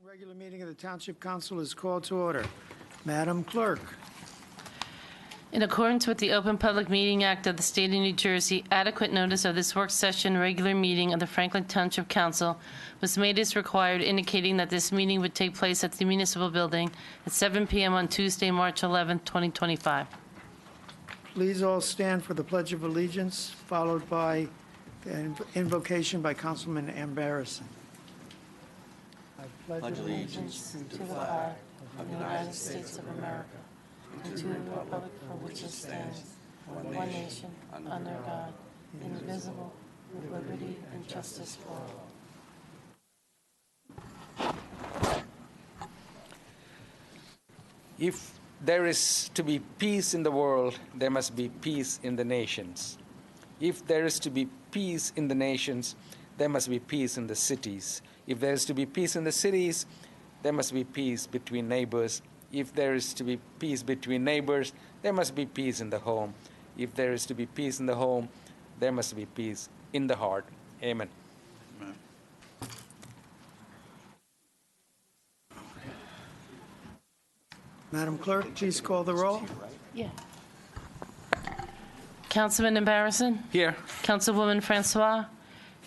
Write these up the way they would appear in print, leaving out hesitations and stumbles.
Regular meeting of the Township Council is called to order. Madam Clerk. In accordance with the Open Public Meeting Act of the State of New Jersey, adequate notice of this work session regular meeting of the Franklin Township Council was made as required, indicating that this meeting would take place at the Municipal Building at 7 p.m. on Tuesday, March 11, 2025. Please all stand for the Pledge of Allegiance, followed by an invocation by Councilman Ambarrison. I Pledge allegiance to the flag of the United States of America and to the republic for which it stands, one nation, under God, indivisible, with liberty and justice for all. If there is to be peace in the world, there must be peace in the nations. If there is to be peace in the nations, there must be peace in the cities. If there is to be peace in the cities, there must be peace between neighbors. If there is to be peace between neighbors, there must be peace in the home. If there is to be peace in the home, there must be peace in the heart. Amen. Amen. Madam Clerk, please call the roll. Yeah. Councilman Ambarrison? Here. Councilwoman Francois?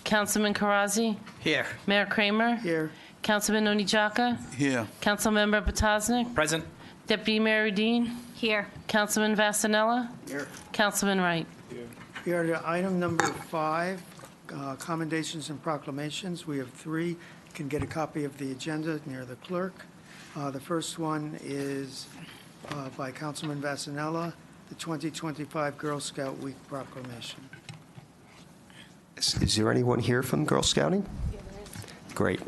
Councilman Karazi? Here. Mayor Kramer? Here. Councilman Onijaka? Here. Councilmember Potosnik? Present. Deputy Mayor Udine? Here. Councilman Vasanella? Here. Councilman Wright? We are to item number 5, commendations and proclamations. We have 3. You can get a copy of the agenda near the clerk. The first one is by Councilman Vasanella, the 2025 Girl Scout Week proclamation. Is there anyone here from Girl Scouting? Yeah, there is. Great.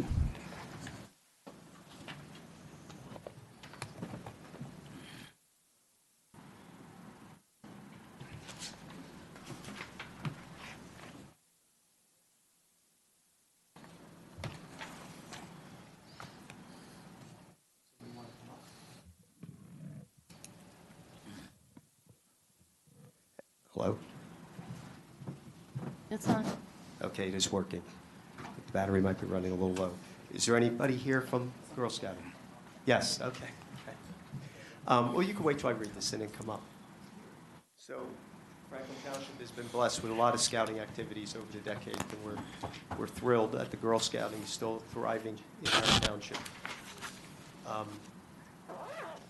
Hello? It's on. Okay, it is working. The battery might be running a little low. Is there anybody here from Girl Scouting? Yes, okay. Well, you can wait till I read this and then come up. So, Franklin Township has been blessed with a lot of scouting activities over the decades, and we're thrilled that the Girl Scouting is still thriving in our township.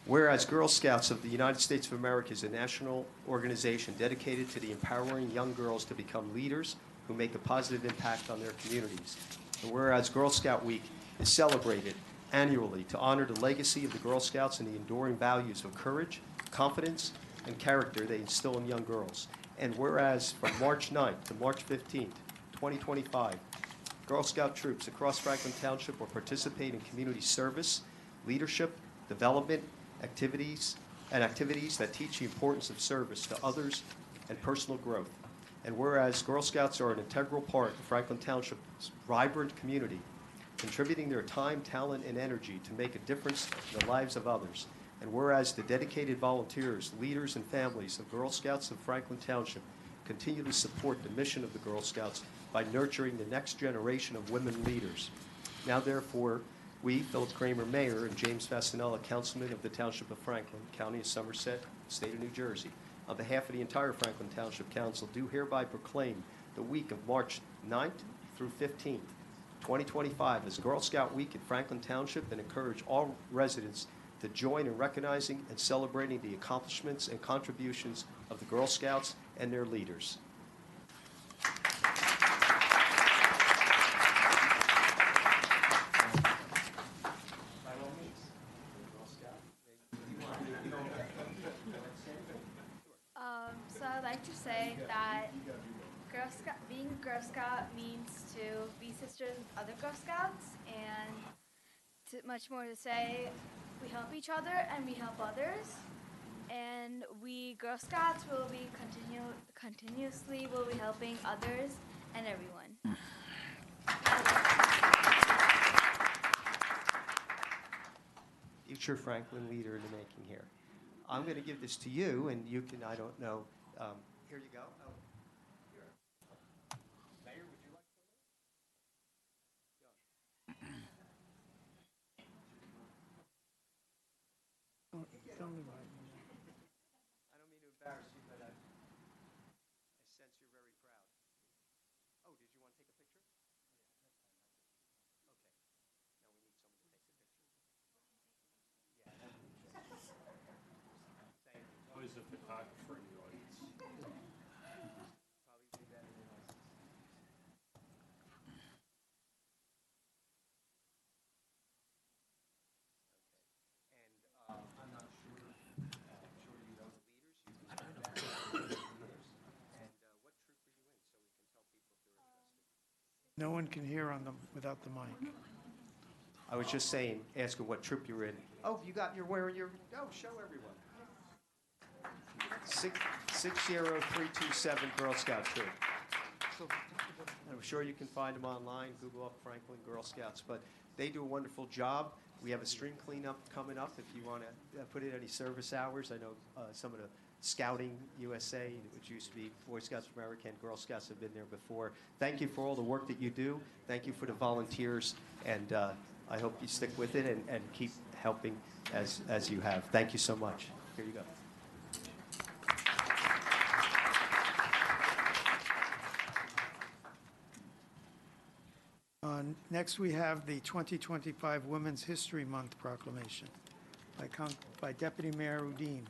Whereas Girl Scouts of the United States of America is a national organization dedicated to the empowering young girls to become leaders who make a positive impact on their communities. And whereas Girl Scout Week is celebrated annually to honor the legacy of the Girl Scouts and the enduring values of courage, confidence, and character they instill in young girls. And whereas from March 9th to March 15th, 2025, Girl Scout troops across Franklin Township will participate in community service, leadership, development, activities that teach the importance of service to others and personal growth. And whereas Girl Scouts are an integral part of Franklin Township's vibrant community, contributing their time, talent, and energy to make a difference in the lives of others. And whereas the dedicated volunteers, leaders, and families of Girl Scouts of Franklin Township continue to support the mission of the Girl Scouts by nurturing the next generation of women leaders. Now, therefore, we, Philip Kramer, Mayor, and James Vasanella, Councilman of the Township of Franklin, County of Somerset, State of New Jersey, on behalf of the entire Franklin Township Council, do hereby proclaim the week of March 9th through 15th, 2025 as Girl Scout Week in Franklin Township, and encourage all residents to join in recognizing and celebrating the accomplishments and contributions of the Girl Scouts and their leaders. So I'd like to say that being a Girl Scout means to be sisters with other Girl Scouts, and much more to say, we help each other and we help others, and we Girl Scouts will be continuously will be helping others and everyone. Future Franklin leader in the making here. I'm going to give this to you, and you can, I don't know, here you go. Oh, here. Mayor, would you like to? photographer in the audience. I'm not sure, I'm sure you know the leaders. You can find out about the leaders. And what troop are you in, so we can tell people if they're interested? No one can hear on them without the mic. I was just saying, ask her what troop you're in. Oh, you're wearing your, oh, show everyone. 60327 Girl Scout troop. I'm sure you can find them online, Google up Franklin Girl Scouts, but they do a wonderful job. We have a stream cleanup coming up if you want to put in any service hours. I know some of the Scouting USA, which used to be Boy Scouts of America and Girl Scouts, have been there before. Thank you for all the work that you do. Thank you for the volunteers, and I hope you stick with it and keep helping as you have. Thank you so much. Here you go. Next, we have the 2025 Women's History Month proclamation by Deputy Mayor Udine.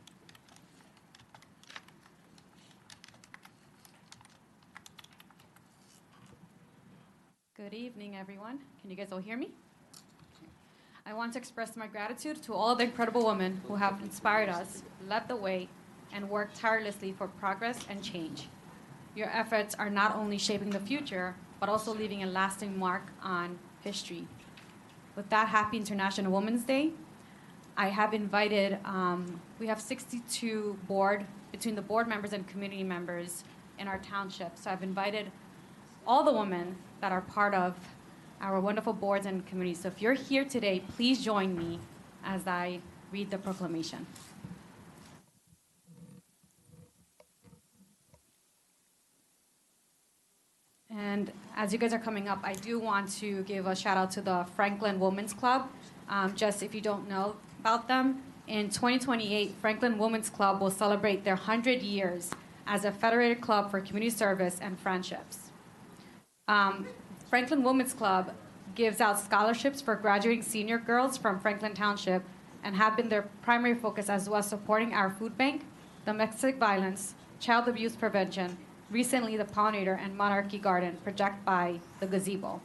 Good evening, everyone. Can you guys all hear me? I want to express my gratitude to all the incredible women who have inspired us, led the way, and worked tirelessly for progress and change. Your efforts are not only shaping the future, but also leaving a lasting mark on history. With that, happy International Women's Day. I have invited, we have 62 between the board members and community members in our township. So I've invited all the women that are part of our wonderful boards and committees. So if you're here today, please join me as I read the proclamation. And as you guys are coming up, I do want to give a shout out to the Franklin Women's Club. Just if you don't know about them, in 2028, Franklin Women's Club will celebrate their 100 years as a federated club for community service and friendships. Franklin Women's Club gives out scholarships for graduating senior girls from Franklin Township and have been their primary focus, as well as supporting our food bank, domestic violence, child abuse prevention, recently the Pollinator and Monarchy Garden project by the Gazebo.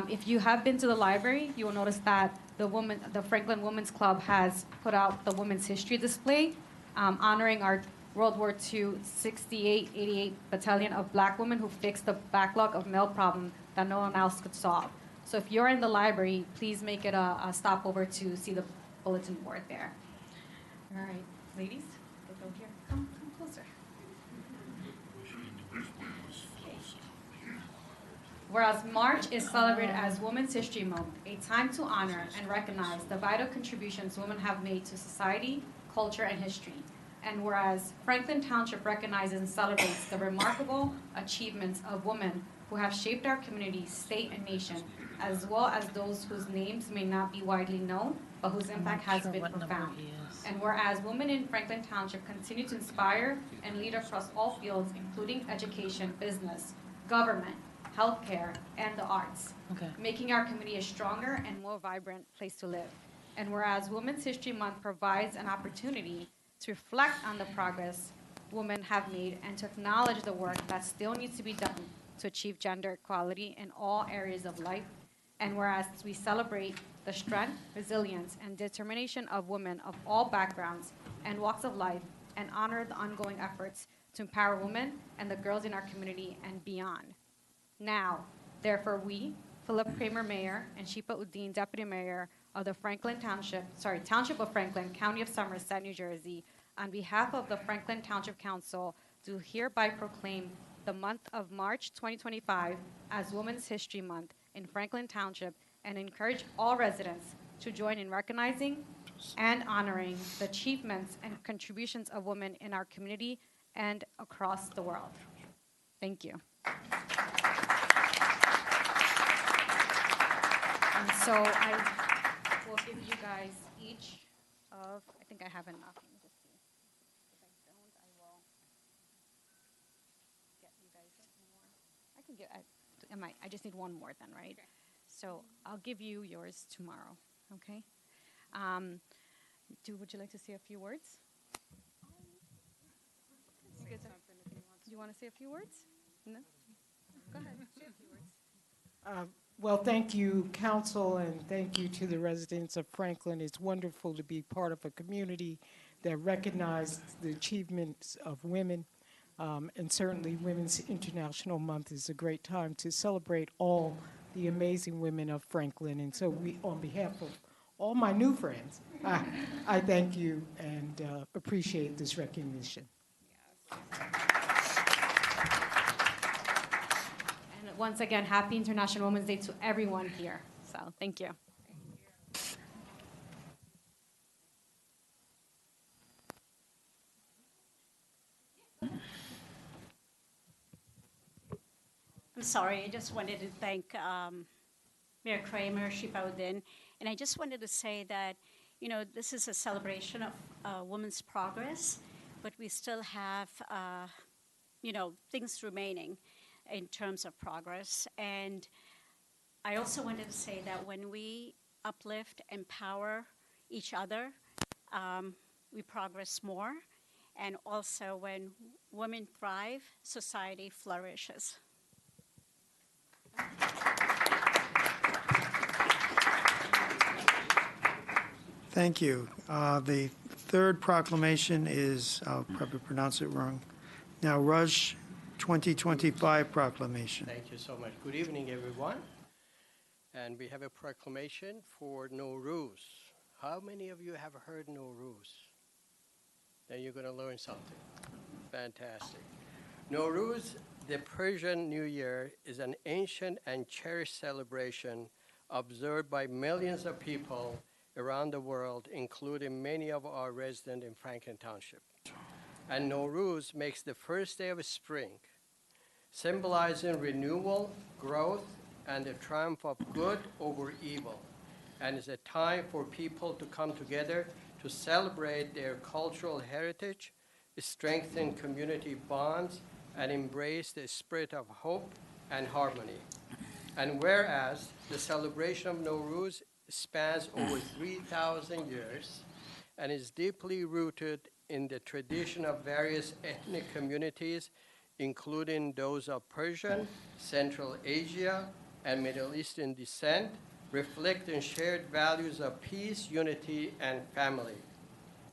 If you have been to the library, you will notice that the Franklin Women's Club has put out the Women's History display, honoring our World War II 68-88 Battalion of Black women who fixed the backlog of male problem that no one else could solve. So if you're in the library, please make it a stopover to see the bulletin board there. All right, ladies, let's go here. Come closer. Whereas March is celebrated as Women's History Month, a time to honor and recognize the vital contributions women have made to society, culture, and history. And whereas Franklin Township recognizes and celebrates the remarkable achievements of women who have shaped our community, state, and nation, as well as those whose names may not be widely known, but whose impact has been profound. And whereas women in Franklin Township continue to inspire and lead across all fields, including education, business, government, healthcare, and the arts, making our community a stronger and more vibrant place to live. And whereas Women's History Month provides an opportunity to reflect on the progress women have made and to acknowledge the work that still needs to be done to achieve gender equality in all areas of life. And whereas we celebrate the strength, resilience, and determination of women of all backgrounds and walks of life, and honor the ongoing efforts to empower women and the girls in our community and beyond. Now, therefore, we, Philip Kramer, Mayor, and Shipa Udine, Deputy Mayor of the Township of Franklin, County of Somerset, New Jersey, on behalf of the Franklin Township Council, do hereby proclaim the month of March 2025 as Women's History Month in Franklin Township and encourage all residents to join in recognizing and honoring the achievements and contributions of women in our community and across the world. Thank you. And so I will give you guys each of, I think I have enough. Let me just see. If I don't, I will get you guys more. I can get, I just need one more then, right? Okay. So I'll give you yours tomorrow, okay? Would you like to say a few words? good time. Do you want to say a few words? No? Go ahead. Say a few words. Well, thank you, council, and thank you to the residents of Franklin. It's wonderful to be part of a community that recognizes the achievements of women. And certainly Women's International Month is a great time to celebrate all the amazing women of Franklin. And so we, on behalf of all my new friends, I thank you and appreciate this recognition. And once again, happy International Women's Day to everyone here. So thank you. I'm sorry, I just wanted to thank Mayor Kramer, Shipaudin, and I just wanted to say that, you know, this is a celebration of women's progress, but we still have, you know, things remaining in terms of progress. And I also wanted to say that when we uplift, empower each other, we progress more. And also when women thrive, society flourishes. Thank you. The third proclamation is, I'll probably pronounce it wrong, now Rush 2025 proclamation. Thank you so much. Good evening, everyone. And we have a proclamation for Nowruz. How many of you have heard Nowruz? Then you're going to learn something. Fantastic. Nowruz, the Persian New Year, is an ancient and cherished celebration observed by millions of people around the world, including many of our residents in Franklin Township. And Nowruz makes the first day of spring, symbolizing renewal, growth, and the triumph of good over evil, and is a time for people to come together to celebrate their cultural heritage, strengthen community bonds, and embrace the spirit of hope and harmony. And whereas the celebration of Nowruz spans over 3,000 years and is deeply rooted in the tradition of various ethnic communities, including those of Persian, Central Asia, and Middle Eastern descent, reflecting shared values of peace, unity, and family.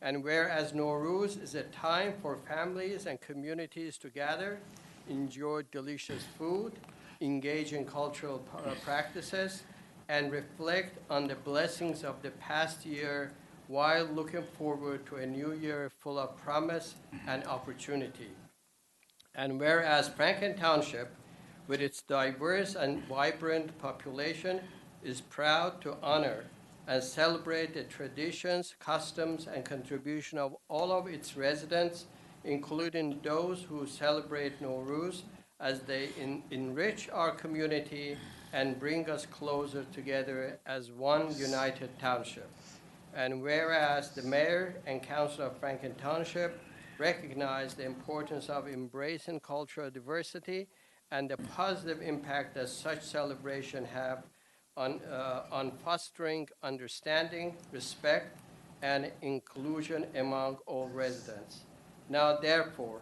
And whereas Nowruz is a time for families and communities to gather, enjoy delicious food, engage in cultural practices, and reflect on the blessings of the past year while looking forward to a new year full of promise and opportunity. And whereas Franklin Township, with its diverse and vibrant population, is proud to honor and celebrate the traditions, customs, and contribution of all of its residents, including those who celebrate Nowruz, as they enrich our community and bring us closer together as one united township. And whereas the mayor and council of Franklin Township recognize the importance of embracing cultural diversity and the positive impact that such celebration have on fostering understanding, respect, and inclusion among all residents. Now, therefore,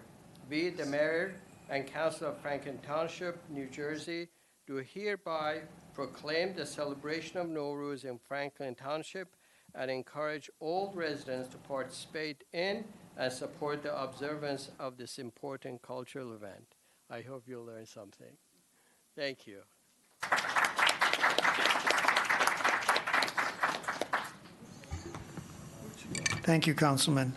we, the mayor and council of Franklin Township, New Jersey, do hereby proclaim the celebration of Nowruz in Franklin Township and encourage all residents to participate in and support the observance of this important cultural event. I hope you'll learn something. Thank you. Thank you, Councilman.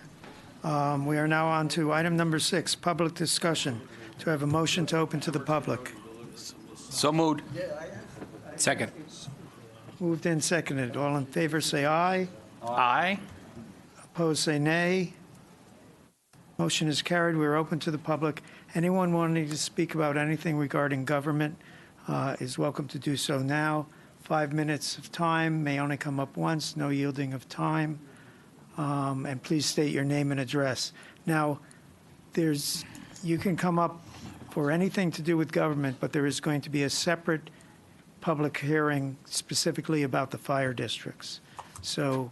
We are now on to item number 6, public discussion. Do I have a motion to open to the public? So moved. Second. Moved and seconded. All in favor, say aye. Aye. Opposed, say nay. Motion is carried. We are open to the public. Anyone wanting to speak about anything regarding government is welcome to do so now. 5 minutes of time, may only come up once, no yielding of time. And please state your name and address. Now, you can come up for anything to do with government, but there is going to be a separate public hearing specifically about the fire districts. So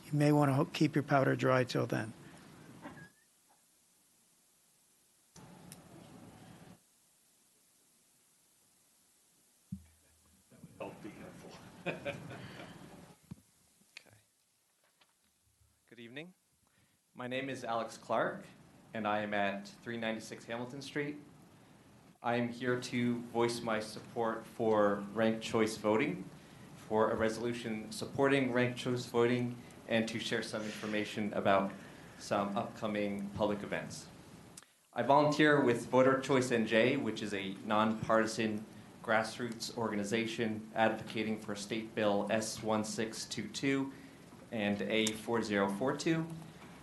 you may want to keep your powder dry till then. Good evening. My name is Alex Clark, and I am at 396 Hamilton Street. I am here to voice my support for ranked choice voting, for a resolution supporting ranked choice voting, and to share some information about some upcoming public events. I volunteer with Voter Choice NJ, which is a nonpartisan grassroots organization advocating for State Bill S1622 and A4042.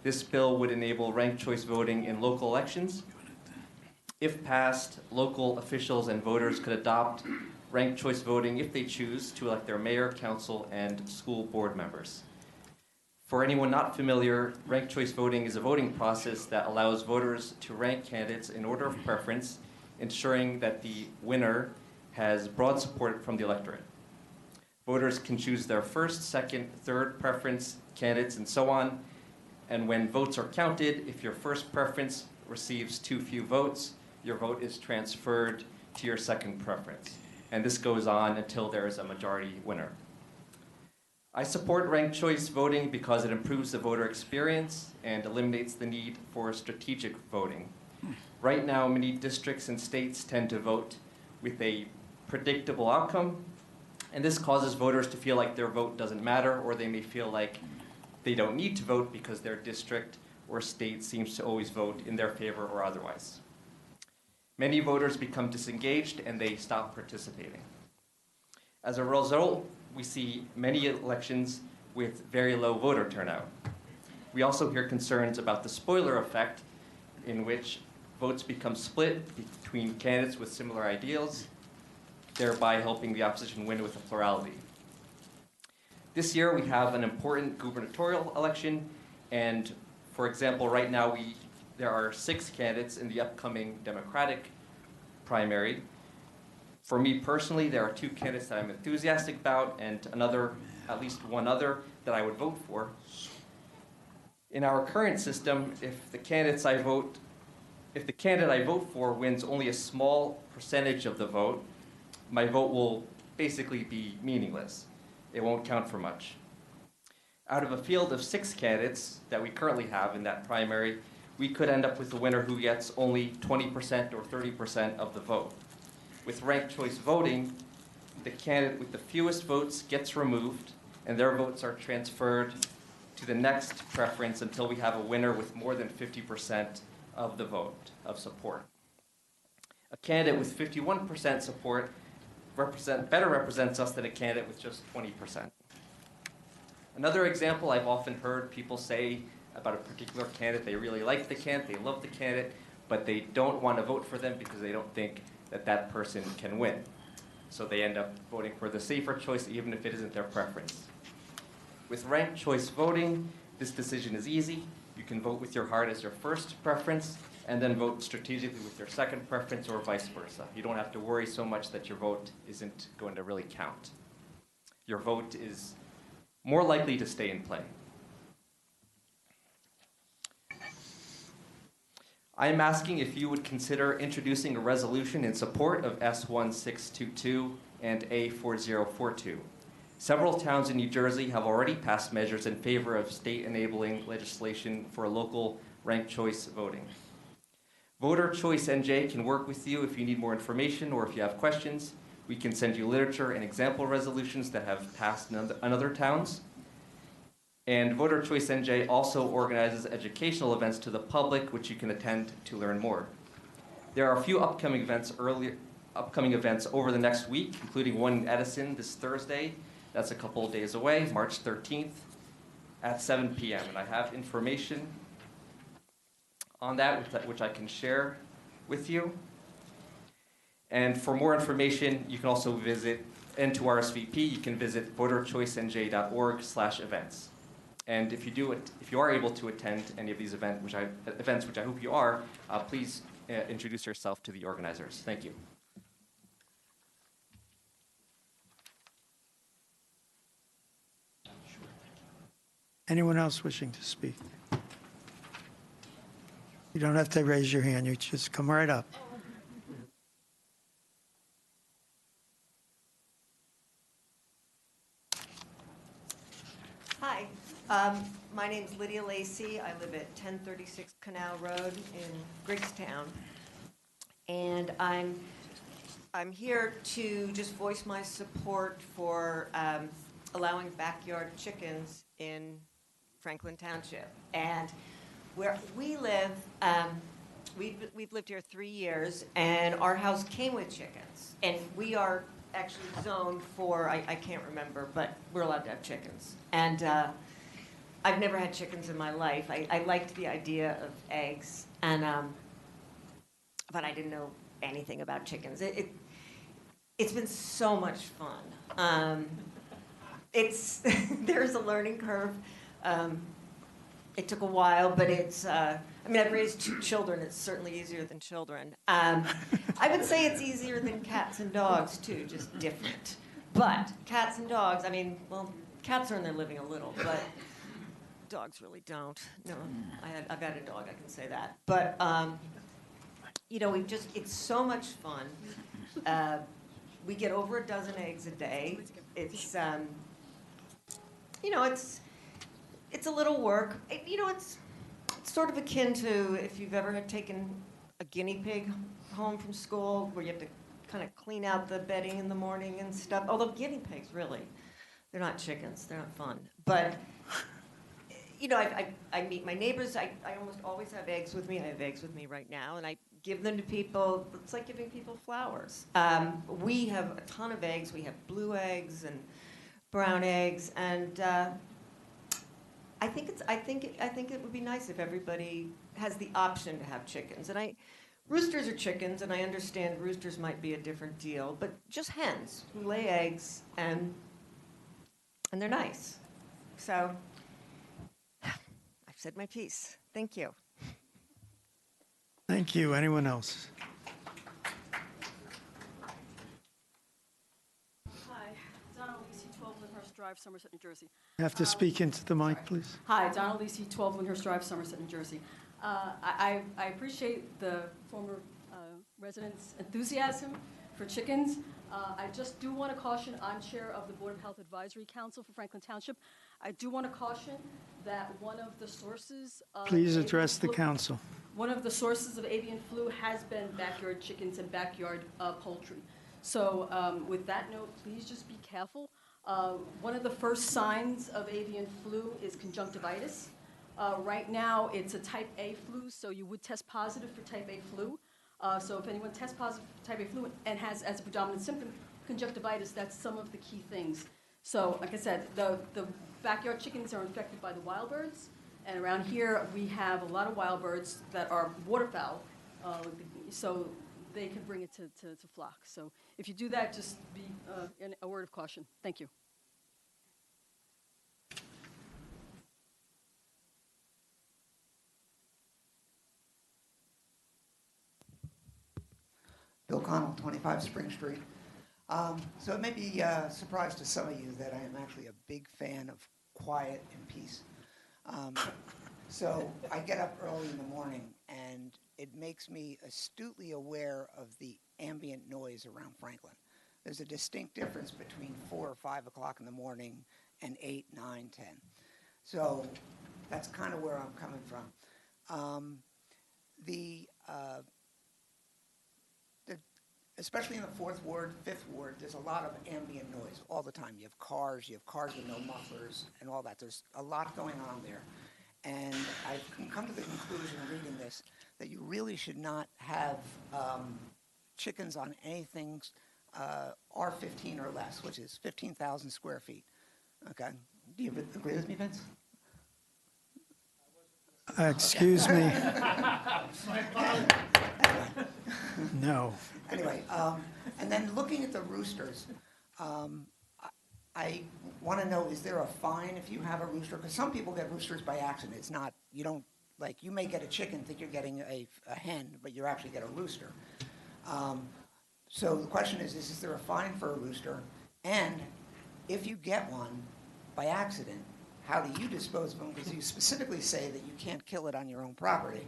This bill would enable ranked choice voting in local elections. If passed, local officials and voters could adopt ranked choice voting if they choose to elect their mayor, council, and school board members. For anyone not familiar, ranked choice voting is a voting process that allows voters to rank candidates in order of preference, ensuring that the winner has broad support from the electorate. Voters can choose their first, second, third preference candidates and so on. And when votes are counted, if your first preference receives too few votes, your vote is transferred to your second preference. And this goes on until there is a majority winner. I support ranked choice voting because it improves the voter experience and eliminates the need for strategic voting. Right now, many districts and states tend to vote with a predictable outcome, and this causes voters to feel like their vote doesn't matter, or they may feel like they don't need to vote because their district or state seems to always vote in their favor or otherwise. Many voters become disengaged and they stop participating. As a result, we see many elections with very low voter turnout. We also hear concerns about the spoiler effect, in which votes become split between candidates with similar ideals, thereby helping the opposition win with a plurality. This year we have an important gubernatorial election, and for example, right now there are 6 candidates in the upcoming Democratic primary. For me personally, there are 2 candidates that I'm enthusiastic about, and at least one other that I would vote for. In our current system, if the candidate I vote for wins only a small percentage of the vote, my vote will basically be meaningless. It won't count for much. Out of a field of 6 candidates that we currently have in that primary, we could end up with a winner who gets only 20% or 30% of the vote. With ranked choice voting, the candidate with the fewest votes gets removed, and their votes are transferred to the next preference until we have a winner with more than 50% of the vote of support. A candidate with 51% support better represents us than a candidate with just 20%. Another example, I've often heard people say about a particular candidate, they really like the candidate, they love the candidate, but they don't want to vote for them because they don't think that that person can win. So they end up voting for the safer choice even if it isn't their preference. With ranked choice voting, this decision is easy. You can vote with your heart as your first preference, and then vote strategically with your second preference, or vice versa. You don't have to worry so much that your vote isn't going to really count. Your vote is more likely to stay in play. I am asking if you would consider introducing a resolution in support of S1622 and A4042. Several towns in New Jersey have already passed measures in favor of state-enabling legislation for local ranked choice voting. Voter Choice NJ can work with you if you need more information or if you have questions. We can send you literature and example resolutions that have passed in other towns. And Voter Choice NJ also organizes educational events to the public, which you can attend to learn more. There are a few upcoming events over the next week, including one in Edison this Thursday. That's a couple of days away, March 13th at 7 p.m. And I have information on that, which I can share with you. And for more information, you can also visit, and to RSVP, you can visit voterchoicenj.org/events. And if you are able to attend any of these events, which I hope you are, please introduce yourself to the organizers. Thank you. Anyone else wishing to speak? You don't have to raise your hand. You just come right up. My name's Lydia Lacey. I live at 1036 Canal Road in Griggstown. And I'm here to just voice my support for allowing backyard chickens in Franklin Township. And where we live, we've lived here 3 years, and our house came with chickens. And we are actually zoned for, I can't remember, but we're allowed to have chickens. And I've never had chickens in my life. I liked the idea of eggs, and but I didn't know anything about chickens. It's been so much fun. It's there's a learning curve. It took a while, but it's. I mean, I've raised 2 children. It's certainly easier than children. I would say it's easier than cats and dogs too, just different. But cats and dogs. I mean, well, cats earn their living a little, but dogs really don't. No, I've had a dog. I can say that. But you know, it's so much fun. We get over a dozen eggs a day. It's, you know, it's a little work. You know, it's sort of akin to if you've ever had taken a guinea pig home from school, where you have to kind of clean out the bedding in the morning and stuff. Although guinea pigs, really, they're not chickens. They're not fun. But you know, I meet my neighbors. I almost always have eggs with me. I have eggs with me right now, and I give them to people. It's like giving people flowers. We have a ton of eggs. We have blue eggs and brown eggs, and I think it would be nice if everybody has the option to have chickens. And roosters are chickens, and I understand roosters might be a different deal, but just hens who lay eggs, and they're nice. So I've said my piece. Thank you. Thank you. Anyone else? Hi, Donna Lisi, 12 Lyndhurst Drive, Somerset, New Jersey. You have to speak into the mic, please. Hi, Donna Lisi, 12 Lyndhurst Drive, Somerset, New Jersey. I appreciate the former residents' enthusiasm for chickens. I just do want to caution, I'm chair of the Board of Health Advisory Council for Franklin Township. I do want to caution that one of the sources of Please address the council. One of the sources of avian flu has been backyard chickens and backyard poultry. So with that note, please just be careful. One of the first signs of avian flu is conjunctivitis. Right now, it's a type A flu, so you would test positive for type A flu. So if anyone tests positive for type A flu and has as a predominant symptom conjunctivitis, that's some of the key things. So like I said, the backyard chickens are infected by the wild birds. And around here, we have a lot of wild birds that are waterfowl, so they can bring it to flock. So if you do that, just be a word of caution. Thank you. Bill Connell, 25 Spring Street. So it may be a surprise to some of you that I am actually a big fan of quiet and peace. So I get up early in the morning, and it makes me astutely aware of the ambient noise around Franklin. There's a distinct difference between 4 or 5 o'clock in the morning and 8, 9, 10. So that's kind of where I'm coming from. Especially in the 4th Ward, 5th Ward, there's a lot of ambient noise all the time. You have cars with no mufflers and all that. There's a lot going on there. And I've come to the conclusion reading this that you really should not have chickens on anything R15 or less, which is 15,000 square feet. Okay? Do you agree with me, Vince? Excuse me. No. Anyway, and then looking at the roosters, I want to know, is there a fine if you have a rooster? Because some people get roosters by accident. It's not, you don't, like, you may get a chicken, think you're getting a hen, but you actually get a rooster. So the question is there a fine for a rooster? And if you get one by accident, how do you dispose of them? Because you specifically say that you can't kill it on your own property.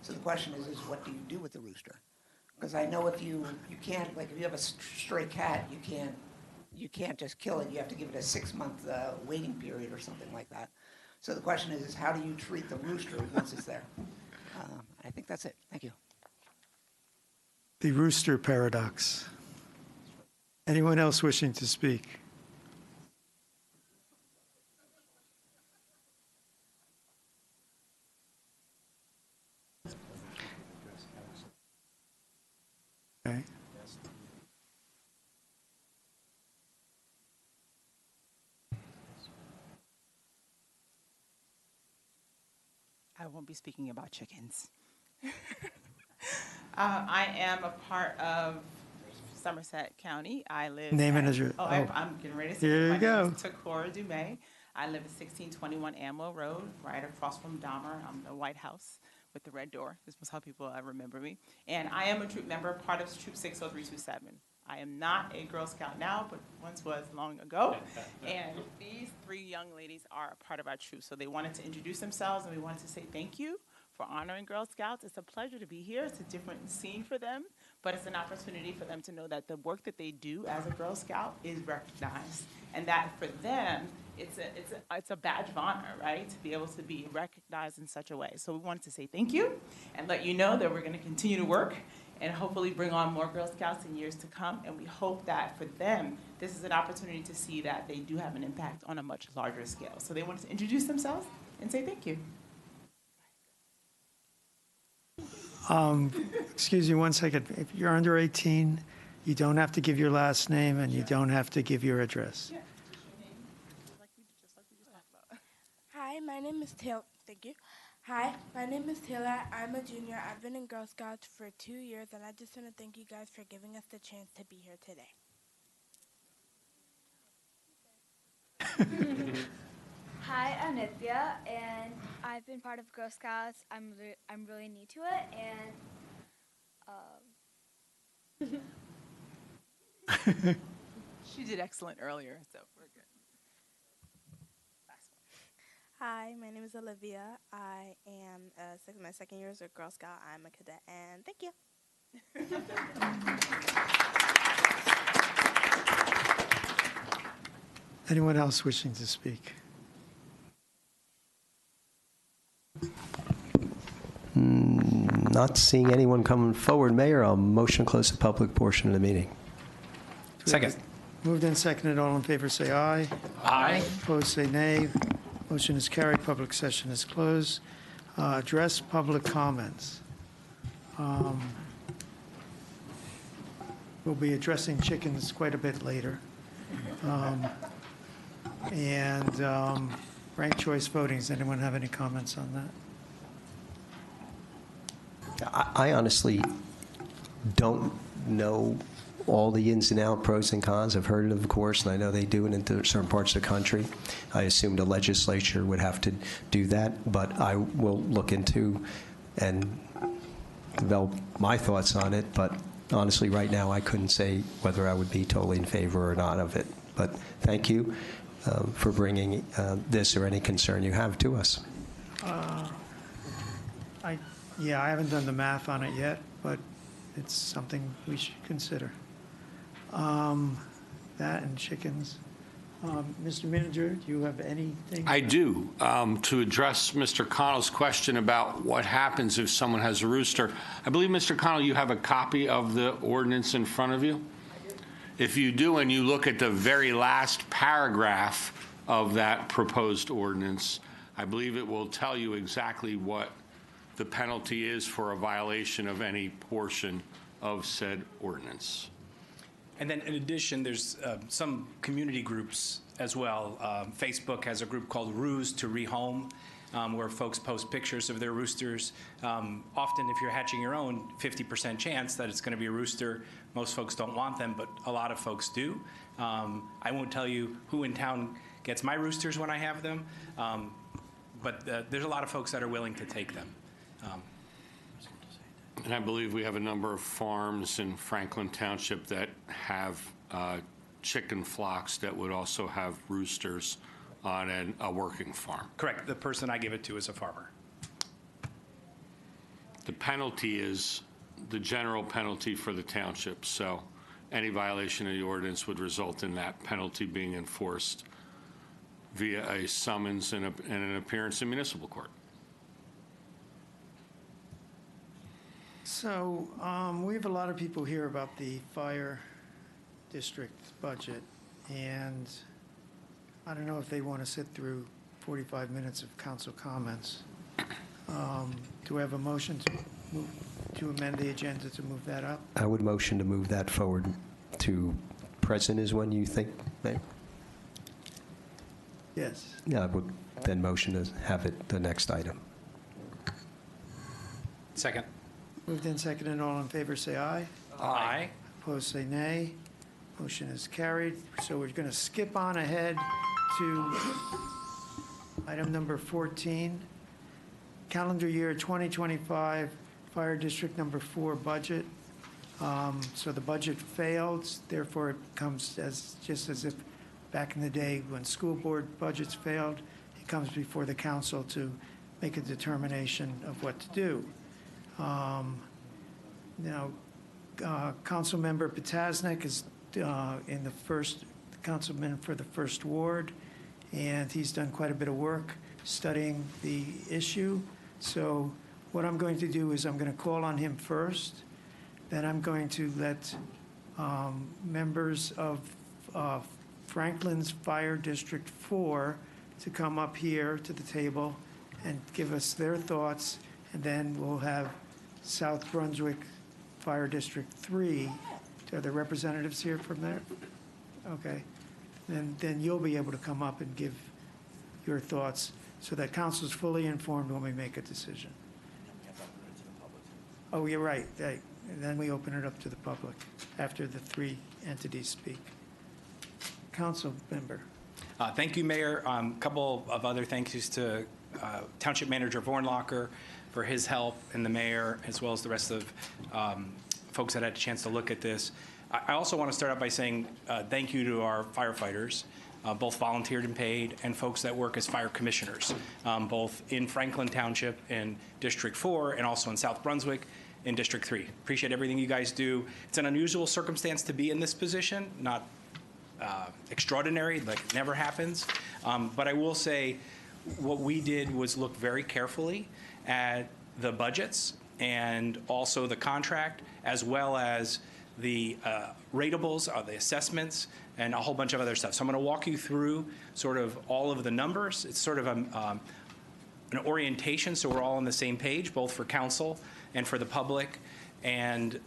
So the question is what do you do with the rooster? Because I know if you can't, like if you have a stray cat, you can't just kill it. You have to give it a 6-month waiting period or something like that. So the question is how do you treat the rooster once it's there? I think that's it. Thank you. The rooster paradox. Anyone else wishing to speak? Okay. I won't be speaking about chickens. I am a part of Somerset County. I live. Name and address. I'm getting ready to say. Here you My go. name is Takora Dumay. I live at 1621 Amwell Road, right across from Dahmer. I'm the White House with the red door. This was how people remember me. And I am a troop member, part of Troop 60327. I am not a Girl Scout now, but once was long ago. And these three young ladies are a part of our troop. So they wanted to introduce themselves, and we wanted to say thank you for honoring Girl Scouts. It's a pleasure to be here. It's a different scene for them, but it's an opportunity for them to know that the work that they do as a Girl Scout is recognized, and that for them, it's a badge of honor, right, to be able to be recognized in such a way. So we wanted to say thank you and let you know that we're going to continue to work and hopefully bring on more Girl Scouts in years to come. And we hope that for them, this is an opportunity to see that they do have an impact on a much larger scale. So they wanted to introduce themselves and say thank you. Excuse me one second. If you're under 18, you don't have to give your last name and you don't have to give your address. Hi, my name is Taylor. Thank you. Hi, my name is Taylor. I'm a junior. I've been in Girl Scouts for 2 years, and I just want to thank you guys for giving us the chance to be here today. Hi, I'm Nithya, and I've been part of Girl Scouts. I'm really new to it, and She did excellent earlier, so we're good. Hi, my name is Olivia. I am my second year as a Girl Scout. I'm a cadet, and thank you. Anyone else wishing to speak? Not seeing anyone coming forward, Mayor, I'll motion to close the public portion of the meeting. Second. Moved and seconded. All in favor say aye. Aye. Opposed say nay. Motion is carried. Public session is closed. Address public comments. We'll be addressing chickens quite a bit later. Ranked choice voting. Does anyone have any comments on that? I honestly don't know all the ins and outs, pros and cons. I've heard it, of course, and I know they do it in certain parts of the country. I assume the legislature would have to do that, but I will look into and develop my thoughts on it. But honestly, right now, I couldn't say whether I would be totally in favor or not of it. But thank you for bringing this or any concern you have to us. I haven't done the math on it yet, but it's something we should consider. That and chickens. Mr. Manager, do you have anything? I do. To address Mr. Connell's question about what happens if someone has a rooster, I believe, Mr. Connell, you have a copy of the ordinance in front of you? If you do, and you look at the very last paragraph of that proposed ordinance, I believe it will tell you exactly what the penalty is for a violation of any portion of said ordinance. And then in addition, there's some community groups as well. Facebook has a group called Roos to Rehome, where folks post pictures of their roosters. Often if you're hatching your own, 50% chance that it's going to be a rooster. Most folks don't want them, but a lot of folks do. I won't tell you who in town gets my roosters when I have them, but there's a lot of folks that are willing to take them. And I believe we have a number of farms in Franklin Township that have chicken flocks that would also have roosters on a working farm. Correct. The person I give it to is a farmer. The penalty is the general penalty for the township, so any violation of the ordinance would result in that penalty being enforced via a summons and an appearance in municipal court. So we have a lot of people here about the fire district budget, and I don't know if they want to sit through 45 minutes of council comments. Do we have a motion to amend the agenda to move that up? I would motion to move that forward to present is when you think, Mayor? Yes. Yeah, I would then motion to have it the next item. Second. Moved in second, and all in favor say aye. Aye. Opposed say nay. Motion is carried. So we're going to skip on ahead to item number 14, calendar year 2025, Fire District number 4 budget. So the budget failed, therefore it comes as just as if back in the day when school board budgets failed, it comes before the council to make a determination of what to do. Now, Councilmember Potasnik is in the first, councilman for the first ward, and he's done quite a bit of work studying the issue. So what I'm going to do is I'm going to call on him first, then I'm going to let members of Franklin's Fire District 4 to come up here to the table and give us their thoughts, and then we'll have South Brunswick Fire District 3. Are there representatives here from there? Okay. Then you'll be able to come up and give your thoughts so that council's fully informed when we make a decision. Oh, you're right. And then we open it up to the public after the 3 entities speak. Council member. Thank you, Mayor. A couple of other thank yous to Township Manager Vornlocker for his help, and the mayor, as well as the rest of folks that had a chance to look at this. I also want to start out by saying thank you to our firefighters, both volunteered and paid, and folks that work as fire commissioners, both in Franklin Township in District 4 and also in South Brunswick in District 3. Appreciate everything you guys do. It's an unusual circumstance to be in this position, not extraordinary, like it never happens. But I will say what we did was look very carefully at the budgets and also the contract, as well as the ratables, the assessments, and a whole bunch of other stuff. So I'm going to walk you through sort of all of the numbers. It's sort of an orientation, so we're all on the same page, both for council and for the public. And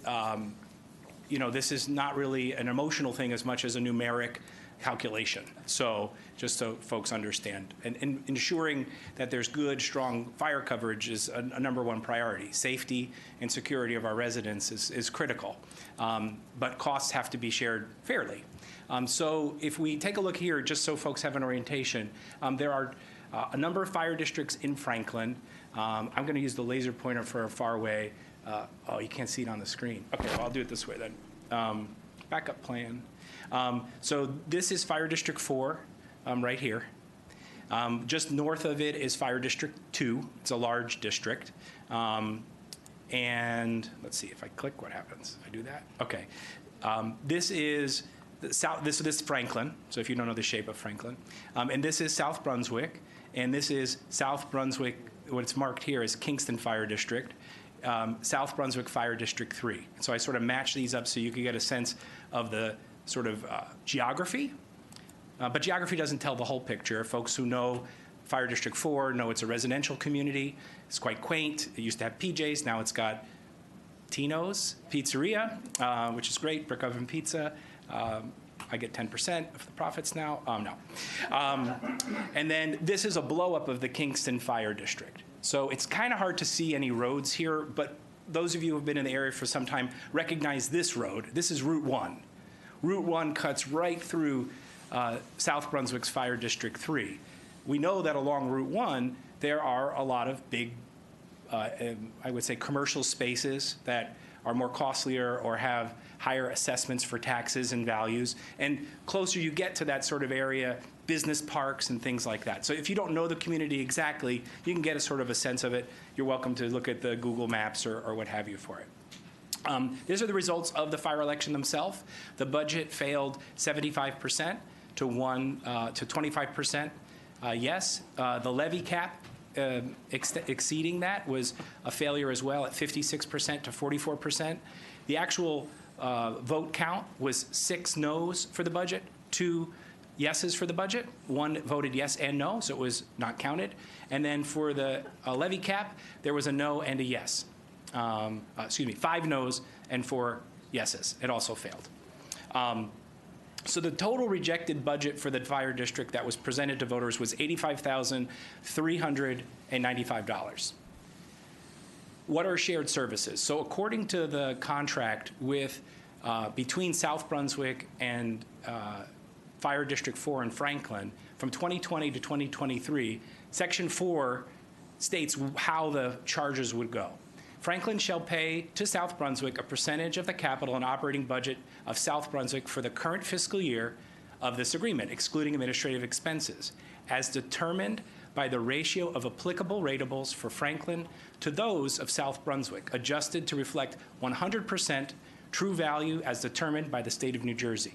you know, this is not really an emotional thing as much as a numeric calculation. So just so folks understand, and ensuring that there's good, strong fire coverage is a number one priority. Safety and security of our residents is critical, but costs have to be shared fairly. So if we take a look here, just so folks have an orientation, there are a number of fire districts in Franklin. I'm going to use the laser pointer for a far away. Oh, you can't see it on the screen. Okay, well, I'll do it this way then. Backup plan. So this is Fire District 4 right here. Just north of it is Fire District 2. It's a large district. And let's see if I click, what happens? I do that? Okay. This is the south. This is Franklin. So if you don't know the shape of Franklin, and this is South Brunswick, and this is South Brunswick. What it's marked here is Kingston Fire District. South Brunswick Fire District 3. So I sort of match these up so you can get a sense of the sort of geography. But geography doesn't tell the whole picture. Folks who know Fire District 4 know it's a residential community. It's quite quaint. It used to have PJ's. Now it's got Tino's Pizzeria, which is great, brick oven pizza. I get 10% of the profits now. No. And then this is a blow-up of the Kingston Fire District. So it's kind of hard to see any roads here, but those of you who have been in the area for some time recognize this road. This is Route 1. Route 1 cuts right through South Brunswick's Fire District 3. We know that along Route 1, there are a lot of big, I would say, commercial spaces that are more costlier or have higher assessments for taxes and values. And closer you get to that sort of area, business parks and things like that. So if you don't know the community exactly, you can get a sort of a sense of it. You're welcome to look at the Google Maps or what have you for it. These are the results of the fire election themselves. The budget failed 75% to 25%. yes. The levy cap exceeding that was a failure as well at 56% to 44%. The actual vote count was 6 noes for the budget, 2 yeses for the budget. 1 voted yes and no, so it was not counted. And then for the levy cap, there was a no and a yes. 5 noes and 4 yeses. It also failed. So the total rejected budget for the fire district that was presented to voters was $85,395. What are shared services? So according to the contract with between South Brunswick and Fire District 4 in Franklin, from 2020 to 2023, Section 4 states how the charges would go. Franklin shall pay to South Brunswick a percentage of the capital and operating budget of South Brunswick for the current fiscal year of this agreement, excluding administrative expenses, as determined by the ratio of applicable ratables for Franklin to those of South Brunswick, adjusted to reflect 100% true value as determined by the state of New Jersey.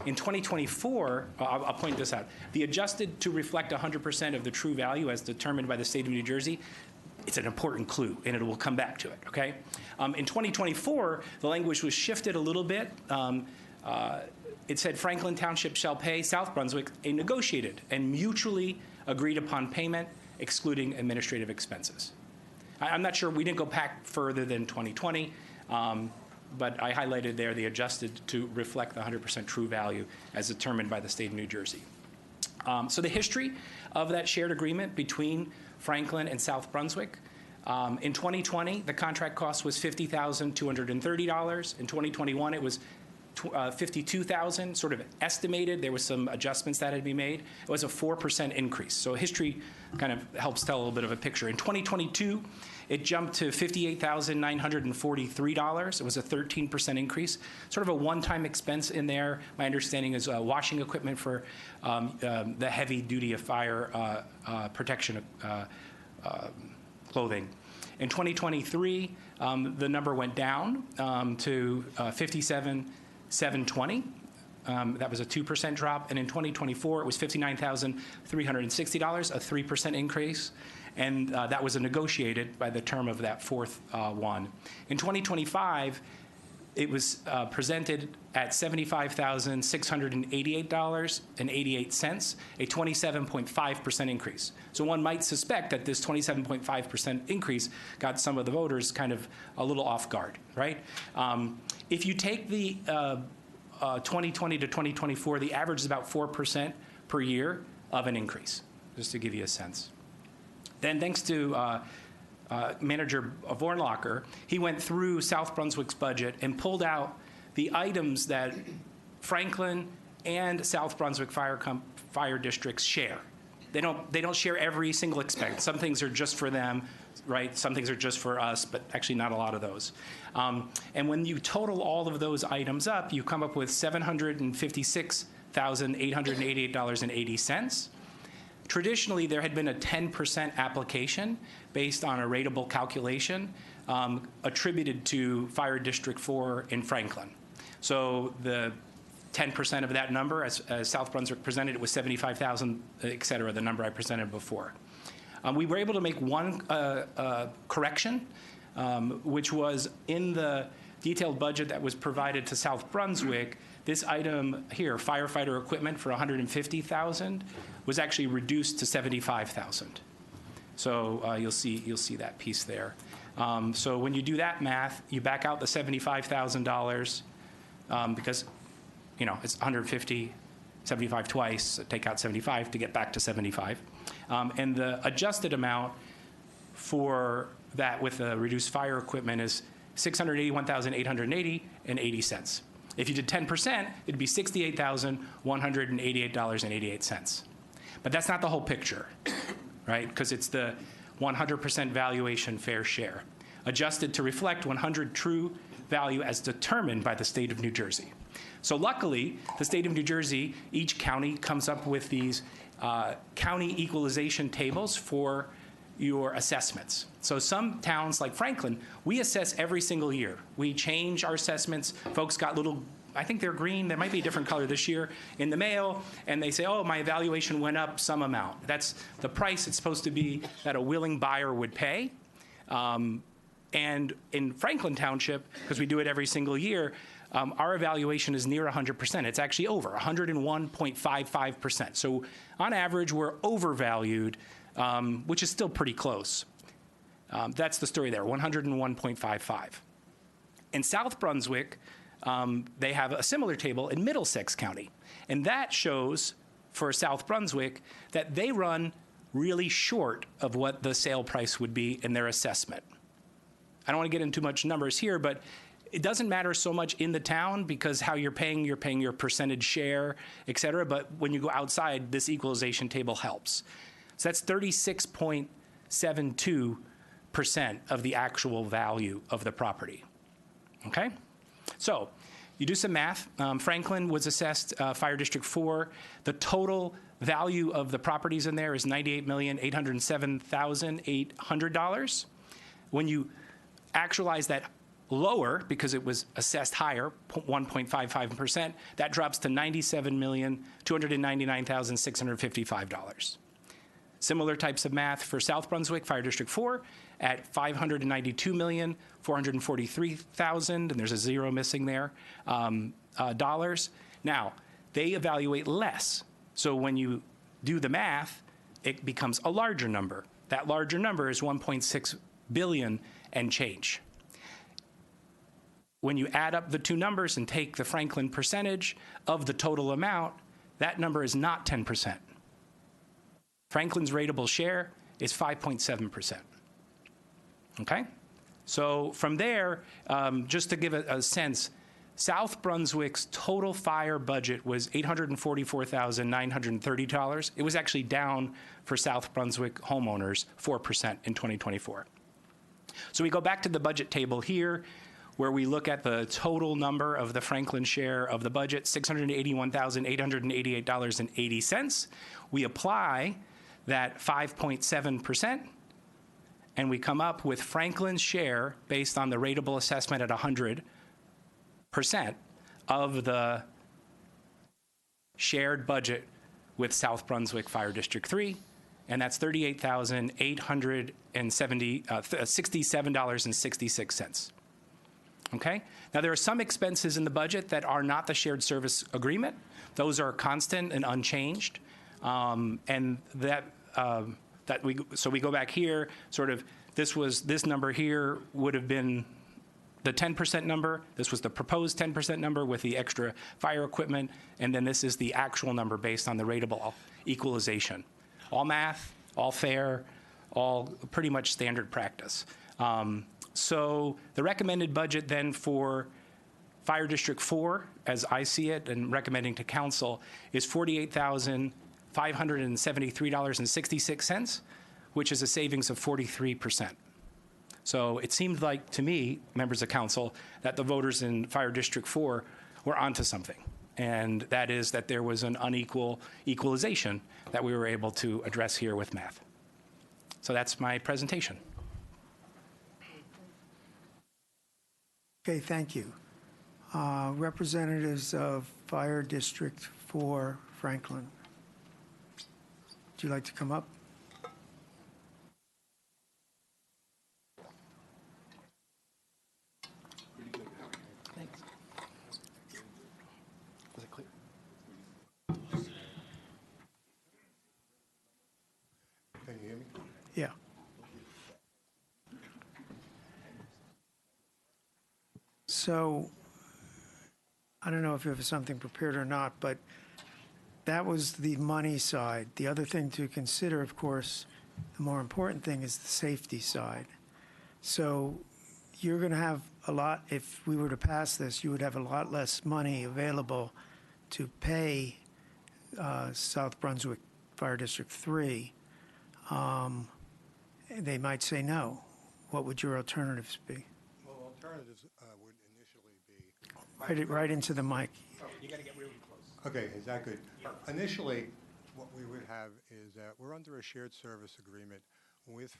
In 2024, I'll point this out, the adjusted to reflect 100% of the true value as determined by the state of New Jersey, it's an important clue, and it will come back to it, okay? In 2024, the language was shifted a little bit. It said Franklin Township shall pay South Brunswick a negotiated and mutually agreed upon payment, excluding administrative expenses. I'm not sure, we didn't go back further than 2020, but I highlighted there the adjusted to reflect the 100% true value as determined by the state of New Jersey. So the history of that shared agreement between Franklin and South Brunswick. In 2020, the contract cost was $50,230. In 2021, it was $52,000, sort of estimated. There was some adjustments that had to be made. It was a 4% increase. So history kind of helps tell a little bit of a picture. In 2022, it jumped to $58,943. It was a 13% increase. Sort of a one-time expense in there. My understanding is washing equipment for the heavy duty of fire protection clothing. In 2023, the number went down to $57,720. That was a 2% drop. And in 2024, it was $59,360, a 3% increase. And that was negotiated by the term of that fourth one. In 2025, it was presented at $75,688.88, a 27.5% increase. So one might suspect that this 27.5% increase got some of the voters kind of a little off guard, right? If you take the 2020 to 2024, the average is about 4% per year of an increase, just to give you a sense. Then thanks to Manager Vornlocker, he went through South Brunswick's budget and pulled out the items that Franklin and South Brunswick fire districts share. They don't share every single expense. Some things are just for them, right? Some things are just for us, but actually not a lot of those. And when you total all of those items up, you come up with $756,888.80. Traditionally, there had been a 10% application based on a rateable calculation attributed to Fire District 4 in Franklin. So the 10% of that number, as South Brunswick presented, it was $75,000, et cetera, the number I presented before. We were able to make one correction, which was in the detailed budget that was provided to South Brunswick. This item here, firefighter equipment for $150,000, was actually reduced to $75,000. So you'll see that piece there. So when you do that math, you back out the $75,000 because it's 150, 75 twice. Take out 75 to get back to 75, and the adjusted amount for that with the reduced fire equipment is $681,880.80. If you did 10%, it'd be $68,188.88. But that's not the whole picture, right? Because it's the 100% valuation fair share, adjusted to reflect 100 true value as determined by the state of New Jersey. So luckily, the state of New Jersey, each county comes up with these county equalization tables for your assessments. So some towns like Franklin, we assess every single year. We change our assessments. Folks got little I think they're green. There might be a different color this year in the mail, and they say, oh, my valuation went up some amount. That's the price it's supposed to be that a willing buyer would pay. And in Franklin Township, because we do it every single year, our evaluation is near 100%. It's actually over 101.55%. So on average, we're overvalued, which is still pretty close. That's the story there, 101.55. In South Brunswick, they have a similar table in Middlesex County. And that shows, for South Brunswick, that they run really short of what the sale price would be in their assessment. I don't want to get into much numbers here, but it doesn't matter so much in the town because how you're paying your percentage share, et cetera. But when you go outside, this equalization table helps. So that's 36.72% of the actual value of the property. Okay? So you do some math. Franklin was assessed Fire District 4. The total value of the properties in there is $98,807,800. When you actualize that lower, because it was assessed higher, 1.55%, that drops to $97,299,655. Similar types of math for South Brunswick, Fire District 4, at $592,443,000, and there's a zero missing there, dollars. Now, they evaluate less. So when you do the math, it becomes a larger number. That larger number is 1.6 billion and change. When you add up the two numbers and take the Franklin percentage of the total amount, that number is not 10%. Franklin's rateable share is 5.7%. Okay? So from there, just to give a sense, South Brunswick's total fire budget was $844,930. It was actually down for South Brunswick homeowners 4% in 2024. So we go back to the budget table here, where we look at the total number of the Franklin share of the budget, $681,888.80. We apply that 5.7%, and we come up with Franklin's share based on the rateable assessment at 100% of the shared budget with South Brunswick Fire District 3, and that's $38,867.66. Okay? Now, there are some expenses in the budget that are not the shared service agreement. Those are constant and unchanged. And so we go back here, sort of, this number here would have been the 10% number. This was the proposed 10% number with the extra fire equipment. And then this is the actual number based on the rateable equalization. All math, all fair, all pretty much standard practice. So the recommended budget then for Fire District 4, as I see it and recommending to council, is $48,573.66, which is a savings of 43%. So it seemed like to me, members of council, that the voters in Fire District 4 were onto something. And that is that there was an unequal equalization that we were able to address here with math. So that's my presentation. Okay, thank you. Representatives of Fire District 4, Franklin. Would you like to come up? Thanks. Was it clear? Can you hear me? Yeah. So, I don't know if you have something prepared or not, but that was the money side. The other thing to consider, of course, the more important thing is the safety side. So you're going to have a lot, if we were to pass this, you would have a lot less money available to pay South Brunswick Fire District 3. They might say no. What would your alternatives be? Well, alternatives would initially be... Right into the mic. Oh, you got to get really close. Okay, is that good? Initially, what we would have is that we're under a shared service agreement with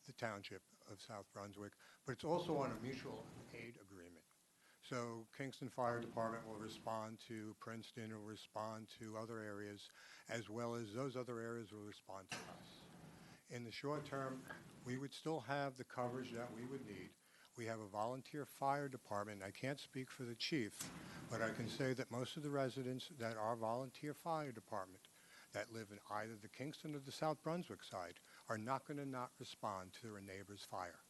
the Township of South Brunswick, but it's also on a mutual aid agreement. So Kingston Fire Department will respond to Princeton, will respond to other areas, as well as those other areas will respond to us. In the short term, we would still have the coverage that we would need. We have a volunteer fire department. I can't speak for the chief, but I can say that most of the residents that are volunteer fire department that live in either the Kingston or the South Brunswick side are not going to not respond to their neighbor's fire.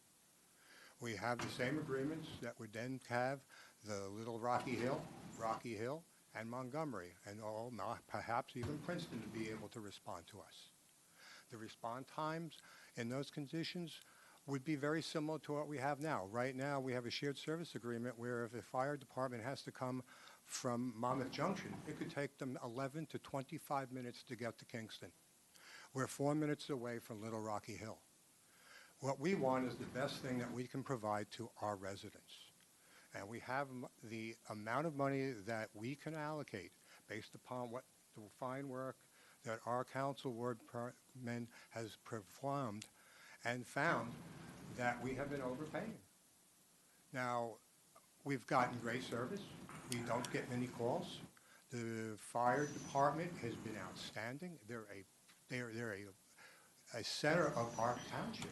We have the same agreements that would then have the Little Rocky Hill, and Montgomery, and all, perhaps even Princeton, to be able to respond to us. The response times in those conditions would be very similar to what we have now. Right now, we have a shared service agreement where if a fire department has to come from Monmouth Junction, it could take them 11 to 25 minutes to get to Kingston. We're 4 minutes away from Little Rocky Hill. What we want is the best thing that we can provide to our residents. And we have the amount of money that we can allocate based upon what the fine work that our councilman has performed and found that we have been overpaying. Now, we've gotten great service. We don't get many calls. The fire department has been outstanding. They're a center of our township.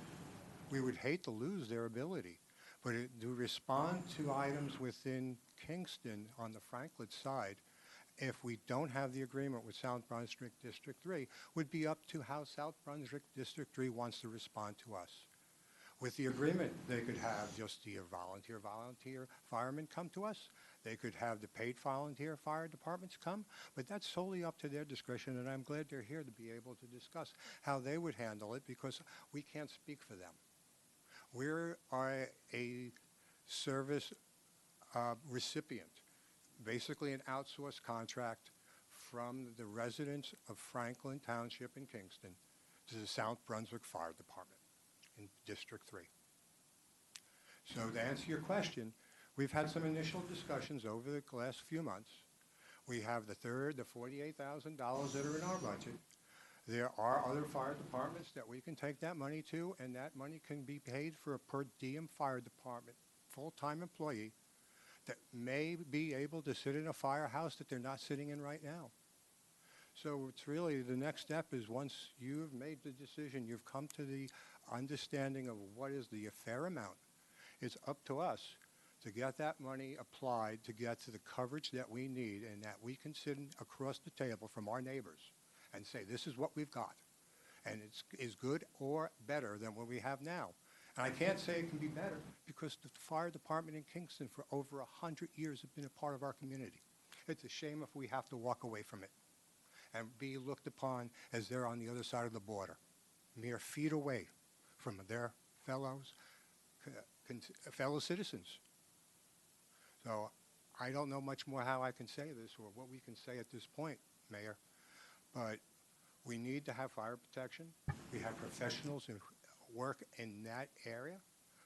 We would hate to lose their ability, but to respond to items within Kingston on the Franklin side, if we don't have the agreement with South Brunswick District 3, would be up to how South Brunswick District 3 wants to respond to us. With the agreement, they could have just the volunteer firemen come to us. They could have the paid volunteer fire departments come, but that's solely up to their discretion, and I'm glad they're here to be able to discuss how they would handle it, because we can't speak for them. We are a service recipient, basically an outsourced contract from the residents of Franklin Township in Kingston to the South Brunswick Fire Department in District 3. So to answer your question, we've had some initial discussions over the last few months. We have the $48,000 that are in our budget. There are other fire departments that we can take that money to, and that money can be paid for a per diem fire department full-time employee that may be able to sit in a firehouse that they're not sitting in right now. So it's really, the next step is, once you've made the decision, you've come to the understanding of what is the fair amount, it's up to us to get that money applied to get to the coverage that we need, and that we can sit across the table from our neighbors and say, this is what we've got, and it's is good or better than what we have now. And I can't say it can be better, because the fire department in Kingston for over 100 years have been a part of our community. It's a shame if we have to walk away from it and be looked upon as they're on the other side of the border, mere feet away from their fellow citizens. So I don't know much more how I can say this, or what we can say at this point, Mayor, but we need to have fire protection. We have professionals who work in that area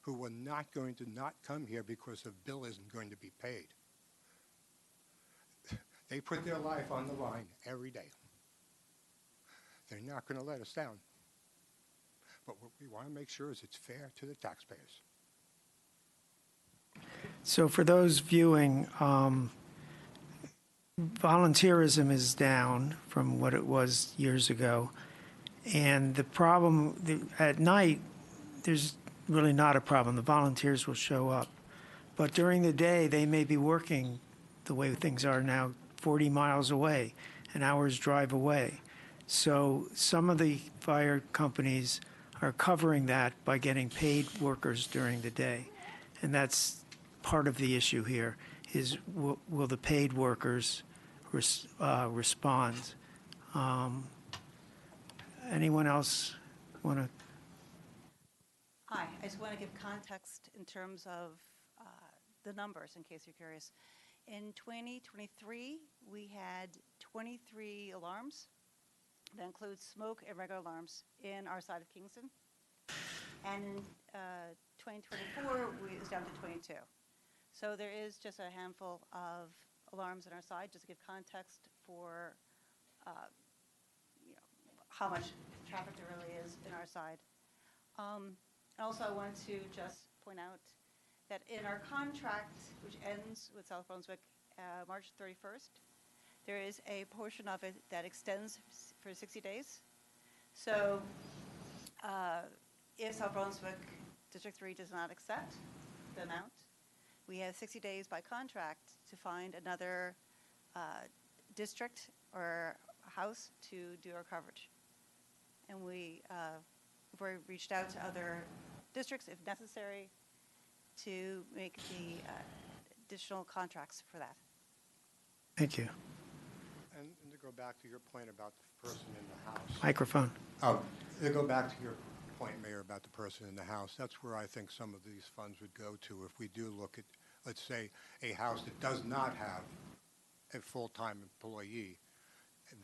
who are not going to not come here because the bill isn't going to be paid. They put their life on the line every day. They're not going to let us down. But what we want to make sure is it's fair to the taxpayers. So for those viewing, volunteerism is down from what it was years ago. And the problem, at night, there's really not a problem. The volunteers will show up. But during the day, they may be working the way things are now, 40 miles away, an hour's drive away. So some of the fire companies are covering that by getting paid workers during the day. And that's part of the issue here, is will the paid workers respond? Anyone else want to? Hi, I just want to give context in terms of the numbers, in case you're curious. In 2023, we had 23 alarms. That includes smoke and regular alarms in our side of Kingston. And in 2024, it was down to 22. So there is just a handful of alarms on our side, just to give context for how much traffic there really is in our side. Also, I want to just point out that in our contract, which ends with South Brunswick March 31st, there is a portion of it that extends for 60 days. So if South Brunswick District 3 does not accept the amount, we have 60 days by contract to find another district or house to do our coverage. And we've reached out to other districts, if necessary, to make the additional contracts for that. Thank you. And to go back to your point about the person in the house. Microphone. To go back to your point, Mayor, about the person in the house, that's where I think some of these funds would go to if we do look at, let's say, a house that does not have a full-time employee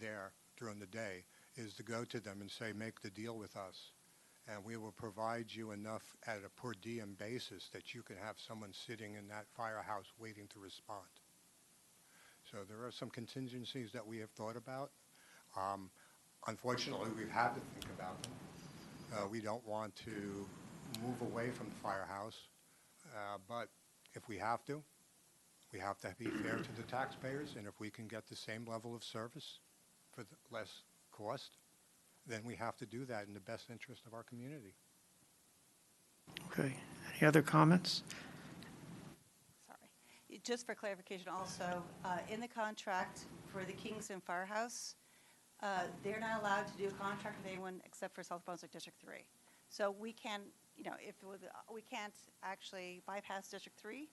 there during the day, is to go to them and say, make the deal with us, and we will provide you enough at a per diem basis that you can have someone sitting in that firehouse waiting to respond. So there are some contingencies that we have thought about. Unfortunately, we've had to think about them. We don't want to move away from the firehouse, but if we have to be fair to the taxpayers, and if we can get the same level of service for the less cost, then we have to do that in the best interest of our community. Okay. Any other comments? Sorry. Just for clarification also, in the contract for the Kingston Firehouse, they're not allowed to do a contract with anyone except for South Brunswick District 3. So we can, we can't actually bypass District 3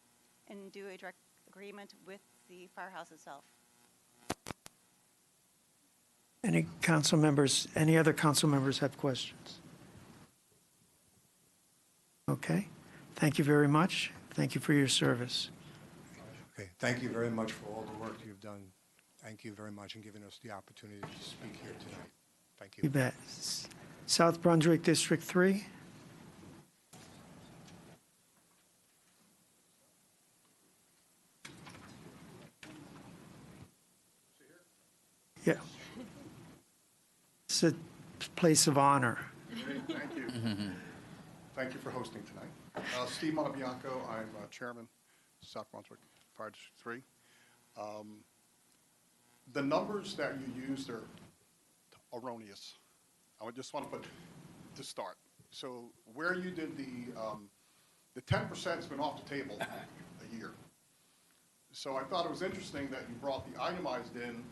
and do a direct agreement with the firehouse itself. Any other council members have questions? Okay. Thank you very much. Thank you for your service. Okay. Thank you very much for all the work you've done. Thank you very much in giving us the opportunity to speak here tonight. Thank you. You bet. South Brunswick District 3. Yeah. It's a place of honor. Thank you. Thank you for hosting tonight. Steve Montebianco, I'm Chairman, South Brunswick Fire District 3. The numbers that you used are erroneous. I just want to put to start. So where you did the 10%'s been off the table a year. So I thought it was interesting that you brought the itemized in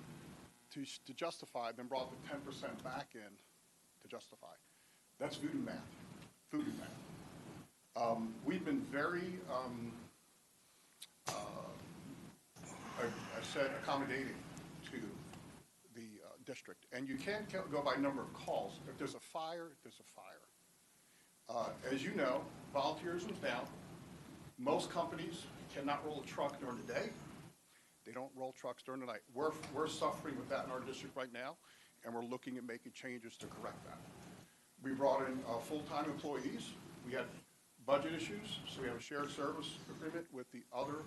to justify, then brought the 10% back in to justify. That's voodoo math. Voodoo math. We've been very, I said, accommodating to the district. And you can't go by number of calls. If there's a fire, there's a fire. As you know, volunteerism's down. Most companies cannot roll a truck during the day. They don't roll trucks during the night. We're suffering with that in our district right now, and we're looking at making changes to correct that. We brought in full-time employees. We had budget issues, so we have a shared service agreement with the other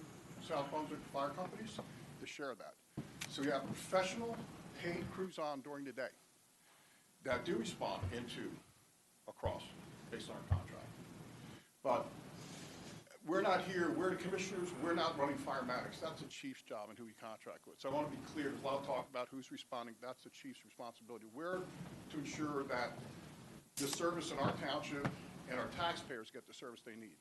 South Brunswick fire companies to share that. So we have professional paid crews on during the day that do respond into a cross based on our contract. But we're not here, we're the commissioners, we're not running firematics. That's the chief's job and who we contract with. So I want to be clear, there's a lot of talk about who's responding. That's the chief's responsibility. We're to ensure that the service in our township and our taxpayers get the service they need.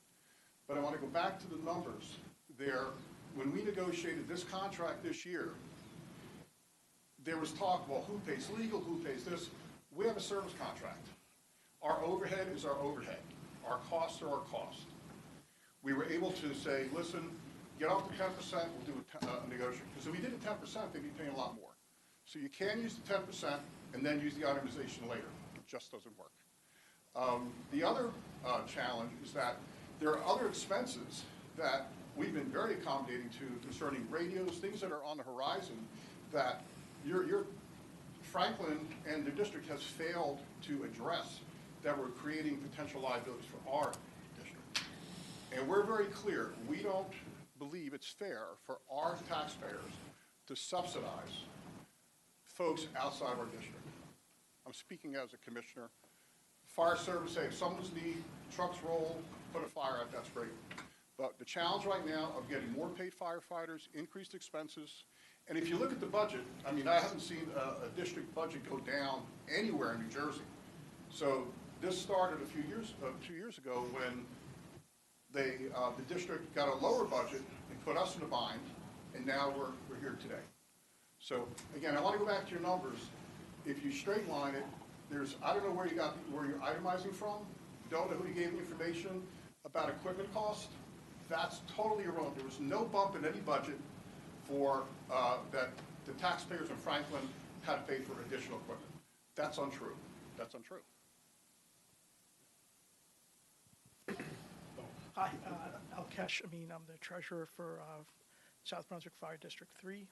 But I want to go back to the numbers there. When we negotiated this contract this year, there was talk, well, who pays legal, who pays this? We have a service contract. Our overhead is our overhead. Our costs are our costs. We were able to say, listen, get off the 10%, we'll do a negotiation. Because if we did a 10%, they'd be paying a lot more. So you can use the 10% and then use the itemization later. It just doesn't work. The other challenge is that there are other expenses that we've been very accommodating to concerning radios, things that are on the horizon that your Franklin and the district has failed to address that were creating potential liabilities for our district. And we're very clear, we don't believe it's fair for our taxpayers to subsidize folks outside our district. I'm speaking as a commissioner. Fire service, say if someone's need, trucks roll, put a fire out, that's great. But the challenge right now of getting more paid firefighters, increased expenses, and if you look at the budget, I mean, I haven't seen a district budget go down anywhere in New Jersey. So this started a few years, 2 years ago when the district got a lower budget and put us in a bind, and now we're here today. So again, I want to go back to your numbers. If you straight line it, I don't know where you're itemizing from. Don't know who you gave the information about equipment cost. That's totally erroneous. There was no bump in any budget for that the taxpayers in Franklin had to pay for additional equipment. That's untrue. That's untrue. Hi, Al Kesh. I'm the treasurer for South Brunswick Fire District 3.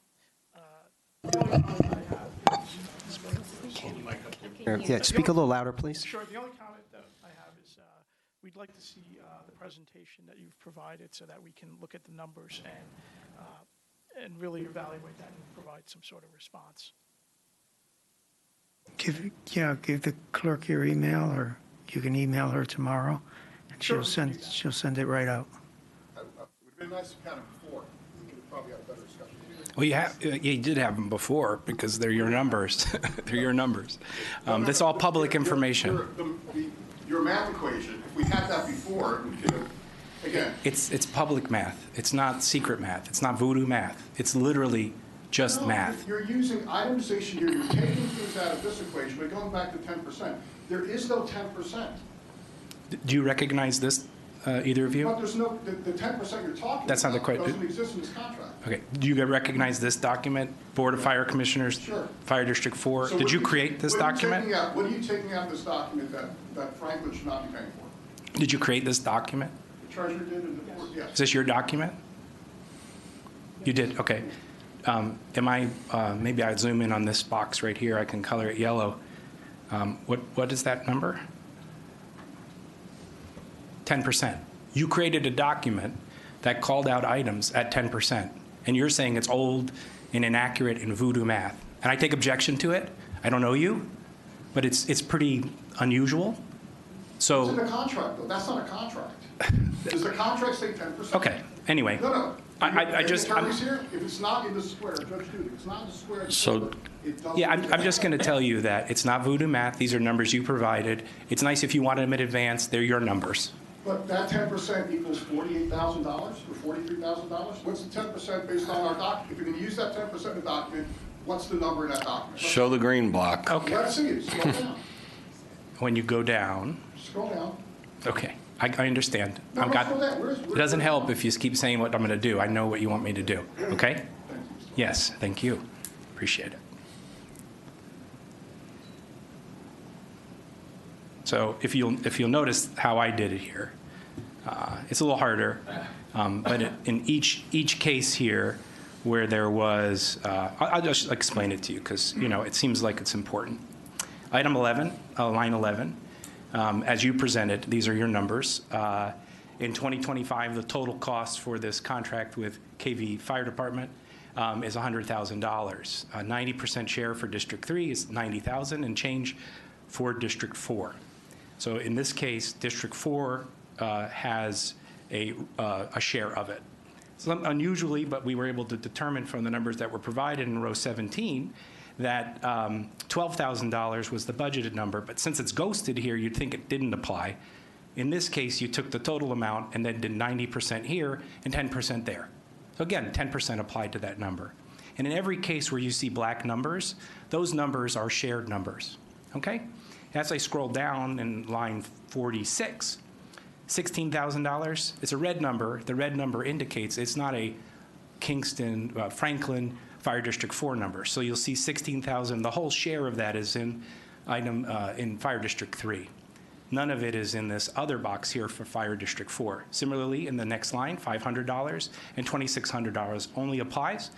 Yeah, speak a little louder, please. Sure. The only comment that I have is we'd like to see the presentation that you've provided so that we can look at the numbers and really evaluate that and provide some sort of response. Give the clerk your email, or you can email her tomorrow, and Sure. she'll send it right out. It would have been nice to kind of before. We could probably have a better discussion. Well, you did have them before because they're your numbers. They're your numbers. That's all public information. Your math equation, if we had that before, we could have, again. It's public math. It's not secret math. It's not voodoo math. It's literally just math. You're using itemization here. You're taking things out of this equation, but going back to 10%. There is no 10%. Do you recognize this, either of you? But there's no, the 10% you're talking That's not the about question. doesn't exist in this contract. Okay. Do you recognize this document, Board of Fire Commissioners, Sure. Fire District 4? So Did you create this document? What are you taking out of this document that Franklin should not be paying for? Did you create this document? The treasurer did, and the board, yes. Is this your document? You did, okay. Maybe I'd zoom in on this box right here. I can color it yellow. What is that number? 10%. You created a document that called out items at 10%. And you're saying it's old and inaccurate and voodoo math. And I take objection to it. I don't know you, but it's pretty unusual. So It's in the contract, though. That's not a contract. Does the contract say 10%? Okay. Anyway. No. I just. Here, if it's not in the square, Judge Duty, if it's not in the square. So, it doesn't. Yeah, I'm just going to tell you that it's not voodoo math. These are numbers you provided. It's nice if you wanted them in advance. They're your numbers. But that 10% equals $48,000 or $43,000? What's the 10% based on our document? If you're going to use that 10% in the document, what's the number in that document? show the green block. Okay. Let's see it. Scroll down. When you go down. Scroll down. Okay. I understand. No, scroll down. It doesn't help if you keep saying what I'm going to do. I know what you want me to do. Okay? Yes. Thank you. Appreciate it. So if you'll notice how I did it here, it's a little harder, but in each case here, where there was, I'll just explain it to you because it seems like it's important. Item 11, line 11, as you presented, these are your numbers. In 2025, the total cost for this contract with KV Fire Department is $100,000. 90% share for District 3 is $90,000 and change for District 4. So in this case, District 4 has a share of it. So unusually, but we were able to determine from the numbers that were provided in row 17 that $12,000 was the budgeted number, but since it's ghosted here, you'd think it didn't apply. In this case, you took the total amount and then did 90% here and 10% there. So again, 10% applied to that number. And in every case where you see black numbers, those numbers are shared numbers, okay? As I scroll down in line 46, $16,000, it's a red number. The red number indicates it's not a Kingston, Franklin Fire District 4 number. So you'll see $16,000. The whole share of that is in in Fire District 3. None of it is in this other box here for Fire District 4. Similarly, in the next line, $500 and $2,600 only applies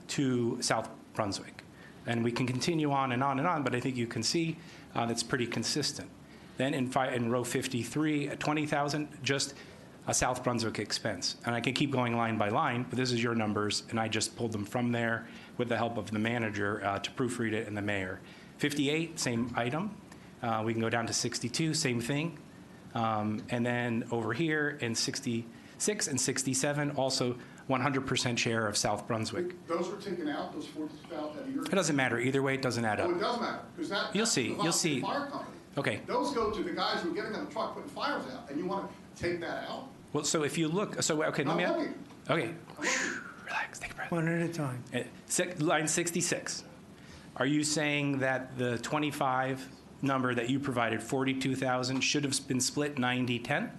to South Brunswick. And we can continue on and on and on, but I think you can see that's pretty consistent. Then in row 53, at $20,000, just a South Brunswick expense. And I can keep going line by line, but this is your numbers, and I just pulled them from there with the help of the manager to proofread it and the mayor. 58, same item. We can go down to 62, same thing. And then over here in 60, 66 and 67, also 100% share of South Brunswick. Those were taken out, those 42,000 It doesn't matter. Either way, it doesn't add up. Oh, it does matter, because that. You'll that's see. the You'll see. Fire company. Okay. Those go to the guys who are getting on the truck putting fires out, and you want to take that out? Well, so if you look, so okay, let me. I'm looking. Okay. Relax. Take a breath. One at a time. Line 66. Are you saying that the 25 number that you provided, 42,000, should have been split 90-10?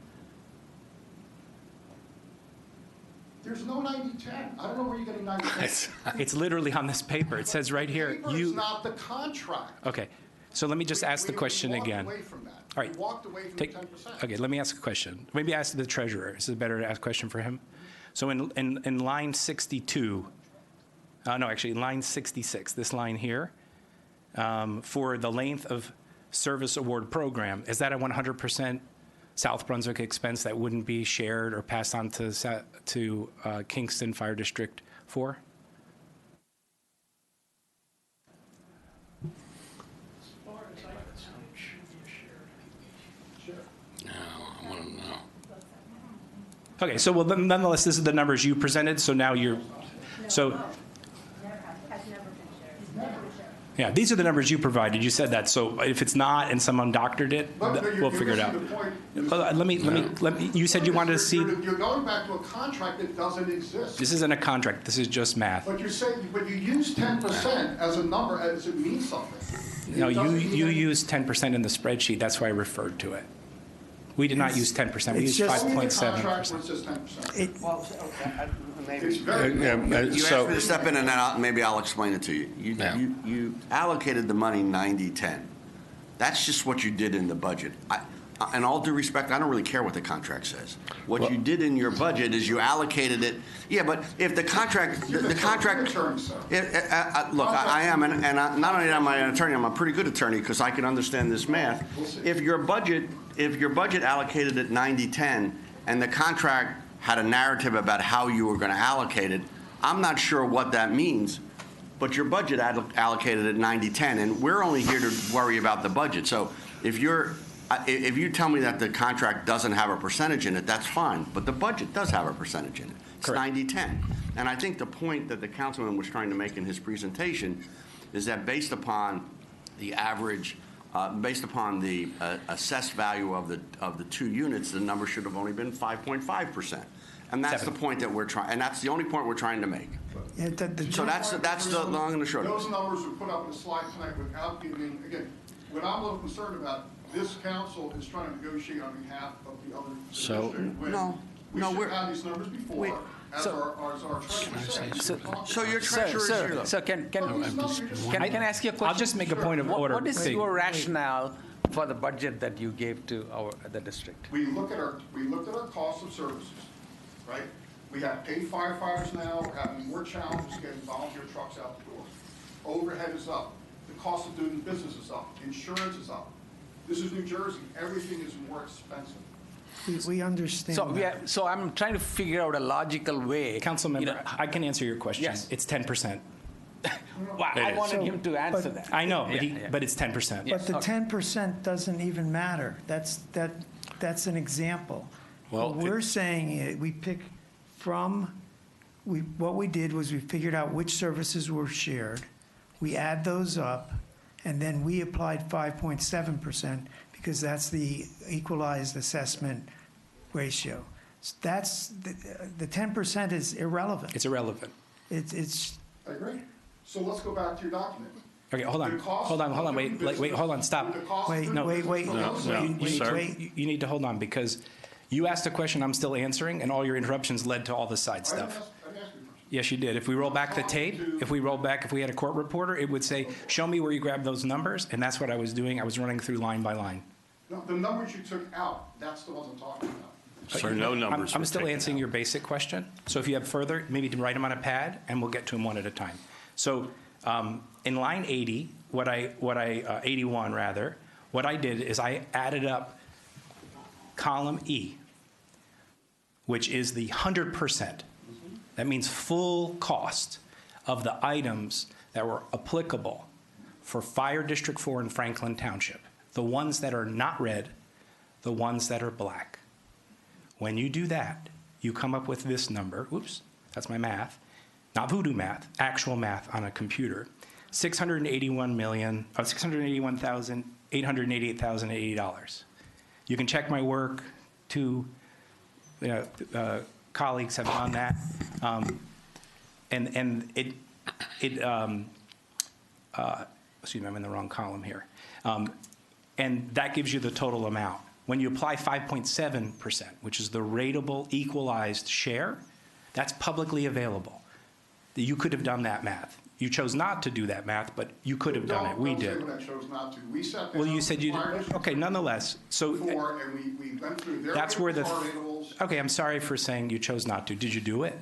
There's no 90-10. I don't know where you're getting 90-10. It's literally on this paper. It says right here. It's not the contract. Okay. So let me just ask the question again. We walked away from that. All right. We walked away from the 10%. Okay, let me ask a question. Maybe ask the treasurer. Is it better to ask a question for him? So in line 62, no, actually, line 66, this line here, for the length of service award program, is that a 100% South Brunswick expense that wouldn't be shared or passed on to Kingston Fire District 4? Okay, so well, nonetheless, this is the numbers you presented, so now you're, so, yeah, these are the numbers you provided, you said that, so if it's not and someone doctored it, we'll figure it out. Let me, you said you wanted to see. You're going back to a contract that doesn't exist. This isn't a contract, this is just math. But you're saying, but you use 10% as a number, as it means something. No, you used 10% in the spreadsheet, that's why I referred to it. We did not use 10%, we used 5.7%. It's very. You asked me to step in, and then maybe I'll explain it to you. You allocated the money 90-10. That's just what you did in the budget. In all due respect, I don't really care what the contract says. What you did in your budget is you allocated it. Yeah, but if the contract, look, I am, and not only am I an attorney, I'm a pretty good attorney because I can understand this math. If your budget allocated it 90-10, and the contract had a narrative about how you were going to allocate it, I'm not sure what that means, but your budget allocated it 90-10, and we're only here to worry about the budget. So if you tell me that the contract doesn't have a percentage in it, that's fine, but the budget does have a percentage in it. It's 90-10. And I think the point that the councilman was trying to make in his presentation is that based upon the average, based upon the assessed value of the two units, the number should have only been 5.5%. And that's the point that we're trying, and that's the only point we're trying to make. Yeah, So that's the long and the short of it. Those numbers were put up in a slide tonight without giving, again, what I'm a little concerned about, this council is trying to negotiate on behalf of the other district. We should have these numbers before, as our treasurer said. So your treasurer is here. So can I ask you a question? I'll just make a point of order. What is your rationale for the budget that you gave to the district? We looked at our cost of services, right? We have paid firefighters now, we're having more challenges getting volunteer trucks out the door. Overhead is up, the cost of doing business is up, insurance is up. This is New Jersey, everything is more expensive. We understand that. So I'm trying to figure out a logical way. Councilmember, I can answer your question. Yes. It's 10%. Well, I wanted him to answer that. I know, but it's 10%. But the 10% doesn't even matter. That's an example. Well, What we're saying is we pick from, what we did was we figured out which services were shared. We add those up, and then we applied 5.7% because that's the equalized assessment ratio. That's, the 10% is irrelevant. It's irrelevant. It's. I agree. So let's go back to your document. Okay, hold on, wait, hold on, stop. Wait. You need to hold on because you asked a question I'm still answering and all your interruptions led to all the side stuff. Yes, you did. If we roll back the tape, if we had a court reporter, it would say, show me where you grabbed those numbers, and that's what I was doing. I was running through line by line. No, the numbers you took out, that's the ones I'm talking about. So no numbers I'm were still taken answering out. your basic question. So if you have further, maybe write them on a pad, and we'll get to them one at a time. So in line 80, 81 rather, what I did is I added up column E, which is the 100%. That means full cost of the items that were applicable for Fire District 4 in Franklin Township, the ones that are not red, the ones that are black. When you do that, you come up with this number. Oops, that's my math. Not voodoo math, actual math on a computer. $681,888,080. You can check my work. Two colleagues have done that. And excuse me, I'm in the wrong column here. And that gives you the total amount. When you apply 5.7%, which is the rateable equalized share, that's publicly available. You could have done that math. You chose not to do that math, but you could have done it. We Don't say did. when I chose not to. We sat down. Well, you said you with did. Okay, nonetheless. So before, and we went through their that's where the. variables. Okay, I'm sorry for saying you chose not to. Did you do it?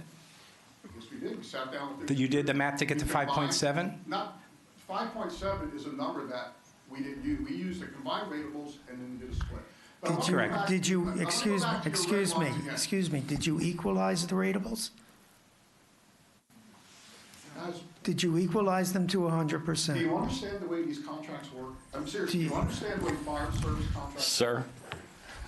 Yes, we did. We sat down with. You did the math to get to 5.7? Not, 5.7 is a number that we didn't use. We used the combined ratables and then we did a split. But I wanna go back- Did you, I wanna go excuse back to your red lines again. excuse me, did you equalize the ratables? Guys, Did you equalize them to do 100%? you understand the way these contracts work? I'm serious. Do Do you you- understand the way fire service contracts? Sir?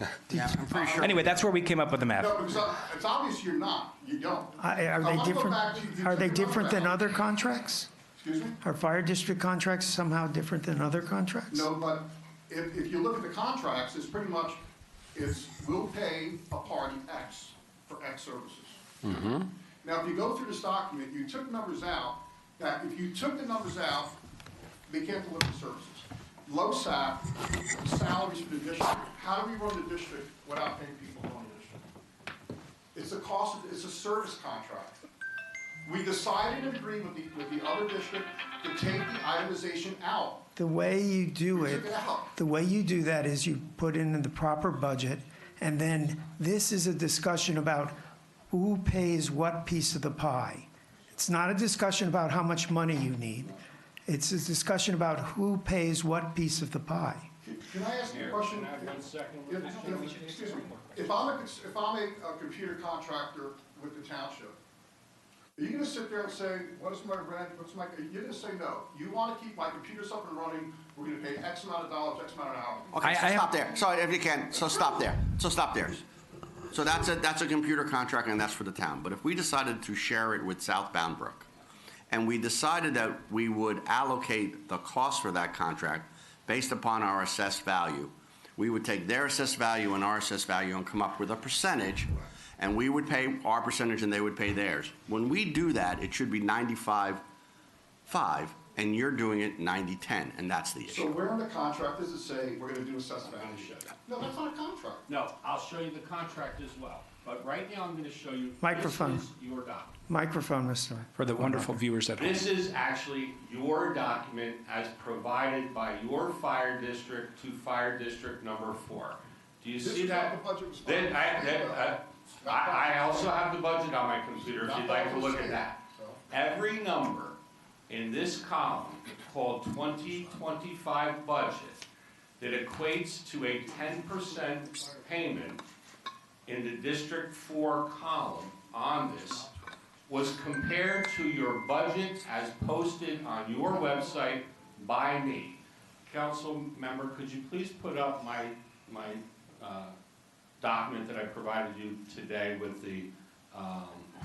I'm pretty sure. Anyway, that's where we came up with the math. No, because it's obvious you're not. You don't. Are I they wanna go different, back to- you are they took the different than number other contracts? Excuse me? Are fire district contracts somehow different than other contracts? No, but if you look at the contracts, it's pretty much, we'll pay a party X for X services. Now, if you go through this document, you took numbers out, that if you took the numbers out, they can't deliver the services. LoSAP, salaries for the district, how do we run the district without paying people to run the district? It's a cost, it's a service contract. We decided and agreed with the other district to take the itemization out. The way you do We it, took it out. the way you do that is you put in the proper budget, and then this is a discussion about who pays what piece of the pie. It's not a discussion about how much money you need. It's a discussion about who pays what piece of the pie. Can I ask you a question? Excuse me. If I'm a computer contractor with the township, are you gonna sit there and say, what is my rent, you're gonna say no. You wanna keep my computers up and running, we're gonna pay X amount of dollars, X amount of hours. Okay, so stop there. So if you can, so stop there. So stop there. So that's a computer contract and that's for the town. But if we decided to share it with South Bound Brook, and we decided that we would allocate the cost for that contract based upon our assessed value, we would take their assessed value and our assessed value and come up with a percentage, and we would pay our percentage and they would pay theirs. When we do that, it should be 95-5, and you're doing it 90-10, and that's the So issue. where in the contract does it say we're gonna do assessment? No, that's not a contract. No, I'll show you the contract as well. But right now, I'm going to show you. Microphone. This is your document. Microphone, Mr. For the wonderful viewers at home. This is actually your document as provided by your fire district to fire district number 4. Do you This see is that? not the budget was Then I also have the budget on my computer if you'd like to look at that. Every number in this column called 2025 budget that equates to a 10% payment in the District 4 column on this was compared to your budget as posted on your website by me. Council member, could you please put up my document that I provided you today with the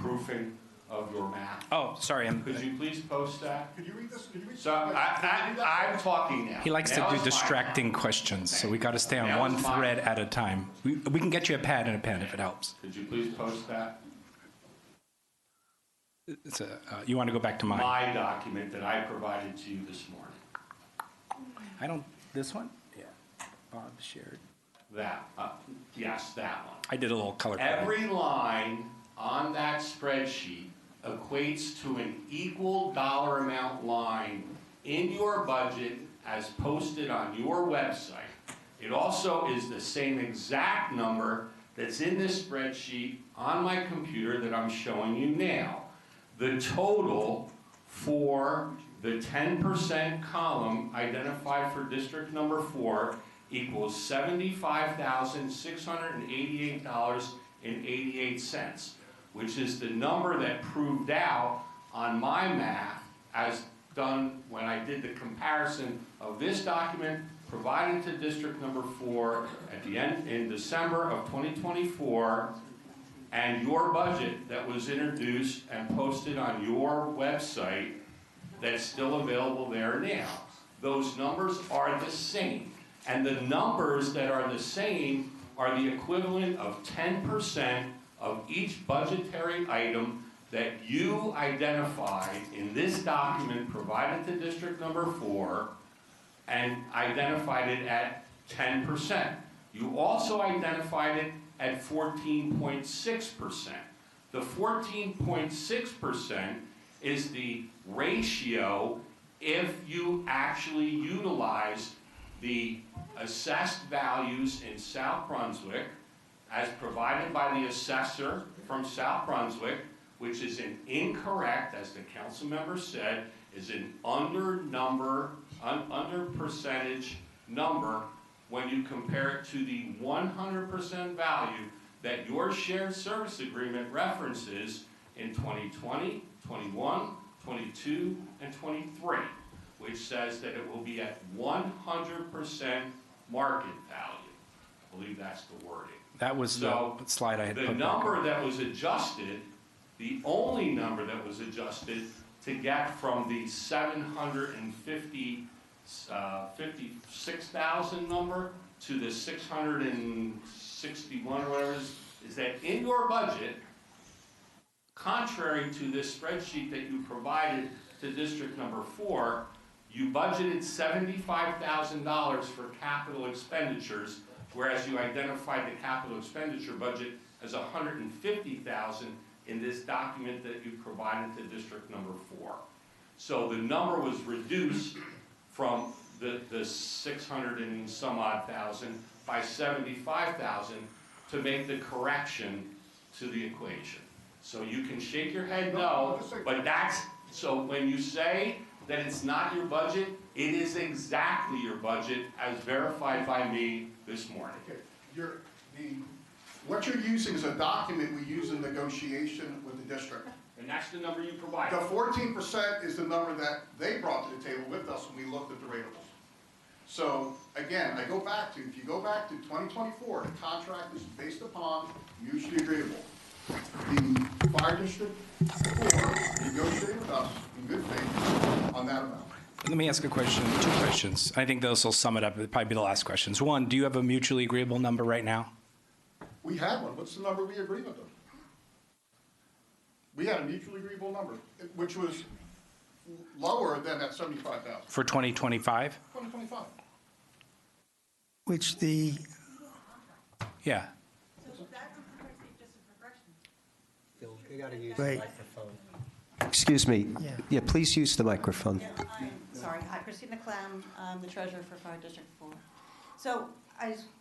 proofing of your math? Oh, sorry. Could you please post that? Could you read this? Could you read So I'm talking now. He likes to Now do it's my distracting questions, so we got to stay on Now one it's my- thread at a time. We can get you a pad and a pen if it helps. Could you please post that? You want to go back to mine? My document that I provided to you this morning. I don't. This one? Yeah. Bob shared. That, yes, that one. I did a little color coding. Every line on that spreadsheet equates to an equal dollar amount line in your budget as posted on your website. It also is the same exact number that's in this spreadsheet on my computer that I'm showing you now. The total for the 10% column identified for district number 4 equals $75,688.88, which is the number that proved out on my math as done when I did the comparison of this document provided to district number 4 at the end in December of 2024 and your budget that was introduced and posted on your website that's still available there now. Those numbers are the same. And the numbers that are the same are the equivalent of 10% of each budgetary item that you identified in this document provided to District Number 4 and identified it at 10%. You also identified it at 14.6%. The 14.6% is the ratio if you actually utilize the assessed values in South Brunswick as provided by the assessor from South Brunswick, which is an incorrect, as the council member said, is an under percentage number when you compare it to the 100% value that your shared service agreement references in 2020, 21, 22, and 23, which says that it will be at 100% market value. I believe that's the wording. That was the slide I had put The back number up. that was adjusted, the only number that was adjusted to get from the 56,000 number to the 661 or whatever is that in your budget, contrary to this spreadsheet that you provided to District Number 4, you budgeted $75,000 for capital expenditures, whereas you identified the capital expenditure budget as $150,000 in this document that you provided to District Number 4. So the number was reduced from the 600 and some odd thousand by 75,000 to make the correction to the equation. So you can shake your head no, but that's, so when you say that it's not your budget, it is exactly your budget as verified by me this morning. Okay, what you're using is a document we use in negotiation with the district. And that's the number you provided. The 14% is the number that they brought to the table with us when we looked at the ratables. So again, if you go back to 2024, the contract is based upon mutually agreeable. The fire district 4 negotiated with us in good faith on that amount. Let me ask a question, 2 questions. I think those will sum it up. It'll probably be the last questions. One, do you have a mutually agreeable number right now? We had one. What's the number we agreed with them? We had a mutually agreeable number, which was lower than that 75,000. For 2025? 2025. Which the, Yeah. Phil, you gotta use Wait. the microphone. Excuse me. Yeah, please use the microphone. Sorry, hi, Christina Clam, I'm the treasurer for Fire District 4. So,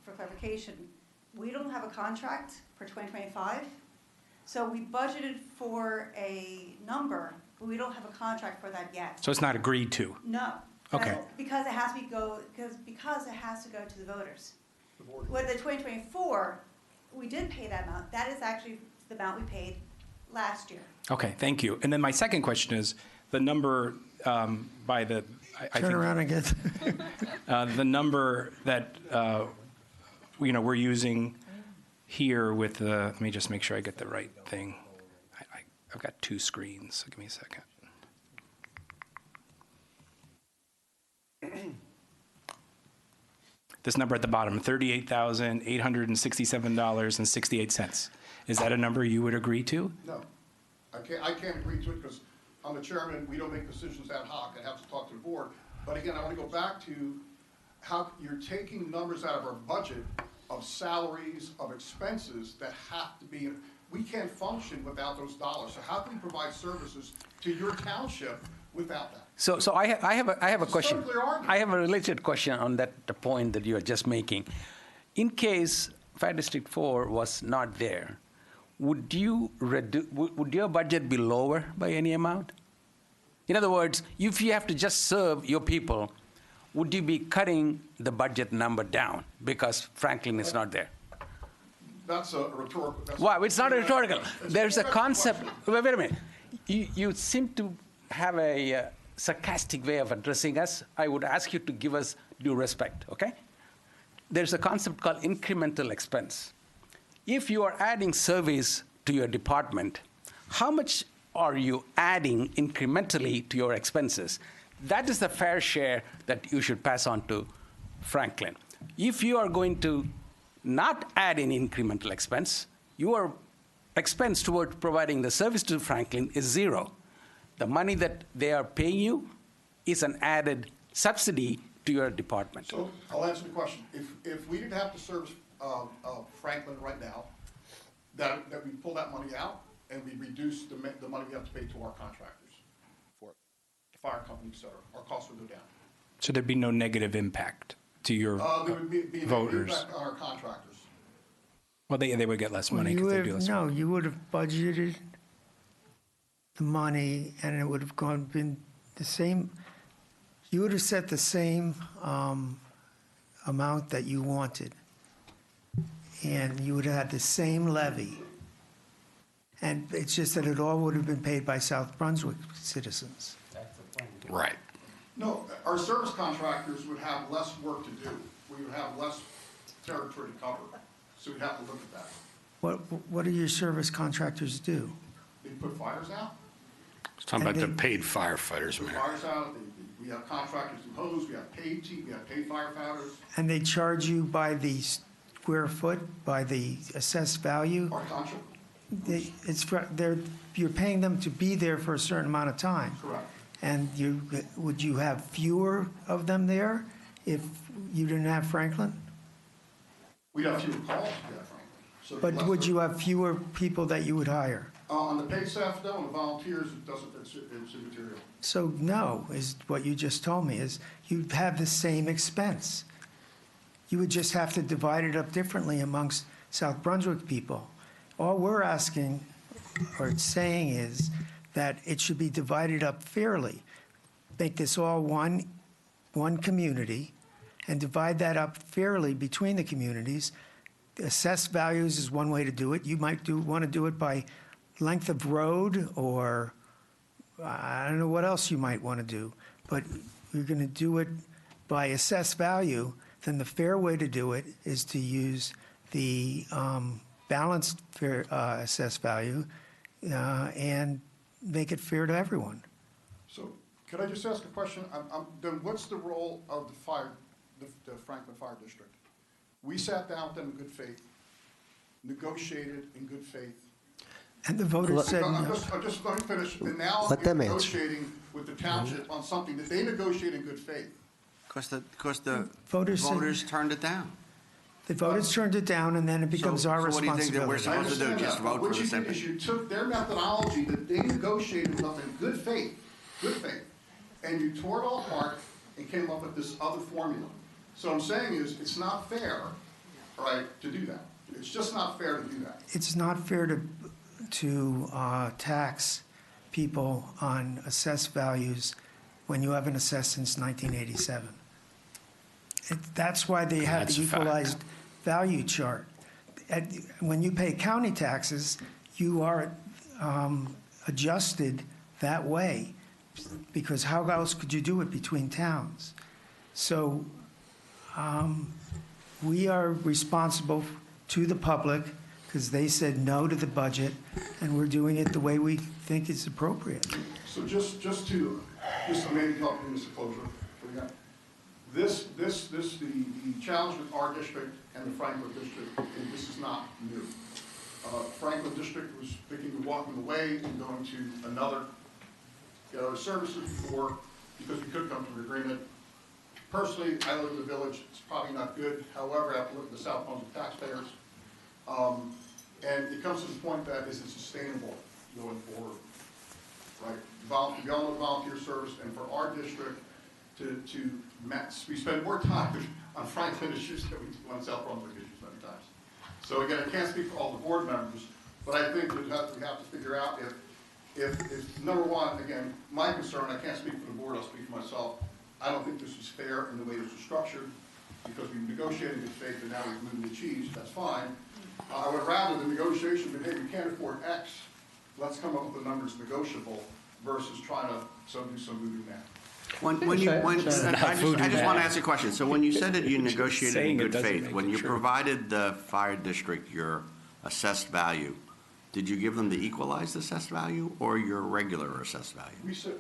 for clarification, we don't have a contract for 2025. So we budgeted for a number, but we don't have a contract for that yet. So it's not agreed to? No. Okay. Because it has to go to the voters. With the 2024, we did pay that amount. That is actually the amount we paid last year. Okay, thank you. And then my second question is, the number by the... I turn around again. The number that we're using here with the... Let me just make sure I get the right thing. I've got 2 screens, so give me a second. This number at the bottom, $38,867.68. Is that a number you would agree to? No, I can't agree to it because I'm the chairman. We don't make decisions ad hoc. I have to talk to the board. But again, I want to go back to how you're taking numbers out of our budget of salaries, of expenses that have to be, we can't function without those dollars. So how can we provide services to your township without that? So I have a question. circular argument. I have a related question on that the point that you are just making. In case Fire District 4 was not there, would your budget be lower by any amount? In other words, if you have to just serve your people, would you be cutting the budget number down because Franklin is not there? That's a rhetorical. Well, it's not rhetorical. There's a concept. Wait a minute. You seem to have a sarcastic way of addressing us. I would ask you to give us due respect, okay? There's a concept called incremental expense. If you are adding surveys to your department, how much are you adding incrementally to your expenses? That is the fair share that you should pass on to Franklin. If you are going to not add any incremental expense, your expense toward providing the service to Franklin is zero. The money that they are paying you is an added subsidy to your department. So I'll answer the question. If we didn't have to service Franklin right now, that we pull that money out and we reduce the money we have to pay to our contractors for it, the fire company, et cetera, our costs would go down. So there'd be no negative impact to your There would be an voters? impact on our contractors. Well, they would get less Well, money because they do less work. No, you would have budgeted the money, and it would have been the same. You would have set the same amount that you wanted, and you would have had the same levy. And it's just that it all would have been paid by South Brunswick citizens. Right. No, our service contractors would have less work to do. We would have less territory to cover. So we'd have to look at that. What do your service contractors do? They put fires out. It's talking about the paid firefighters, Put Mayor. fires out. We have contractors who hose. We have paid firefighters. And they charge you by the square foot, by the assessed value? Our contract. You're paying them to be there for a certain amount of time. Correct. And would you have fewer of them there if you didn't have Franklin? We'd have fewer calls if we had Franklin. So But less would than- you have fewer people that you would hire? On the paid staff, though, and the volunteers, it's immaterial. So no, is what you just told me, is you'd have the same expense. You would just have to divide it up differently amongst South Brunswick people. All we're asking or saying is that it should be divided up fairly. Make this all one community and divide that up fairly between the communities. Assess values is one way to do it. You might want to do it by length of road, or I don't know what else you might want to do. But you're going to do it by assessed value, then the fair way to do it is to use the balanced fair assessed value and make it fair to everyone. So could I just ask a question? Then what's the role of the Franklin Fire District? We sat down with them in good faith, negotiated in good faith. And the voters said I'm no. just let me finish. And now Let we're them answer. negotiating with the township on something that they negotiated in good faith. Because the Voters said- voters turned it down. The voters turned it down, and then it becomes our so what do you think that we're responsibility. supposed to do? Just vote for What the you same did is thing? you took their methodology that they negotiated with us in good faith, and you tore it all apart and came up with this other formula. So what I'm saying is, it's not fair, right, to do that. It's just not fair to do that. It's not fair to tax people on assessed values when you haven't assessed since 1987. That's why they have That's the a fact. equalized value chart. When you pay county taxes, you are adjusted that way, because how else could you do it between towns? So we are responsible to the public because they said no to the budget, and we're doing it the way we think is appropriate. So just maybe help me, Mr. Closer, the challenge with our district and the Franklin district, this is not new. Franklin district was thinking of walking away and going to another services before, because we could come to an agreement. Personally, I live in the village, it's probably not good. However, I have to look at the South Brunswick taxpayers. And it comes to the point that is it sustainable going forward, right? We all know volunteer service, and for our district we spend more time on Franklin issues than we do on South Brunswick issues many times. So again, I can't speak for all the board members, but I think we have to figure out if number one, again, my concern, I can't speak for the board, I'll speak for myself. I don't think this is fair in the way this was structured, because we've negotiated in good faith and now we've moved the cheese, that's fine. I would rather the negotiation be, hey, we can't afford X, let's come up with the numbers negotiable versus trying to do some voodoo math. I just want to ask a question. So when you said that you negotiated in Saying it good doesn't faith, make when it you true. provided the fire district your assessed value, Did you give them the equalized assessed value or your regular assessed value?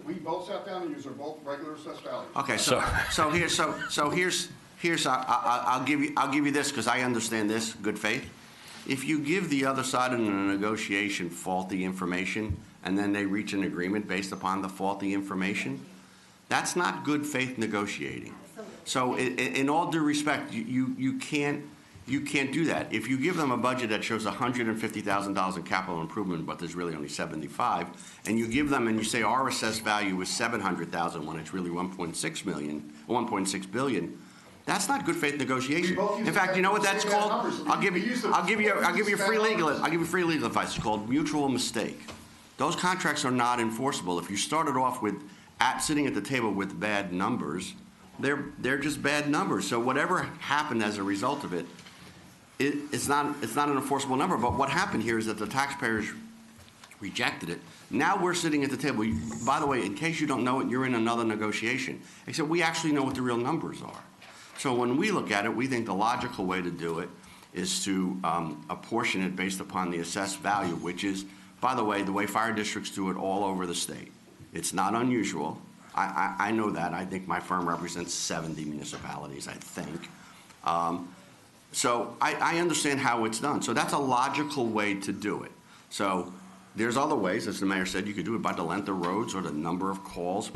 We both sat down and used our both regular assessed values. Okay, here's I'll give you this because I understand this, good faith. If you give the other side in a negotiation faulty information and then they reach an agreement based upon the faulty information, that's not good faith negotiating. So in all due respect, you can't do that. If you give them a budget that shows $150,000 in capital improvement, but there's really only 75, and you give them and you say our assessed value is 700,000 when it's really 1.6 million, 1.6 billion, that's not good faith negotiation. In fact, you know what that's called? I'll give you free legal advice. It's called mutual mistake. Those contracts are not enforceable. If you started off with sitting at the table with bad numbers, they're just bad numbers. So whatever happened as a result of it, it's not an enforceable number. But what happened here is that the taxpayers rejected it. Now we're sitting at the table. By the way, in case you don't know it, you're in another negotiation. Except we actually know what the real numbers are. So when we look at it, we think the logical way to do it is to apportion it based upon the assessed value, which is, by the way fire districts do it all over the state. It's not unusual. I know that. I think my firm represents 70 municipalities, I think. So I understand how it's done. So that's a logical way to do it. So there's other ways, as the mayor said, you could do it by the length of roads or the number of calls,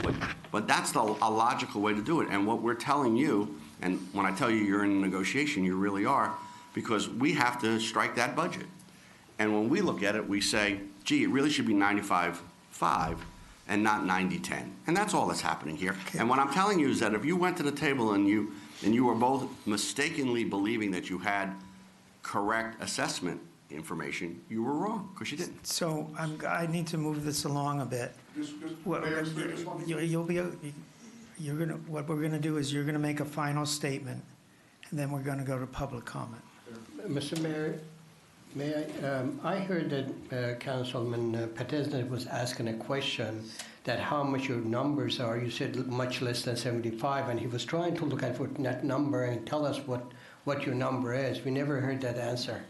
but that's a logical way to do it. And what we're telling you, and when I tell you you're in a negotiation, you really are, because we have to strike that budget. And when we look at it, we say, gee, it really should be 95.5 and not 90-10. And that's all that's happening here. And what I'm telling you is that if you went to the table and you were both mistakenly believing that you had correct assessment information, you were wrong, because you didn't. So I need to move this along a bit. What we're gonna do is you're gonna make a final statement, and then we're gonna go to public comment. Mr. Mayor, I heard that Councilman Petesnik was asking a question that how much your numbers are. You said much less than 75, and he was trying to look at that number and tell us what your number is. We never heard that answer.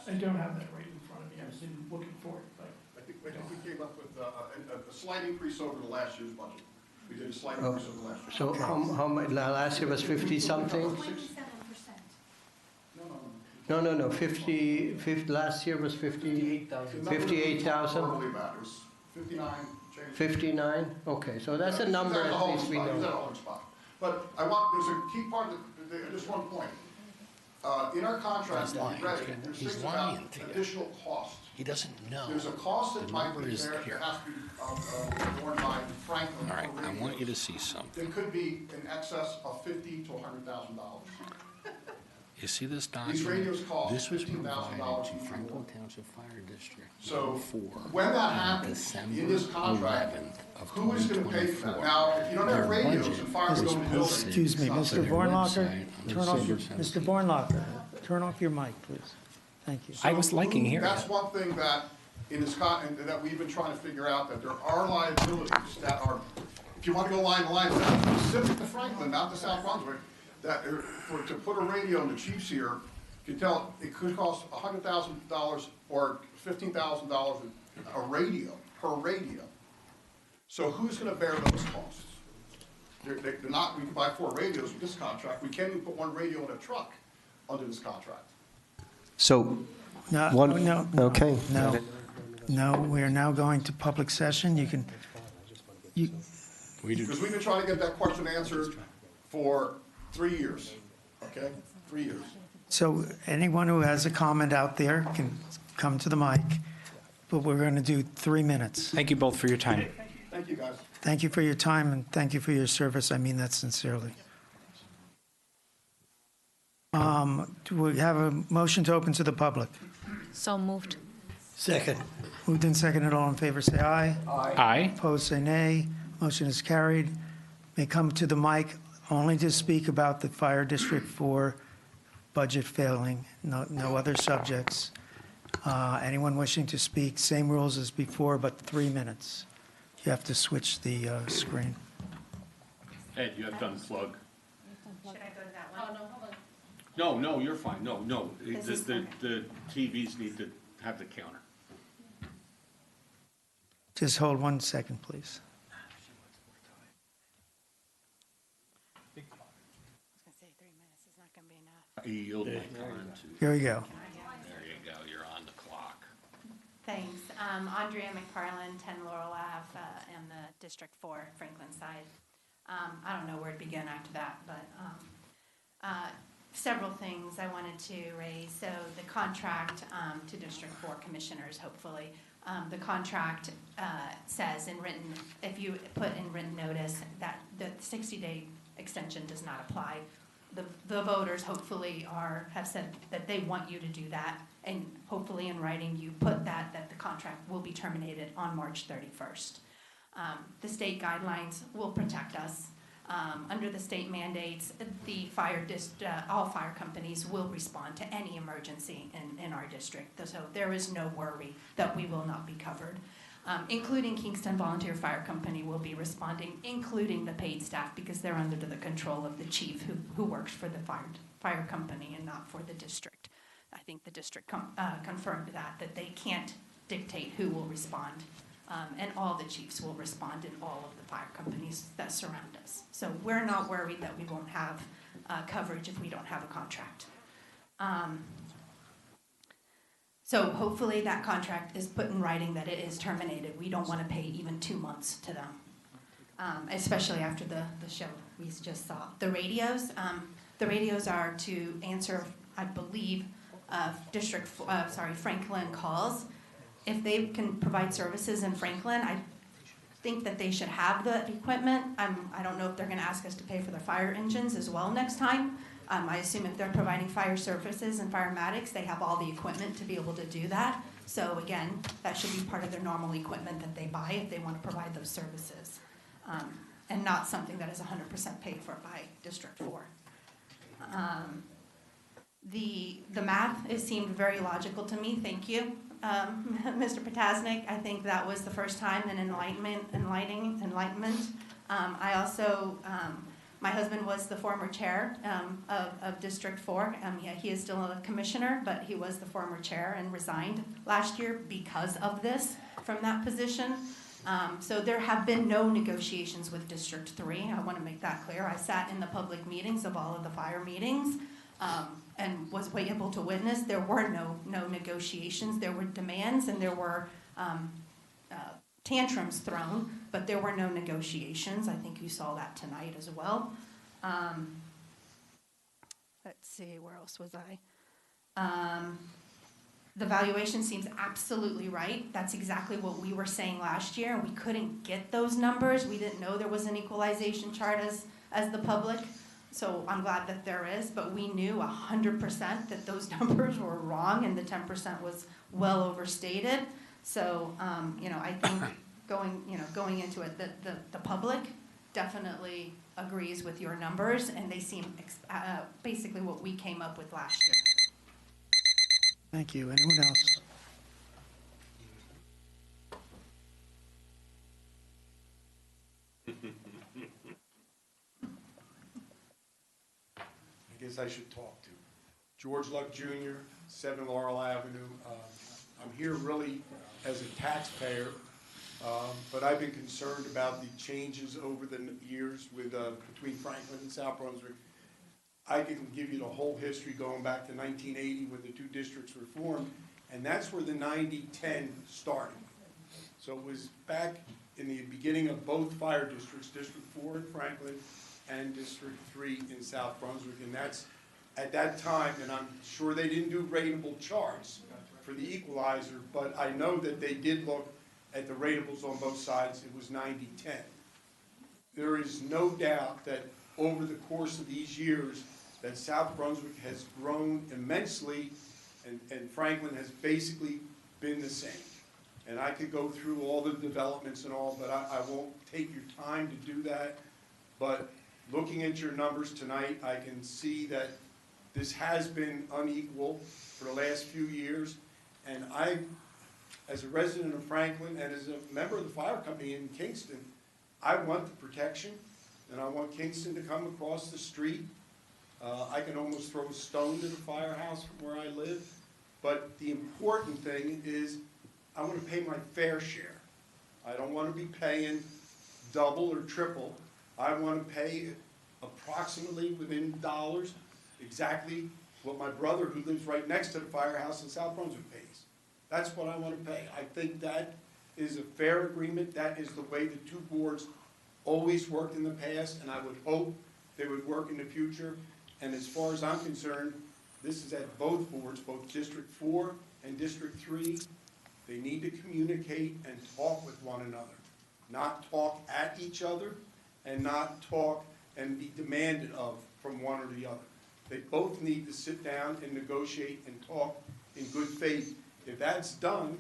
I don't have that right in front of me. I've been looking for it, but I think we came up with a slight increase over the last year's budget. We did a slight increase over the last year. So how much, last year was 50-something? No, 50, last year was 58,000. 58,000? It was 59, change. 59? Okay, so that's a number at least we know. But there's a key part, just one point. In our contract, there's things about additional costs. He doesn't know. There's a cost that might be there that has to be borne by Franklin. All right, I want you to see something. It could be in excess of $50,000 to $100,000. You see this document? These radios cost This was $15,000 provided to each Franklin one. Township Fire District. So for when that happens in this contract, 11th of who is going to pay for that? 2024. Now, if you don't have Their radios budget and fires was go in the building. posted Excuse me, on Mr. their Vornlocker, website on turn off December Mr. 17th. Vornlocker, turn off your mic, please. Thank you. So that's one thing that in this that we've been trying to figure out, that there are liabilities that are, if you want to go line to line, specific to Franklin, not to South Brunswick, that to put a radio in the chiefs here, you can tell it could cost $100,000 or $15,000 a radio, per radio. So who's going to bear those costs? They're not, we can buy 4 radios with this contract. We can't even put 1 radio in a truck under this contract. So, No, okay. No, we are now going to public session. You can, Because we've been trying to get that question answered for 3 years, okay? 3 years. so anyone who has a comment out there can come to the mic, but we're going to do 3 minutes. Thank you both for your time. Thank you, guys. Thank you for your time, and thank you for your service. I mean that sincerely. Do we have a motion to open to the public? So moved. Second. Moved and seconded. All in favor, say aye. Aye. Opposed, say nay. Motion is carried. May come to the mic only to speak about the Fire District 4 budget failing, no other subjects. Anyone wishing to speak, same rules as before, but 3 minutes. You have to switch the screen. Ed, you have to unplug. Should I go to that one? Oh, no, hold on. No, you're fine. No. This is The TVs need to have the counter. Just hold 1 second, please. I was going to say 3 minutes is not going to be enough. I yield my time to. Here we go. There you go. You're on the clock. Thanks. Andrea McFarland, 10 Laurel Ave, in the District 4 Franklin side. I don't know where to begin after that, but several things I wanted to raise. So the contract to District 4 commissioners, hopefully. The contract says in written, if you put in written notice that the 60-day extension does not apply, the voters hopefully have said that they want you to do that, and hopefully in writing you put that the contract will be terminated on March 31st. The state guidelines will protect us. Under the state mandates, all fire companies will respond to any emergency in our district. So there is no worry that we will not be covered. Including Kingston Volunteer Fire Company will be responding, including the paid staff, because they're under the control of the chief who works for the fire company and not for the district. I think the district confirmed that they can't dictate who will respond. And all the chiefs will respond in all of the fire companies that surround us. So we're not worried that we won't have coverage if we don't have a contract. So hopefully that contract is put in writing that it is terminated. We don't want to pay even 2 months to them, especially after the show we just saw. The radios are to answer, I believe, Franklin calls. If they can provide services in Franklin, I think that they should have the equipment. I don't know if they're going to ask us to pay for their fire engines as well next time. I assume if they're providing fire services and firematics, they have all the equipment to be able to do that. So again, that should be part of their normal equipment that they buy if they want to provide those services, and not something that is 100% paid for by District 4. The math seemed very logical to me. Thank you. Mr. Potasnik, I think that was the first time in enlightenment. I also, my husband was the former chair of District 4. He is still a commissioner, but he was the former chair and resigned last year because of this from that position. So there have been no negotiations with District 3. I want to make that clear. I sat in the public meetings of all of the fire meetings. And was able to witness, there were no negotiations. There were demands and there were tantrums thrown, but there were no negotiations. I think you saw that tonight as well. Let's see, where else was I? The valuation seems absolutely right. That's exactly what we were saying last year, and we couldn't get those numbers. We didn't know there was an equalization chart as the public. So I'm glad that there is, but we knew 100% that those numbers were wrong and the 10% was well overstated. So, I think going into it, the public definitely agrees with your numbers, and they seem basically what we came up with last year. Thank you. Anyone else? I guess I should talk to George Luck Jr., 7 Laurel Avenue. I'm here really as a taxpayer, but I've been concerned about the changes over the years between Franklin and South Brunswick. I can give you the whole history going back to 1980 when the 2 districts were formed, and that's where the 90-10 started. So it was back in the beginning of both fire districts, District 4 in Franklin and District 3 in South Brunswick, and that's at that time, and I'm sure they didn't do rateable charts for the equalizer, but I know that they did look at the ratables on both sides. It was 90-10. There is no doubt that over the course of these years that South Brunswick has grown immensely, and Franklin has basically been the same. And I could go through all the developments and all, but I won't take your time to do that. But looking at your numbers tonight, I can see that this has been unequal for the last few years. And I, as a resident of Franklin and as a member of the fire company in Kingston, I want the protection, and I want Kingston to come across the street I can almost throw a stone to the firehouse from where I live. But the important thing is I want to pay my fair share. I don't want to be paying double or triple. I want to pay approximately within dollars exactly what my brother who lives right next to the firehouse in South Brunswick pays. That's what I want to pay. I think that is a fair agreement. That is the way the two boards always worked in the past, and I would hope they would work in the future. And as far as I'm concerned, this is at both boards, both District 4 and District 3. They need to communicate and talk with one another, not talk at each other and not talk and be demanded of from one or the other. They both need to sit down and negotiate and talk in good faith. If that's done,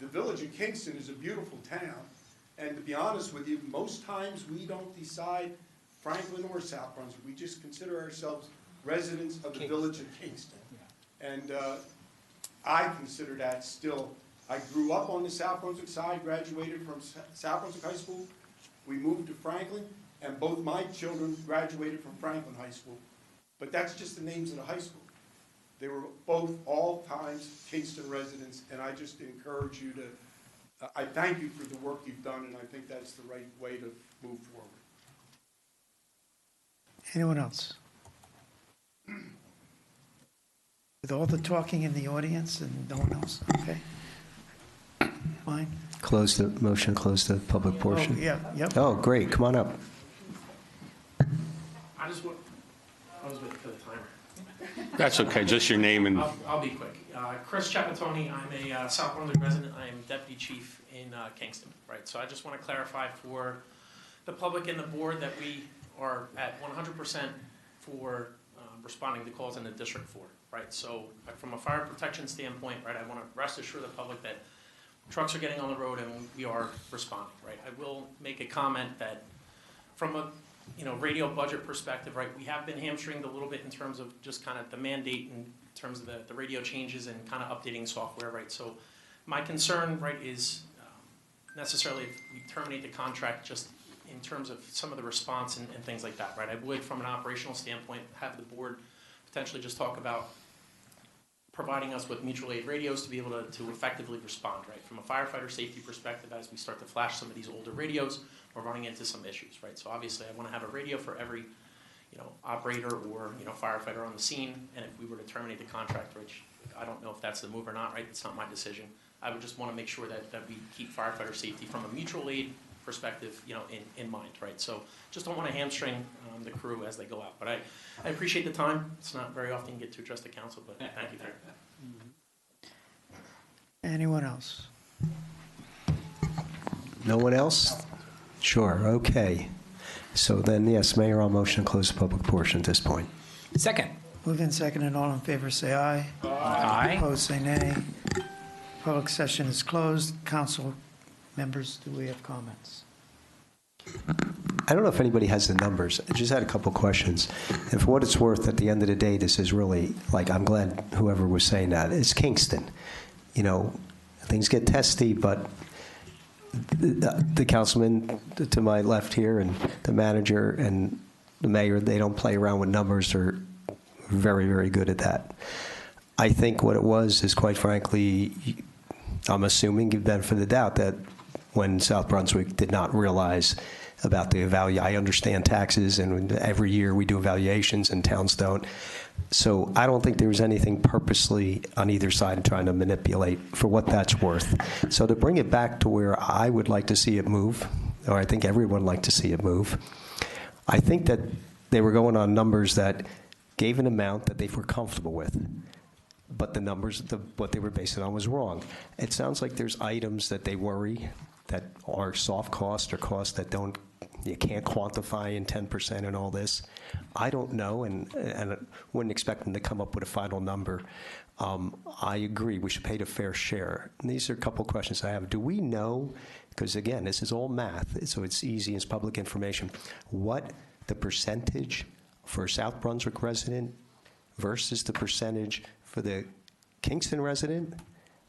the village of Kingston is a beautiful town. And to be honest with you, most times we don't decide Franklin or South Brunswick. We just consider ourselves residents of the village of Kingston. And I consider that still. I grew up on the South Brunswick side, graduated from South Brunswick High School. We moved to Franklin, and both my children graduated from Franklin High School. But that's just the names of the high school. They were both all times Kingston residents, and I just encourage you to, I thank you for the work you've done, and I think that's the right way to move forward. Anyone else? With all the talking in the audience and no one else, okay? Fine. Close the motion, close the public portion. Oh, yeah, yep. Oh, great, come on up. I was waiting for the timer. That's okay, just your name and... I'll be quick. Chris Chapatoni, I'm a South Brunswick resident. I am deputy chief in Kingston, right? So I just want to clarify for the public and the board that we are at 100% for responding to calls in the District 4, right? So from a fire protection standpoint, right, I want to rest assure the public that trucks are getting on the road and we are responding, right? I will make a comment that from a radio budget perspective, right, we have been hamstringed a little bit in terms of just kind of the mandate in terms of the radio changes and kind of updating software, right? So my concern, right, is necessarily if we terminate the contract just in terms of some of the response and things like that, right? I would, from an operational standpoint, have the board potentially just talk about providing us with mutual aid radios to be able to effectively respond, right? From a firefighter safety perspective, as we start to flash some of these older radios, we're running into some issues, right? So obviously I want to have a radio for every, operator or, firefighter on the scene, and if we were to terminate the contract, which I don't know if that's the move or not, right? It's not my decision. I would just want to make sure that we keep firefighter safety from a mutual aid perspective, in mind, right? So just don't want to hamstring the crew as they go out. But I appreciate the time. It's not very often you get to address the council, but thank you for that. Anyone else? No one else? Sure, okay. So then, yes, Mayor, I'll motion to close the public portion at this point. Second. Moved and seconded, all in favor say aye. Aye. Opposed say nay. Public session is closed. Council members, do we have comments? I don't know if anybody has the numbers. I just had a couple questions. And for what it's worth, at the end of the day, this is really, I'm glad whoever was saying that. It's Kingston. Things get testy, but the councilman to my left here and the manager and the mayor, they don't play around with numbers. They're very, very good at that. I think what it was is, quite frankly, I'm assuming, give benefit of the doubt, that when South Brunswick did not realize about the I understand taxes, and every year we do evaluations and towns don't. So I don't think there was anything purposely on either side trying to manipulate, for what that's worth. So to bring it back to where I would like to see it move, or I think everyone would like to see it move, I think that they were going on numbers that gave an amount that they were comfortable with. But the numbers, what they were basing on was wrong. It sounds like there's items that they worry that are soft cost or costs that you can't quantify in 10% and all this. I don't know, and I wouldn't expect them to come up with a final number. I agree, we should pay the fair share. And these are a couple questions I have. Do we know, because again, this is all math, so it's easy, it's public information, what the percentage for a South Brunswick resident versus the percentage for the Kingston resident?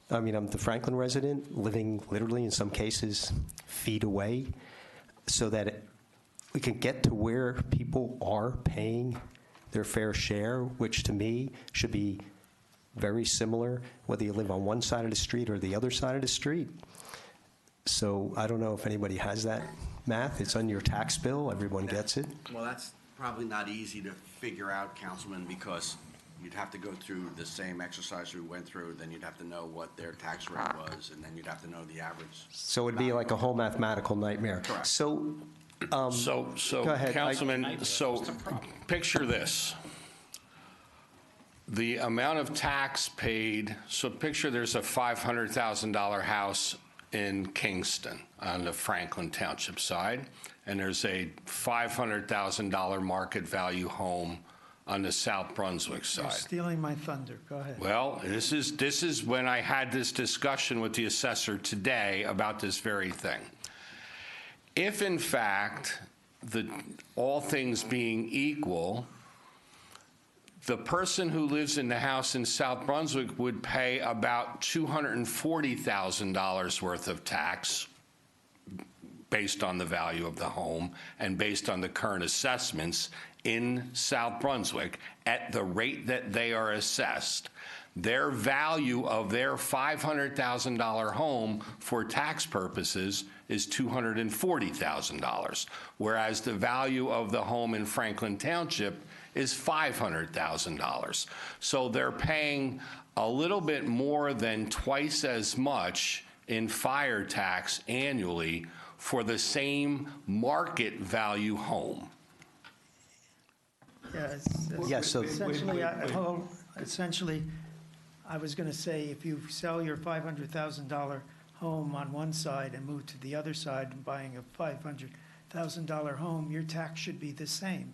I'm the Franklin resident, living literally in some cases feet away, so that we can get to where people are paying their fair share, which to me should be very similar, whether you live on one side of the street or the other side of the street. So I don't know if anybody has that math. It's on your tax bill. Everyone gets it. Well, that's probably not easy to figure out, Councilman, because you'd have to go through the same exercise we went through, then you'd have to know what their tax rate was, and then you'd have to know the average. So it'd be like a whole mathematical nightmare. Correct. So, So, go ahead. Councilman, so picture this. The amount of tax paid, so picture there's a $500,000 house in Kingston on the Franklin Township side, and there's a $500,000 market value home on the South Brunswick You're side. stealing my thunder. Go ahead. Well, this is when I had this discussion with the assessor today about this very thing. If in fact, all things being equal, the person who lives in the house in South Brunswick would pay about $240,000 worth of tax based on the value of the home and based on the current assessments in South Brunswick at the rate that they are assessed. Their value of their $500,000 home for tax purposes is $240,000, whereas the value of the home in Franklin Township is $500,000. So they're paying a little bit more than twice as much in fire tax annually for the same market value home. Essentially, I was going to say, if you sell your $500,000 home on one side and move to the other side and buying a $500,000 home, your tax should be the same.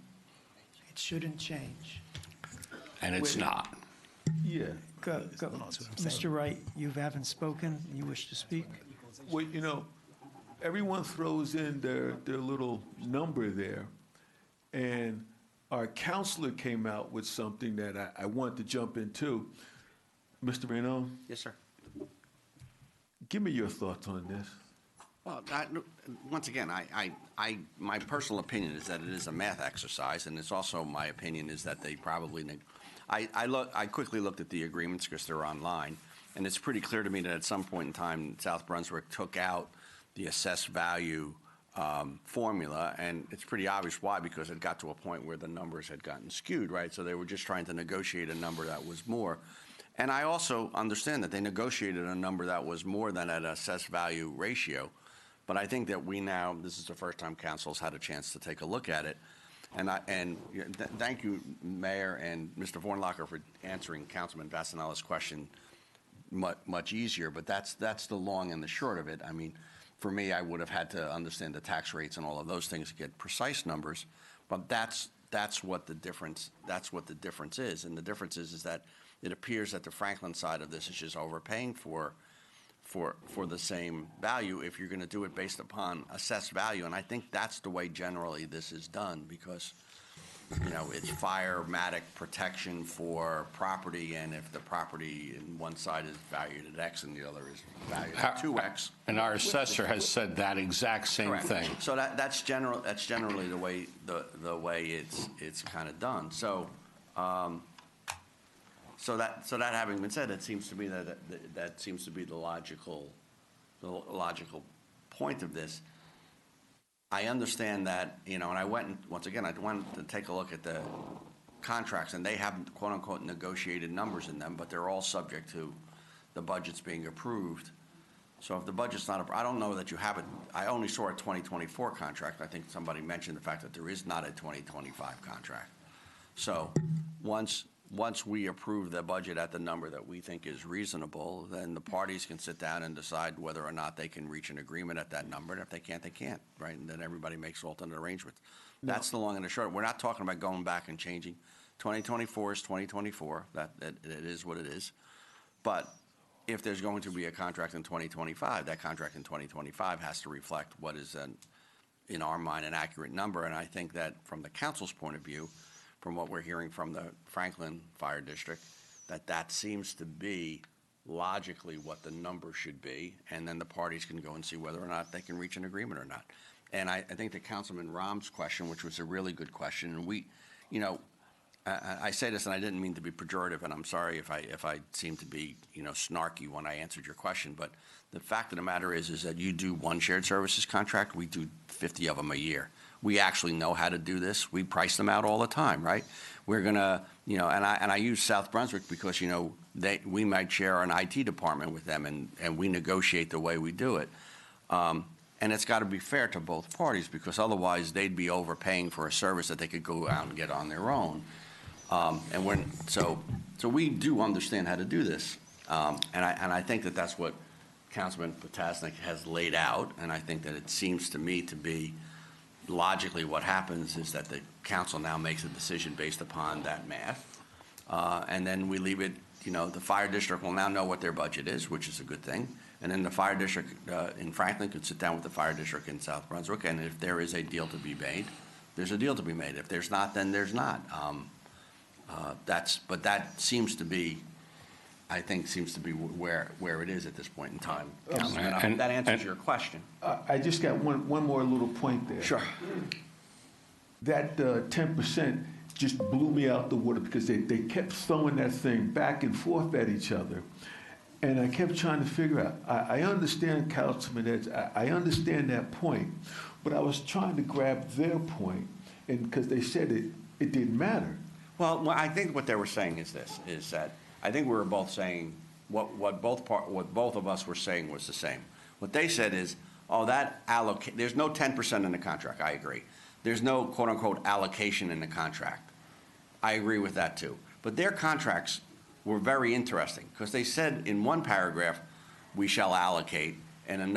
It shouldn't change. And it's not. Yeah. Go. Mr. Wright, you haven't spoken. You wish to speak? Well, you know, everyone throws in their little number there, and our counselor came out with something that I want to jump into. Mr. Reno? Yes, sir. Give me your thoughts on this. Well, once again, my personal opinion is that it is a math exercise, and it's also my opinion is that they probably, I quickly looked at the agreements because they're online, and it's pretty clear to me that at some point in time, South Brunswick took out the assessed value formula, and it's pretty obvious why, because it got to a point where the numbers had gotten skewed, right? So they were just trying to negotiate a number that was more. And I also understand that they negotiated a number that was more than an assessed value ratio. But I think that this is the first time council's had a chance to take a look at it. And thank you, Mayor and Mr. Vornlacher, for answering Councilman Vasanello's question much easier. But that's the long and the short of it. I mean, for me, I would have had to understand the tax rates and all of those things to get precise numbers. But that's what the difference is. And the difference is that it appears that the Franklin side of this is just overpaying for the same value if you're going to do it based upon assessed value. And I think that's the way generally this is done, because, you know, it's firematic protection for property, and if the property in one side is valued at X and the other is valued at 2X. And our assessor has said that exact same Correct. thing. So that's generally the way it's kind of done. So that having been said, it seems to me that seems to be the logical point of this. I understand that, you know, and I went to take a look at the contracts, and they have quote unquote negotiated numbers in them, but they're all subject to the budgets being approved. So if the budget's not, I don't know that you have it. I only saw a 2024 contract. I think somebody mentioned the fact that there is not a 2025 contract. So once we approve the budget at the number that we think is reasonable, then the parties can sit down and decide whether or not they can reach an agreement at that number. And if they can't, they can't, right? And then everybody makes alternate arrangements. That's the long and the short. We're not talking about going back and changing. 2024 is 2024. It is what it is. But if there's going to be a contract in 2025, that contract in 2025 has to reflect what is, in our mind, an accurate number. And I think that from the council's point of view, from what we're hearing from the Franklin Fire District, that seems to be logically what the number should be, and then the parties can go and see whether or not they can reach an agreement or not. And I think that Councilman Rahm's question, which was a really good question, and we, you know, I say this, and I didn't mean to be pejorative, and I'm sorry if I seem to be, snarky when I answered your question, but the fact of the matter is that you do one shared services contract, we do 50 of them a year. We actually know how to do this. We price them out all the time, right? We're gonna, and I use South Brunswick because, we might share an IT department with them, and we negotiate the way we do it. And it's got to be fair to both parties, because otherwise they'd be overpaying for a service that they could go out and get on their own. So we do understand how to do this, and I think that that's what Councilman Potasnik has laid out, and I think that it seems to me to be logically what happens is that the council now makes a decision based upon that math, and then we leave it. The fire district will now know what their budget is, which is a good thing, and then the fire district in Franklin could sit down with the fire district in South Brunswick, and if there is a deal to be made, there's a deal to be made. If there's not, then there's not. But that seems to be, I think, where it is at this point in time. Councilman, I hope that answers your question. I just got one more little point there. Sure. That 10% just blew me out the water, because they kept throwing that thing back and forth at each other. And I kept trying to figure out, I understand Councilman Ed's, I understand that point, but I was trying to grab their point, and because they said it didn't matter. Well, I think what they were saying is this, is that I think we were both saying, what both of us were saying was the same. What they said is, there's no 10% in the contract. I agree. There's no quote-unquote allocation in the contract. I agree with that too. But their contracts were very interesting, because they said in one paragraph, we shall allocate, and a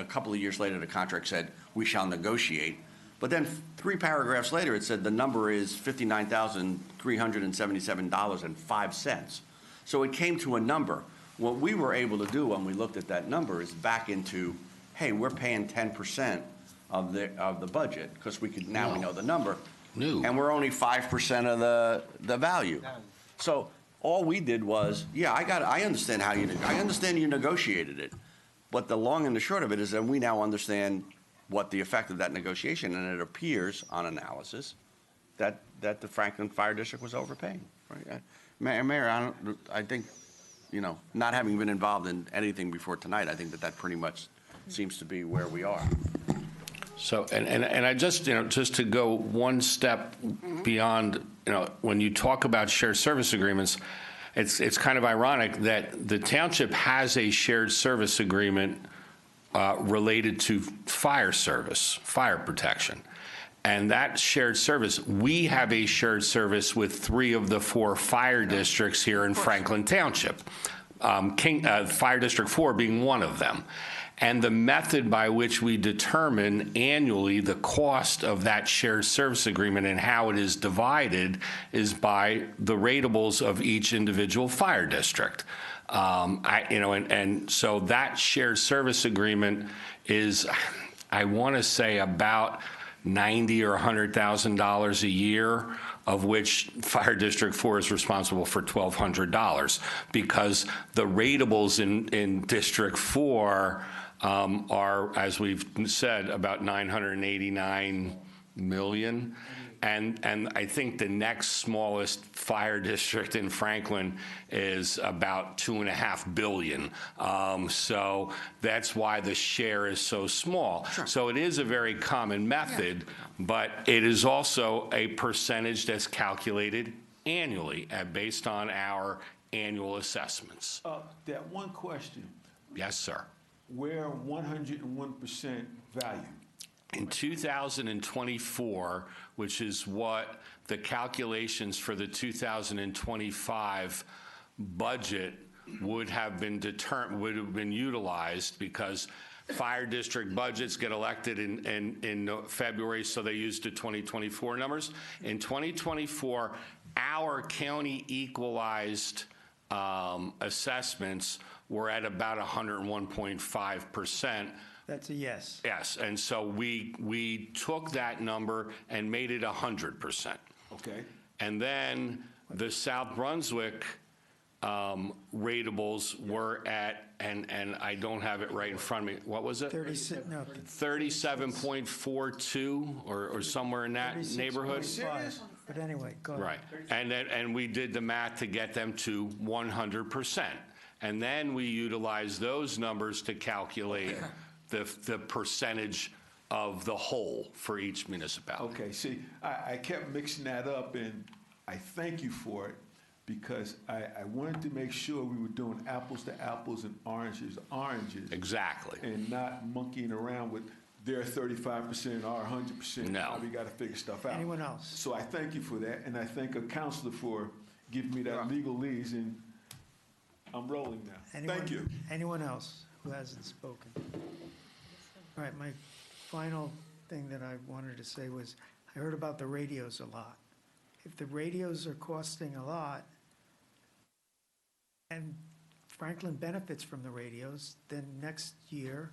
couple of years later, the contract said, we shall negotiate. But then 3 paragraphs later, it said the number is $59,377.05. So it came to a number. What we were able to do when we looked at that number is back into, hey, we're paying 10% of the budget, because we know the number. No. And we're only 5% of the value. So all we did was, I understand you negotiated it. But the long and the short of it is that we now understand what the effect of that negotiation, and it appears on analysis that the Franklin Fire District was overpaying. Right? Mayor, I think, not having been involved in anything before tonight, I think that pretty much seems to be where we are. So, and I just, just to go one step beyond, when you talk about shared service agreements, it's kind of ironic that the township has a shared service agreement related to fire service, fire protection. And that shared service, we have a shared service with 3 of the 4 fire districts here in Franklin Township, Fire District 4 being one of them. And the method by which we determine annually the cost of that shared service agreement and how it is divided is by the ratables of each individual fire district. And so that shared service agreement is, I want to say, about $90,000 or $100,000 a year, of which Fire District 4 is responsible for $1,200, because the ratables in District 4 are, as we've said, about $989 million. And I think the next smallest fire district in Franklin is about $2.5 billion. So that's why the share is so small. Sure. So it is a very common method, but it is also a percentage that's calculated annually based on our annual assessments. That one question. Yes, sir. We're 101% value. In 2024, which is what the calculations for the 2025 budget would have been utilized, because fire district budgets get elected in February, so they used the 2024 numbers. In 2024, our county equalized assessments were at about 101.5%. That's a yes. Yes, and so we took that number and made it 100%. Okay. And then the South Brunswick ratables were at, and I don't have it right in front of me, what was it? 37.42 or somewhere in that neighborhood? 36.5. But anyway, go ahead. Right. And we did the math to get them to 100%. And then we utilized those numbers to calculate the percentage of the whole for each municipality. Okay, see, I kept mixing that up, and I thank you for it, because I wanted to make sure we were doing apples to apples and oranges to oranges. Exactly. And not monkeying around with their 35%, our 100%. No. Now we got to figure stuff out. Anyone else? So I thank you for that, and I thank a counselor for giving me that legalese, and I'm rolling now. Thank you. Anyone else who hasn't spoken? All right, my final thing that I wanted to say was, I heard about the radios a lot. If the radios are costing a lot, and Franklin benefits from the radios, then next year,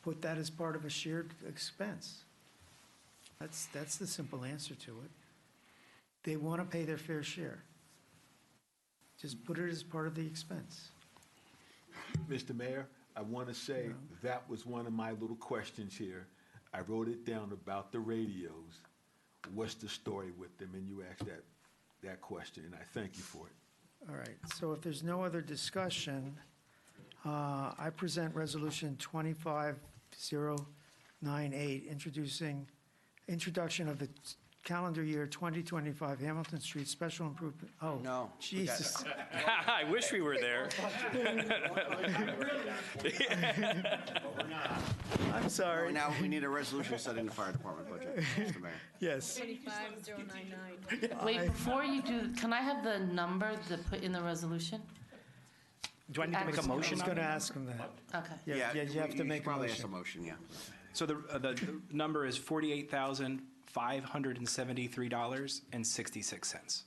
put that as part of a shared expense. That's the simple answer to it. They want to pay their fair share. Just put it as part of the expense. Mr. Mayor, I want to say that was one of my little questions here. I wrote it down about the radios. What's the story with them? And you asked that question, and I thank you for it. All right, so if there's no other discussion, I present Resolution 25098, introduction of the calendar year 2025 Hamilton Street Special Improvement. Oh, No. Jesus. I wish we were there. I'm sorry. Now we need a resolution setting the fire department budget, Mr. Mayor. Yes. 85099. Wait, before you do, can I have the number to put in the resolution? Do I need to make a I motion was on going to that? ask him that. Okay. Yeah, you have to make a probably ask a motion. motion, yeah. So the number is $48,573.66.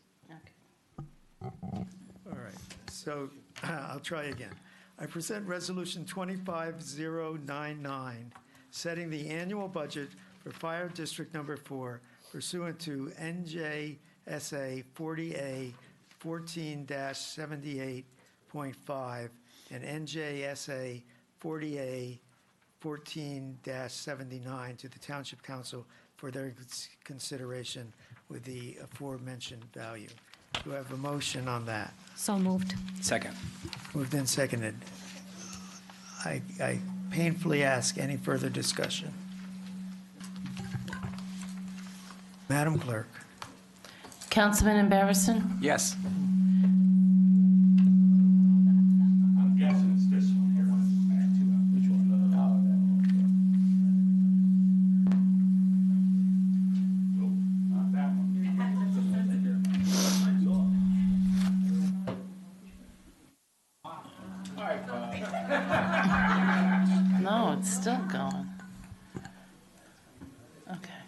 All right, so I'll try again. I present Resolution 25099, setting the annual budget for Fire District Number 4 pursuant to NJSA 40A 14-78.5 and NJSA 40A 14-79 to the Township Council for their consideration with the aforementioned value. Do I have a motion on that? So moved. Second. Moved and seconded. I painfully ask, any further discussion? Madam Clerk. Councilman Barrison? Yes. I'm guessing it's this one here. Which one? Nope, not that one. All right, Bob. No, it's still going. Okay.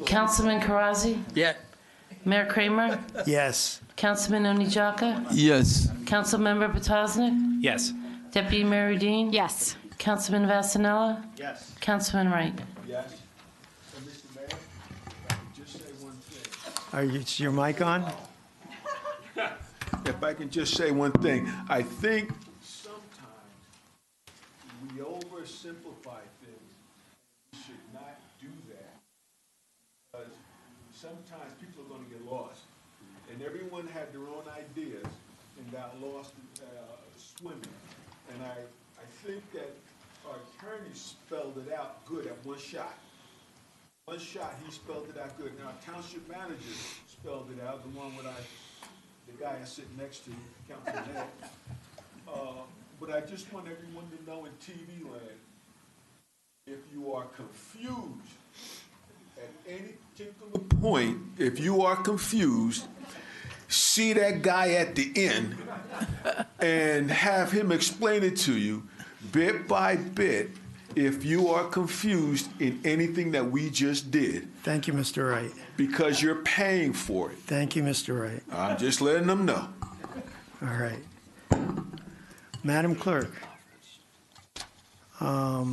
Councilman Karazi? Yeah. Mayor Kramer? Yes. Councilman Onijaka? Yes. Councilmember Petosnik? Yes. Deputy Mayor Udine? Yes. Councilman Vasanella? Yes. Councilman Wright? Yes. And Mr. Mayor, if I could just say one thing. Is your mic on? If I can just say one thing, I think sometimes we oversimplify things. We should not do that. Because sometimes people are going to get lost. And everyone had their own ideas and got lost swimming. And I think that our attorney spelled it out good at one shot. One shot, he spelled it out good. Now, our township manager spelled it out, the one with the guy I sit next to, Councilman Head. But I just want everyone to know in TV land, if you are confused at any particular point, if you are confused, see that guy at the end and have him explain it to you bit by bit if you are confused in anything that we just did. Thank you, Mr. Wright. Because you're paying for it. Thank you, Mr. Wright. I'm just letting them know. All right. Madam Clerk. I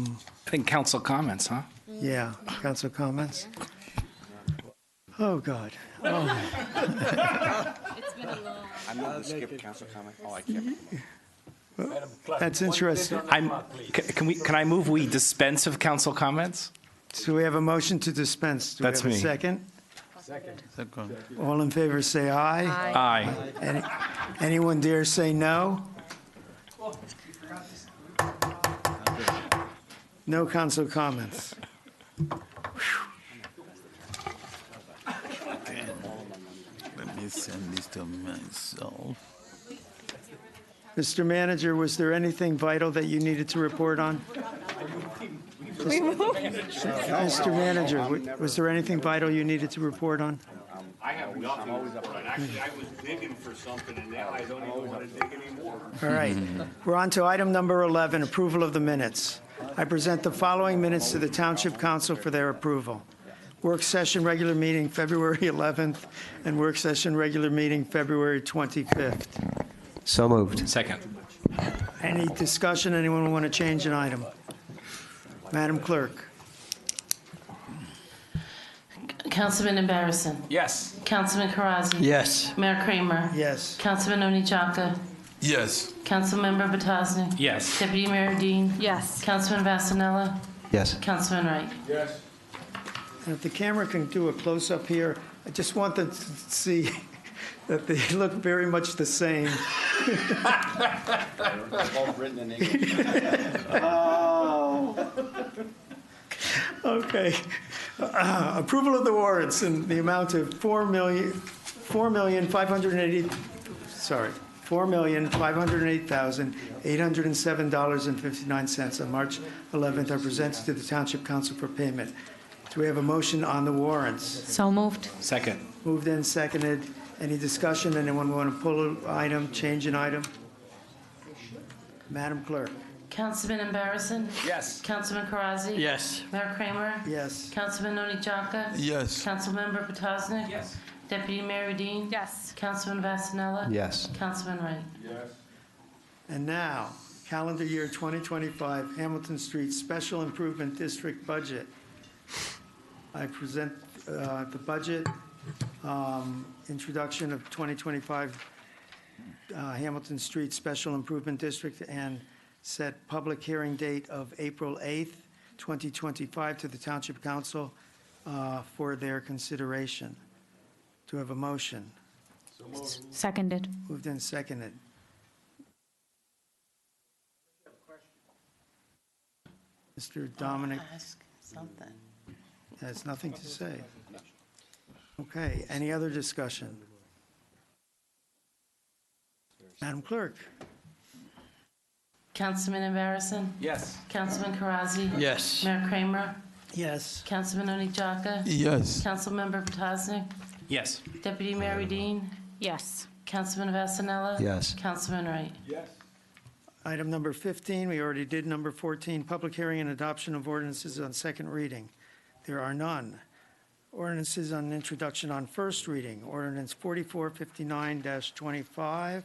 think council comments, huh? Yeah, council comments. Oh, God. Oh. It's been a long. I'm not going to skip council comment. Oh, I can't. That's interesting. Can I move we dispense of council comments? So we have a motion to dispense. Do we That's have a me. second? All in favor, say aye. Aye. Anyone dare say no? No council comments. Let me send this to myself. Mr. Manager, was there anything vital that you needed to report on? Mr. Manager, was there anything vital you needed to report on? I have nothing. Actually, I was digging for something, and now I don't even want to dig anymore. All right. We're on to item number 11, approval of the minutes. I present the following minutes to the Township Council for their approval. Work session regular meeting February 11th and work session regular meeting February 25th. So moved. Second. Any discussion? Anyone want to change an item? Madam Clerk. Councilman Embarrasson? Yes. Councilman Karazi? Yes. Mayor Kramer? Yes. Councilman Oni Chaka? Yes. Councilmember Batosnik? Yes. Deputy Mayor Dean? Yes. Councilman Vasanella? Yes. Councilman Wright? Yes. And if the camera can do a close-up here, I just want them to see that they look very much the same. Both written in English. Oh. Okay. Approval of the warrants in the amount of $4,508,807.59 on March 11th are presented to the Township Council for payment. Do we have a motion on the warrants? So moved. Second. Moved and seconded. Any discussion? Anyone want to pull an item, change an item? Madam Clerk. Councilman Embarrasson? Yes. Councilman Karazi? Yes. Mayor Kramer? Yes. Councilman Oni Chaka? Yes. Councilmember Batosnik? Yes. Deputy Mayor Dean? Yes. Councilman Vasanella? Yes. Councilman Wright? Yes. And now, calendar year 2025 Hamilton Street Special Improvement District budget. I present the budget, introduction of 2025 Hamilton Street Special Improvement District, and set public hearing date of April 8th, 2025 to the Township Council for their consideration. Do I have a motion? Seconded. Moved and seconded. Mr. Dominic Ask something. has nothing to say. Okay, any other discussion? Madam Clerk? Councilman Embarrasson? Yes. Councilman Karazi? Yes. Mayor Kramer? Yes. Councilman Oni Chaka? Yes. Councilmember Batosnik? Yes. Deputy Mayor Dean? Yes. Councilman Vasanella? Yes. Councilman Wright? Yes. Item number 15, we already did number 14, public hearing and adoption of ordinances on second reading. There are none. Ordinances on introduction on first reading. Ordinance 4459-25.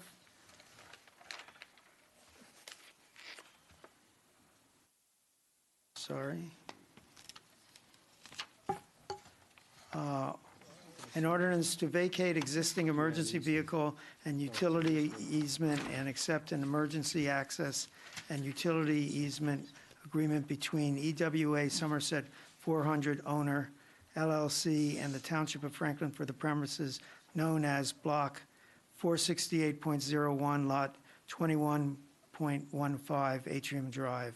Sorry. An ordinance to vacate existing emergency vehicle and utility easement and accept an emergency access and utility easement agreement between EWA Somerset 400 owner LLC and the Township of Franklin for the premises known as Block 468.01, Lot 21.15, Atrium Drive.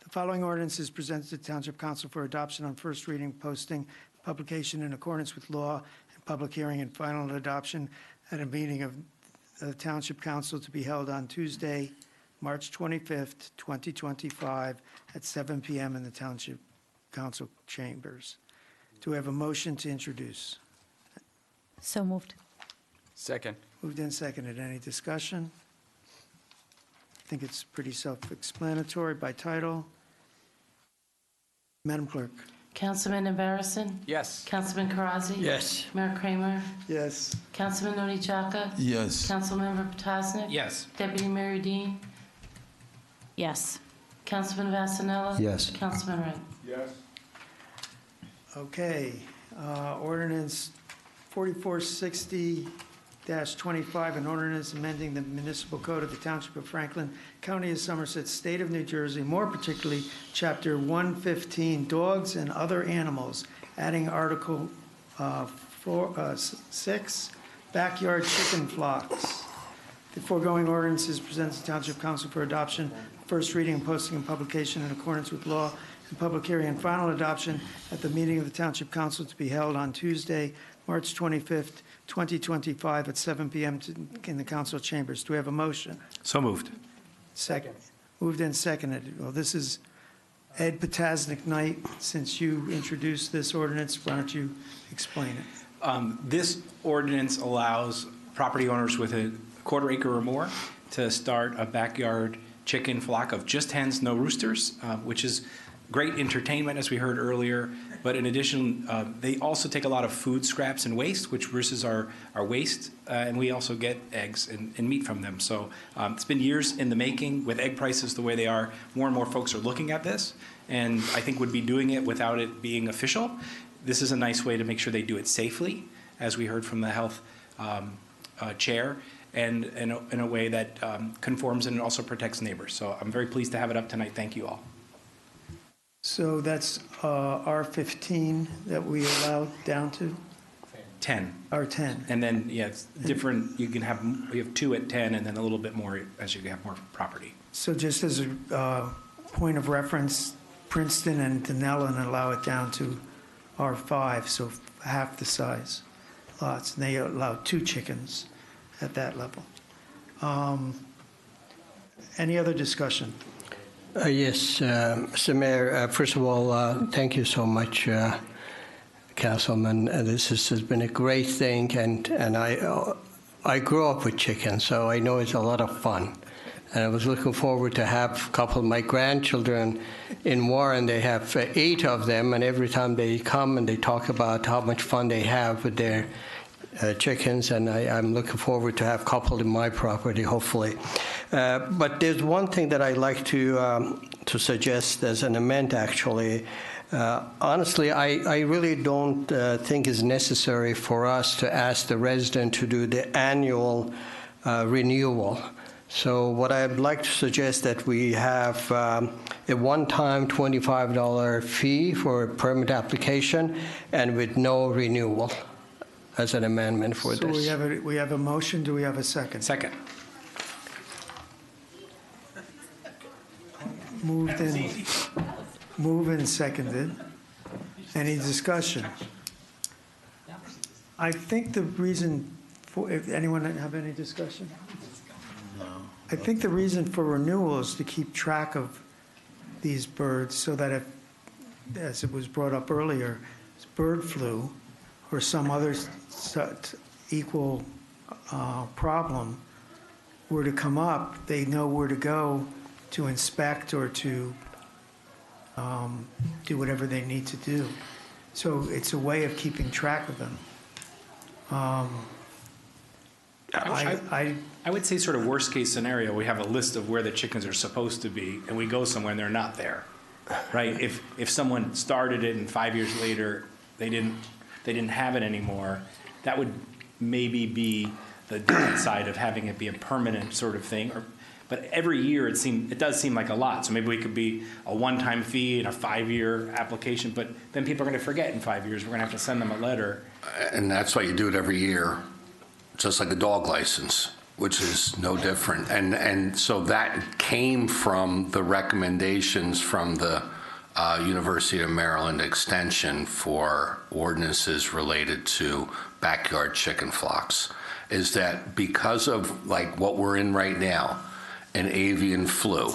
The following ordinance is presented to Township Council for adoption on first reading, posting, publication in accordance with law, and public hearing and final adoption at a meeting of the Township Council to be held on Tuesday, March 25th, 2025, at 7 p.m. in the Township Council chambers. Do we have a motion to introduce? So moved. Second. Moved and seconded. Any discussion? I think it's pretty self-explanatory by title. Madam Clerk? Councilman Embarrasson? Yes. Councilman Karazi? Yes. Mayor Kramer? Yes. Councilman Oni Chaka? Yes. Councilmember Batosnik? Yes. Deputy Mayor Dean? Yes. Councilman Vasanella? Yes. Councilman Wright? Yes. Okay, ordinance 4460-25, an ordinance amending the municipal code of the Township of Franklin, County of Somerset, State of New Jersey, more particularly Chapter 115, Dogs and Other Animals, adding Article 6, Backyard Chicken Flocks. The foregoing ordinance is presented to Township Council for adoption, first reading and posting and publication in accordance with law, and public hearing and final adoption at the meeting of the Township Council to be held on Tuesday, March 25th, 2025 at 7 p.m. in the council chambers. Do we have a motion? So moved. Second. Moved and seconded. Well, this is Ed Potasnik night. Since you introduced this ordinance, why don't you explain it? This ordinance allows property owners with a quarter acre or more to start a backyard chicken flock of just hens, no roosters, which is great entertainment, as we heard earlier. But in addition, they also take a lot of food scraps and waste, which versus our waste, and we also get eggs and meat from them. So it's been years in the making. With egg prices the way they are, more and more folks are looking at this, and I think would be doing it without it being official. This is a nice way to make sure they do it safely, as we heard from the health chair, and in a way that conforms and also protects neighbors. So I'm very pleased to have it up tonight. Thank you all. So that's R15 that we allow down to? 10. R10. And then, yeah, it's different. You have 2 at 10 and then a little bit more as you have more property. So just as a point of reference, Princeton and Dunellen allow it down to R5, so half the size lots. And they allow 2 chickens at that level. Any other discussion? Yes, Mr. Mayor, first of all, thank you so much, Councilman. This has been a great thing, and I grew up with chickens, so I know it's a lot of fun. And I was looking forward to have a couple of my grandchildren in Warren. They have 8 of them, and every time they come and they talk about how much fun they have with their chickens, and I'm looking forward to have a couple in my property, hopefully. But there's one thing that I'd like to suggest as an amendment, actually. Honestly, I really don't think it's necessary for us to ask the resident to do the annual renewal. So what I'd like to suggest that we have a one-time $25 fee for a permit application and with no renewal as an amendment for So this. we have a motion. Do we have a second? Second. Moved and seconded. Any discussion? I think the reason for, if anyone have any discussion? No. I think the reason for renewal is to keep track of these birds so that if, as it was brought up earlier, bird flu or some other equal problem were to come up, they know where to go to inspect or to do whatever they need to do. So it's a way of keeping track of them. I would say sort of worst case scenario, we have a list of where the chickens are supposed to be, and we go somewhere and they're not there, right? If someone started it and 5 years later they didn't have it anymore, that would maybe be the downside of having it be a permanent sort of thing. But every year it does seem like a lot. So maybe we could be a one-time fee and a 5-year application, but then people are going to forget in 5 years. We're going to have to send them a letter. And that's why you do it every year, just like a dog license, which is no different. And so that came from the recommendations from the University of Maryland Extension for ordinances related to backyard chicken flocks, is that because of like what we're in right now, an avian flu,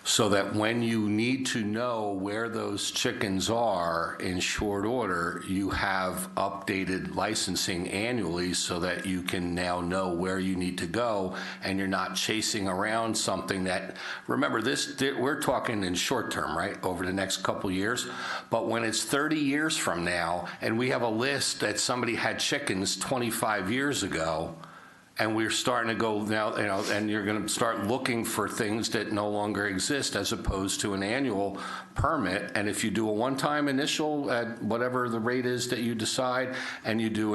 so that when you need to know where those chickens are in short order, you have updated licensing annually so that you can now know where you need to go and you're not chasing around something that, remember this, we're talking in short term, right, over the next couple years, but when it's 30 years from now and we have a list that somebody had chickens 25 years ago, and we're starting to go now, and you're going to start looking for things that no longer exist as opposed to an annual permit. And if you do a one-time initial at whatever the rate is that you decide, and you do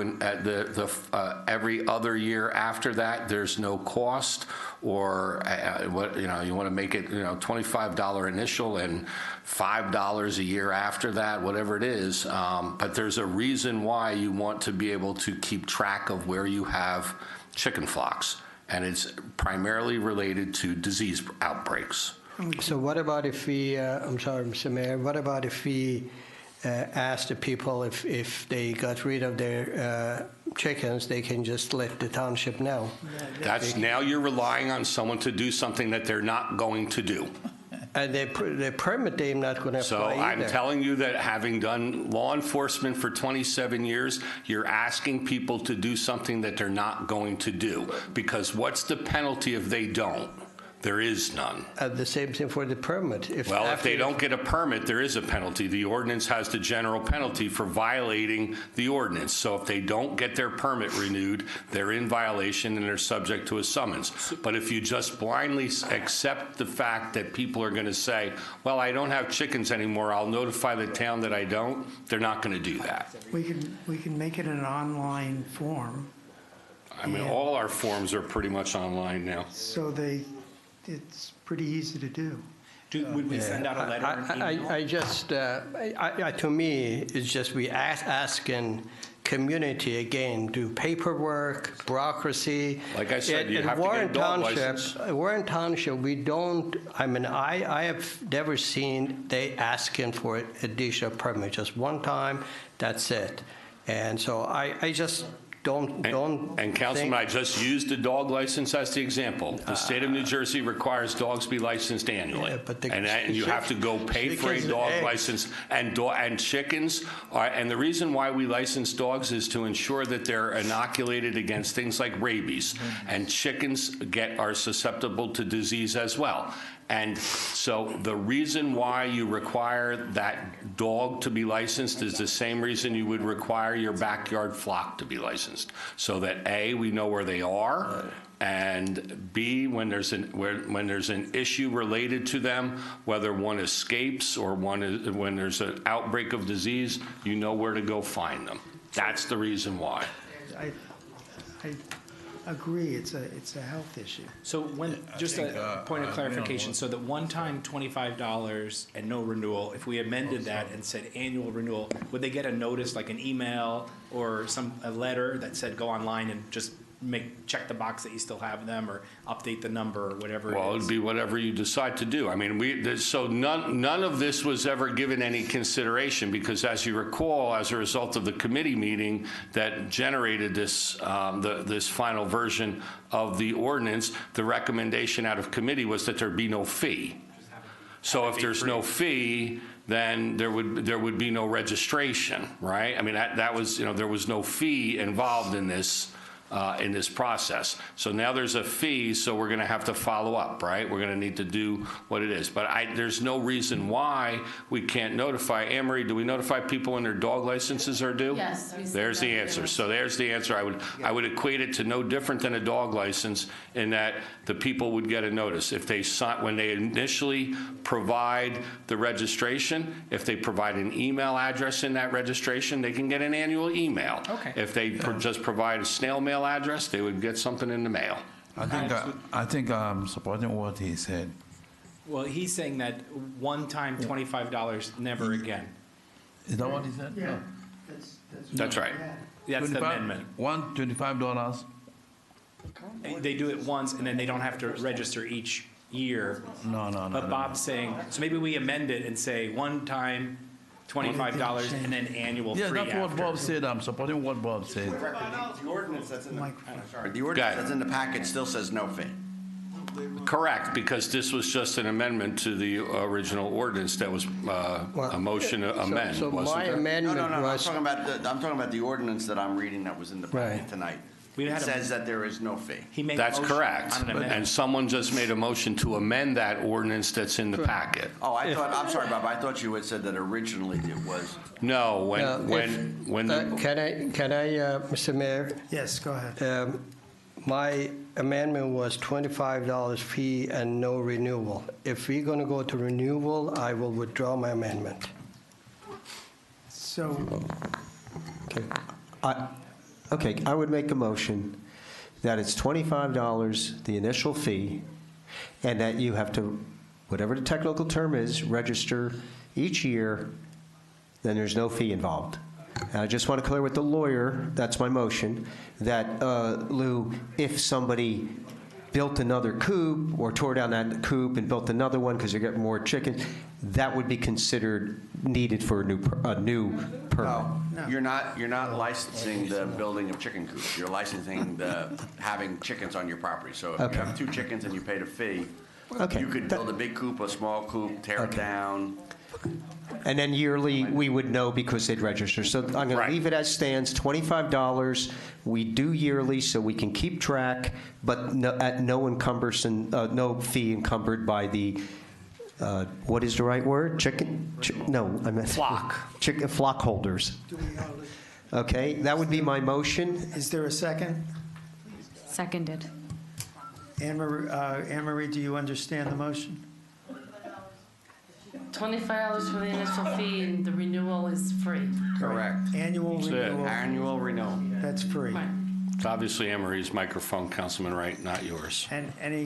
every other year after that, there's no cost, or you want to make it $25 initial and $5 a year after that, whatever it is. But there's a reason why you want to be able to keep track of where you have chicken flocks, and it's primarily related to disease outbreaks. So what about if we, I'm sorry, Mr. Mayor, what about if we ask the people if they got rid of their chickens, they can just let the township know? Now you're relying on someone to do something that they're not going to do. And they permit them not going to So apply I'm either. telling you that having done law enforcement for 27 years, you're asking people to do something that they're not going to do. Because what's the penalty if they don't? There is none. The same thing for the permit. If they don't get a permit, there is a penalty. The ordinance has the general penalty for violating the ordinance. So if they don't get their permit renewed, they're in violation and they're subject to a summons. But if you just blindly accept the fact that people are going to say, well, I don't have chickens anymore, I'll notify the town that I don't, they're not going to do that. We can make it an online form. I mean, all our forms are pretty much online now. So it's pretty easy to do. Would we send out a letter or an email? I just, to me, it's just we asking community again, do paperwork, bureaucracy. Like I said, you have to get a dog license. Warren Township, we don't, I have never seen they asking for additional permit, just one time, that's it. And so I just don't And Councilman, I just used the dog license as the example. The state of New Jersey requires dogs be licensed annually. And you have to go pay for a dog license. And chickens and the reason why we license dogs is to ensure that they're inoculated against things like rabies. And chickens are susceptible to disease as well. And so the reason why you require that dog to be licensed is the same reason you would require your backyard flock to be licensed. So that A, we know where they are, and B, when there's an issue related to them, whether one escapes or when there's an outbreak of disease, you know where to go find them. That's the reason why. I agree, it's a health issue. So just a point of clarification, so that one-time $25 and no renewal, if we amended that and said annual renewal, would they get a notice, like an email or a letter that said go online and just check the box that you still have them, or update the number, or whatever? Well, it'd be whatever you decide to do. I mean, so none of this was ever given any consideration, because as you recall, as a result of the committee meeting that generated this this final version of the ordinance, the recommendation out of committee was that there be no fee. So if there's no fee, then there would be no registration, right? I mean, that was, there was no fee involved in this process. So now there's a fee, so we're going to have to follow up, right? We're going to need to do what it is. But there's no reason why we can't notify. Anne-Marie, do we notify people when their dog licenses are due? Yes. There's the answer. So there's the answer. I would equate it to no different than a dog license, in that the people would get a notice. If when they initially provide the registration, if they provide an email address in that registration, they can get an annual email. Okay. If they just provide a snail mail address, they would get something in the mail. I think I'm supporting what he said. Well, he's saying that one-time $25, never again. Is that what he said? Yeah. That's right. That's the amendment. $25. They do it once, and then they don't have to register each year. No. But Bob's saying, so maybe we amend it and say one-time $25 and then annual free Yeah, that's after. what Bob said. I'm supporting what Bob said. The ordinance that's in the packet still says no fee. Correct, because this was just an amendment to the original ordinance that was a motion to amend, So wasn't my there? amendment No, was... I'm talking about the ordinance that I'm reading that was in the packet tonight. It says that there is no fee. That's correct. And someone just made a motion to amend that ordinance that's in the packet. Oh, I'm sorry, Bob, I thought you had said that originally it was. No, Can I, Mr. Mayor? Yes, go ahead. My amendment was $25 fee and no renewal. If we're going to go to renewal, I will withdraw my amendment. So, Okay, I would make a motion that it's $25, the initial fee, and that you have to, whatever the technical term is, register each year, then there's no fee involved. And I just want to clear with the lawyer, that's my motion, that, Lou, if somebody built another coop or tore down that coop and built another one because you're getting more chickens, that would be considered needed for a new permit. No. You're not licensing the building of chicken coops. You're licensing having chickens on your property. So if Okay. you have 2 chickens and you paid a fee, Okay. you could build a big coop, a small coop, tear it down. And then yearly, we would know because they'd register. So I'm going to leave it as stands, $25. We do yearly so we can keep track, but at no no fee encumbered by the, what is the right word? No, I meant. Flock. Flock holders. Okay, that would be my motion. is there a second? Seconded. Anne Marie, do you understand the motion? $25 for the initial fee, and the renewal is free. Correct. Annual That's it. renewal, Annual renewal. that's free. Right. It's obviously Anne Marie's microphone, Councilman Wright, not yours. And any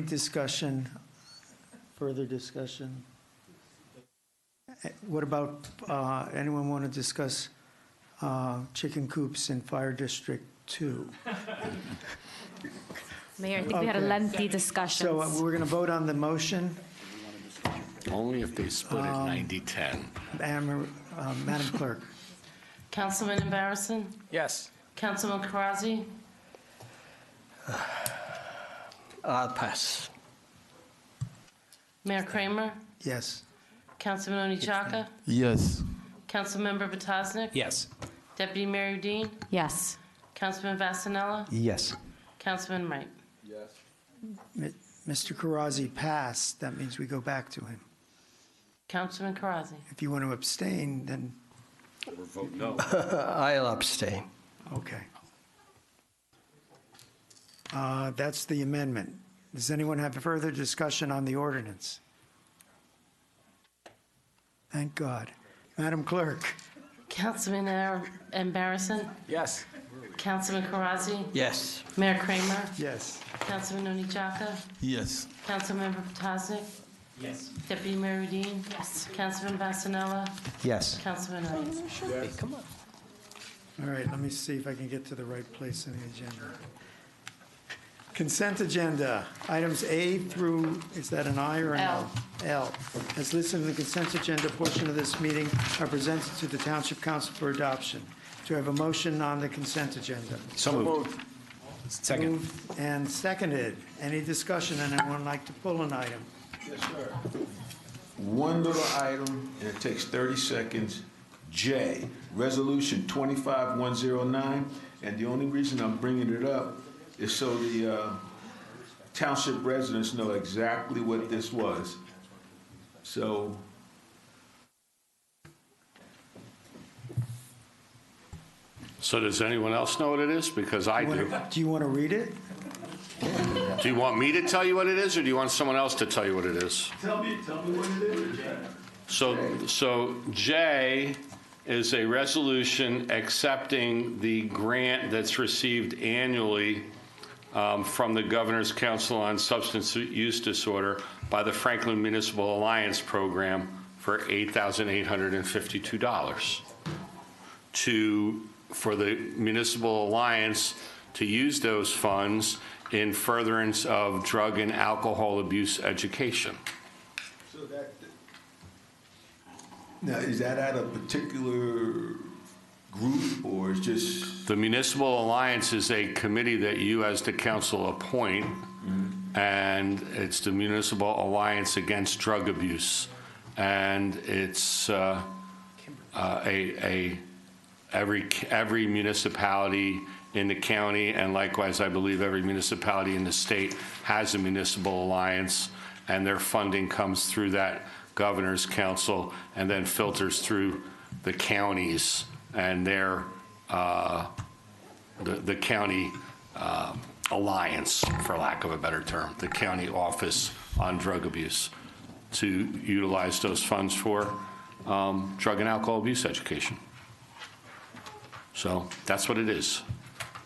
discussion, further discussion? What about, anyone want to discuss chicken coops in Fire District 2? Mayor, I think we had a Okay. lengthy discussion. So we're going to vote on the motion. Only if they split it 90-10. Madam Clerk. Councilman Embarrasson? Yes. Councilman Karazi? I'll pass. Mayor Kramer? Yes. Councilman Oni-Chaka? Yes. Councilmember Botasnik? Yes. Deputy Mayor Udine? Yes. Councilman Vasanella? Yes. Councilman Wright? Mr. Karazi passed. That means we go back to him. Councilman Karazi? If you want to abstain, then, Or vote no. I'll abstain. okay. That's the amendment. Does anyone have further discussion on the ordinance? Thank God. Madam Clerk. Councilman Embarrasson? Yes. Councilman Karazi? Yes. Mayor Kramer? Yes. Councilman Oni-Chaka? Yes. Councilmember Potasnik? Yes. Deputy Mayor Udine? Yes. Councilman Vasanella? Yes. Councilman Wright? Hey, come on. All right, let me see if I can get to the right place in the agenda. Consent agenda, items A through, is that an I or an L? L. As listed in the consent agenda portion of this meeting are presented to the Township Council for adoption. Do I have a motion on the consent agenda? So moved. Second. Moved and seconded. Any discussion, and anyone like to pull an item? Yes, sir. One little item, and it takes 30 seconds. J, Resolution 25109, and the only reason I'm bringing it up is so the township residents know exactly what this was. So, So does anyone else know what it is? Because I do. Do you want to read it? Do you want me to tell you what it is, or do you want someone else to tell you what it is? tell me what it is, Jay. So J is a resolution accepting the grant that's received annually from the Governor's Council on Substance Use Disorder by the Franklin Municipal Alliance Program for $8,852 for the Municipal Alliance to use those funds in furtherance of drug and alcohol abuse education. So now, is that at a particular group, or is just? The Municipal Alliance is a committee that you as the council appoint, and it's the Municipal Alliance Against Drug Abuse. And it's every municipality in the county, and likewise, I believe every municipality in the state has a municipal alliance, and their funding comes through that Governor's Council and then filters through the counties and their the county alliance, for lack of a better term, the county office on drug abuse, to utilize those funds for drug and alcohol abuse education. So that's what it is.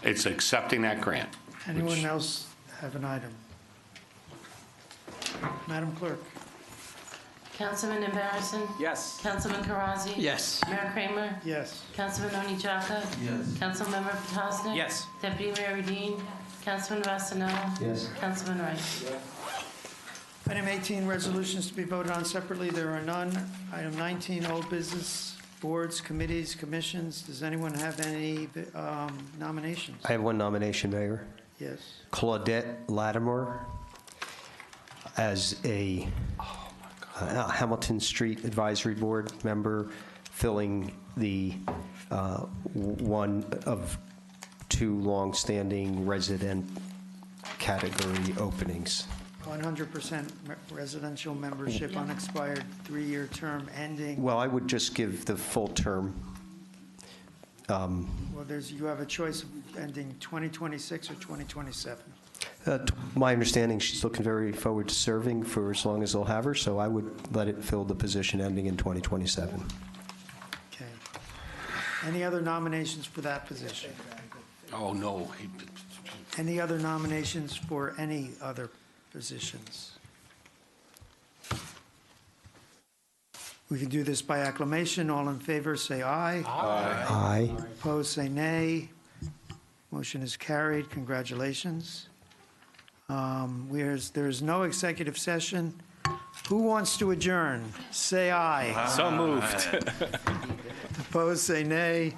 It's accepting that grant. Anyone else have an item? Madam Clerk? Councilman Embarrasson? Yes. Councilman Karazi? Yes. Mayor Kramer? Yes. Councilman Oni Jaka? Yes. Councilmember Petosnik? Yes. Deputy Mayor Udine? Councilman Vasanella? Yes. Councilman Wright? Item 18, resolutions to be voted on separately. There are none. Item 19, old business, boards, committees, commissions. Does anyone have any nominations? I have one nomination, Mayor. Yes. Claudette Latimer as a Hamilton Street Advisory Board member, filling the one of two long-standing resident category openings. 100% residential membership, unexpired, 3-year term ending. Well, I would just give the full term. Well, you have a choice of ending 2026 or 2027. My understanding, she's looking very forward to serving for as long as they'll have her, so I would let it fill the position ending in 2027. Okay. Any other nominations for that position? Oh, no. Any other nominations for any other positions? We can do this by acclamation. All in favor, say aye. Aye. Aye. Opposed, say nay. Motion is carried. Congratulations. There's no executive session. Who wants to adjourn? Say aye. So moved. Opposed, say nay.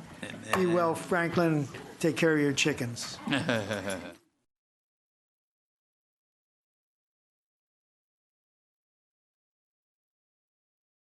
Be well, Franklin. Take care of your chickens.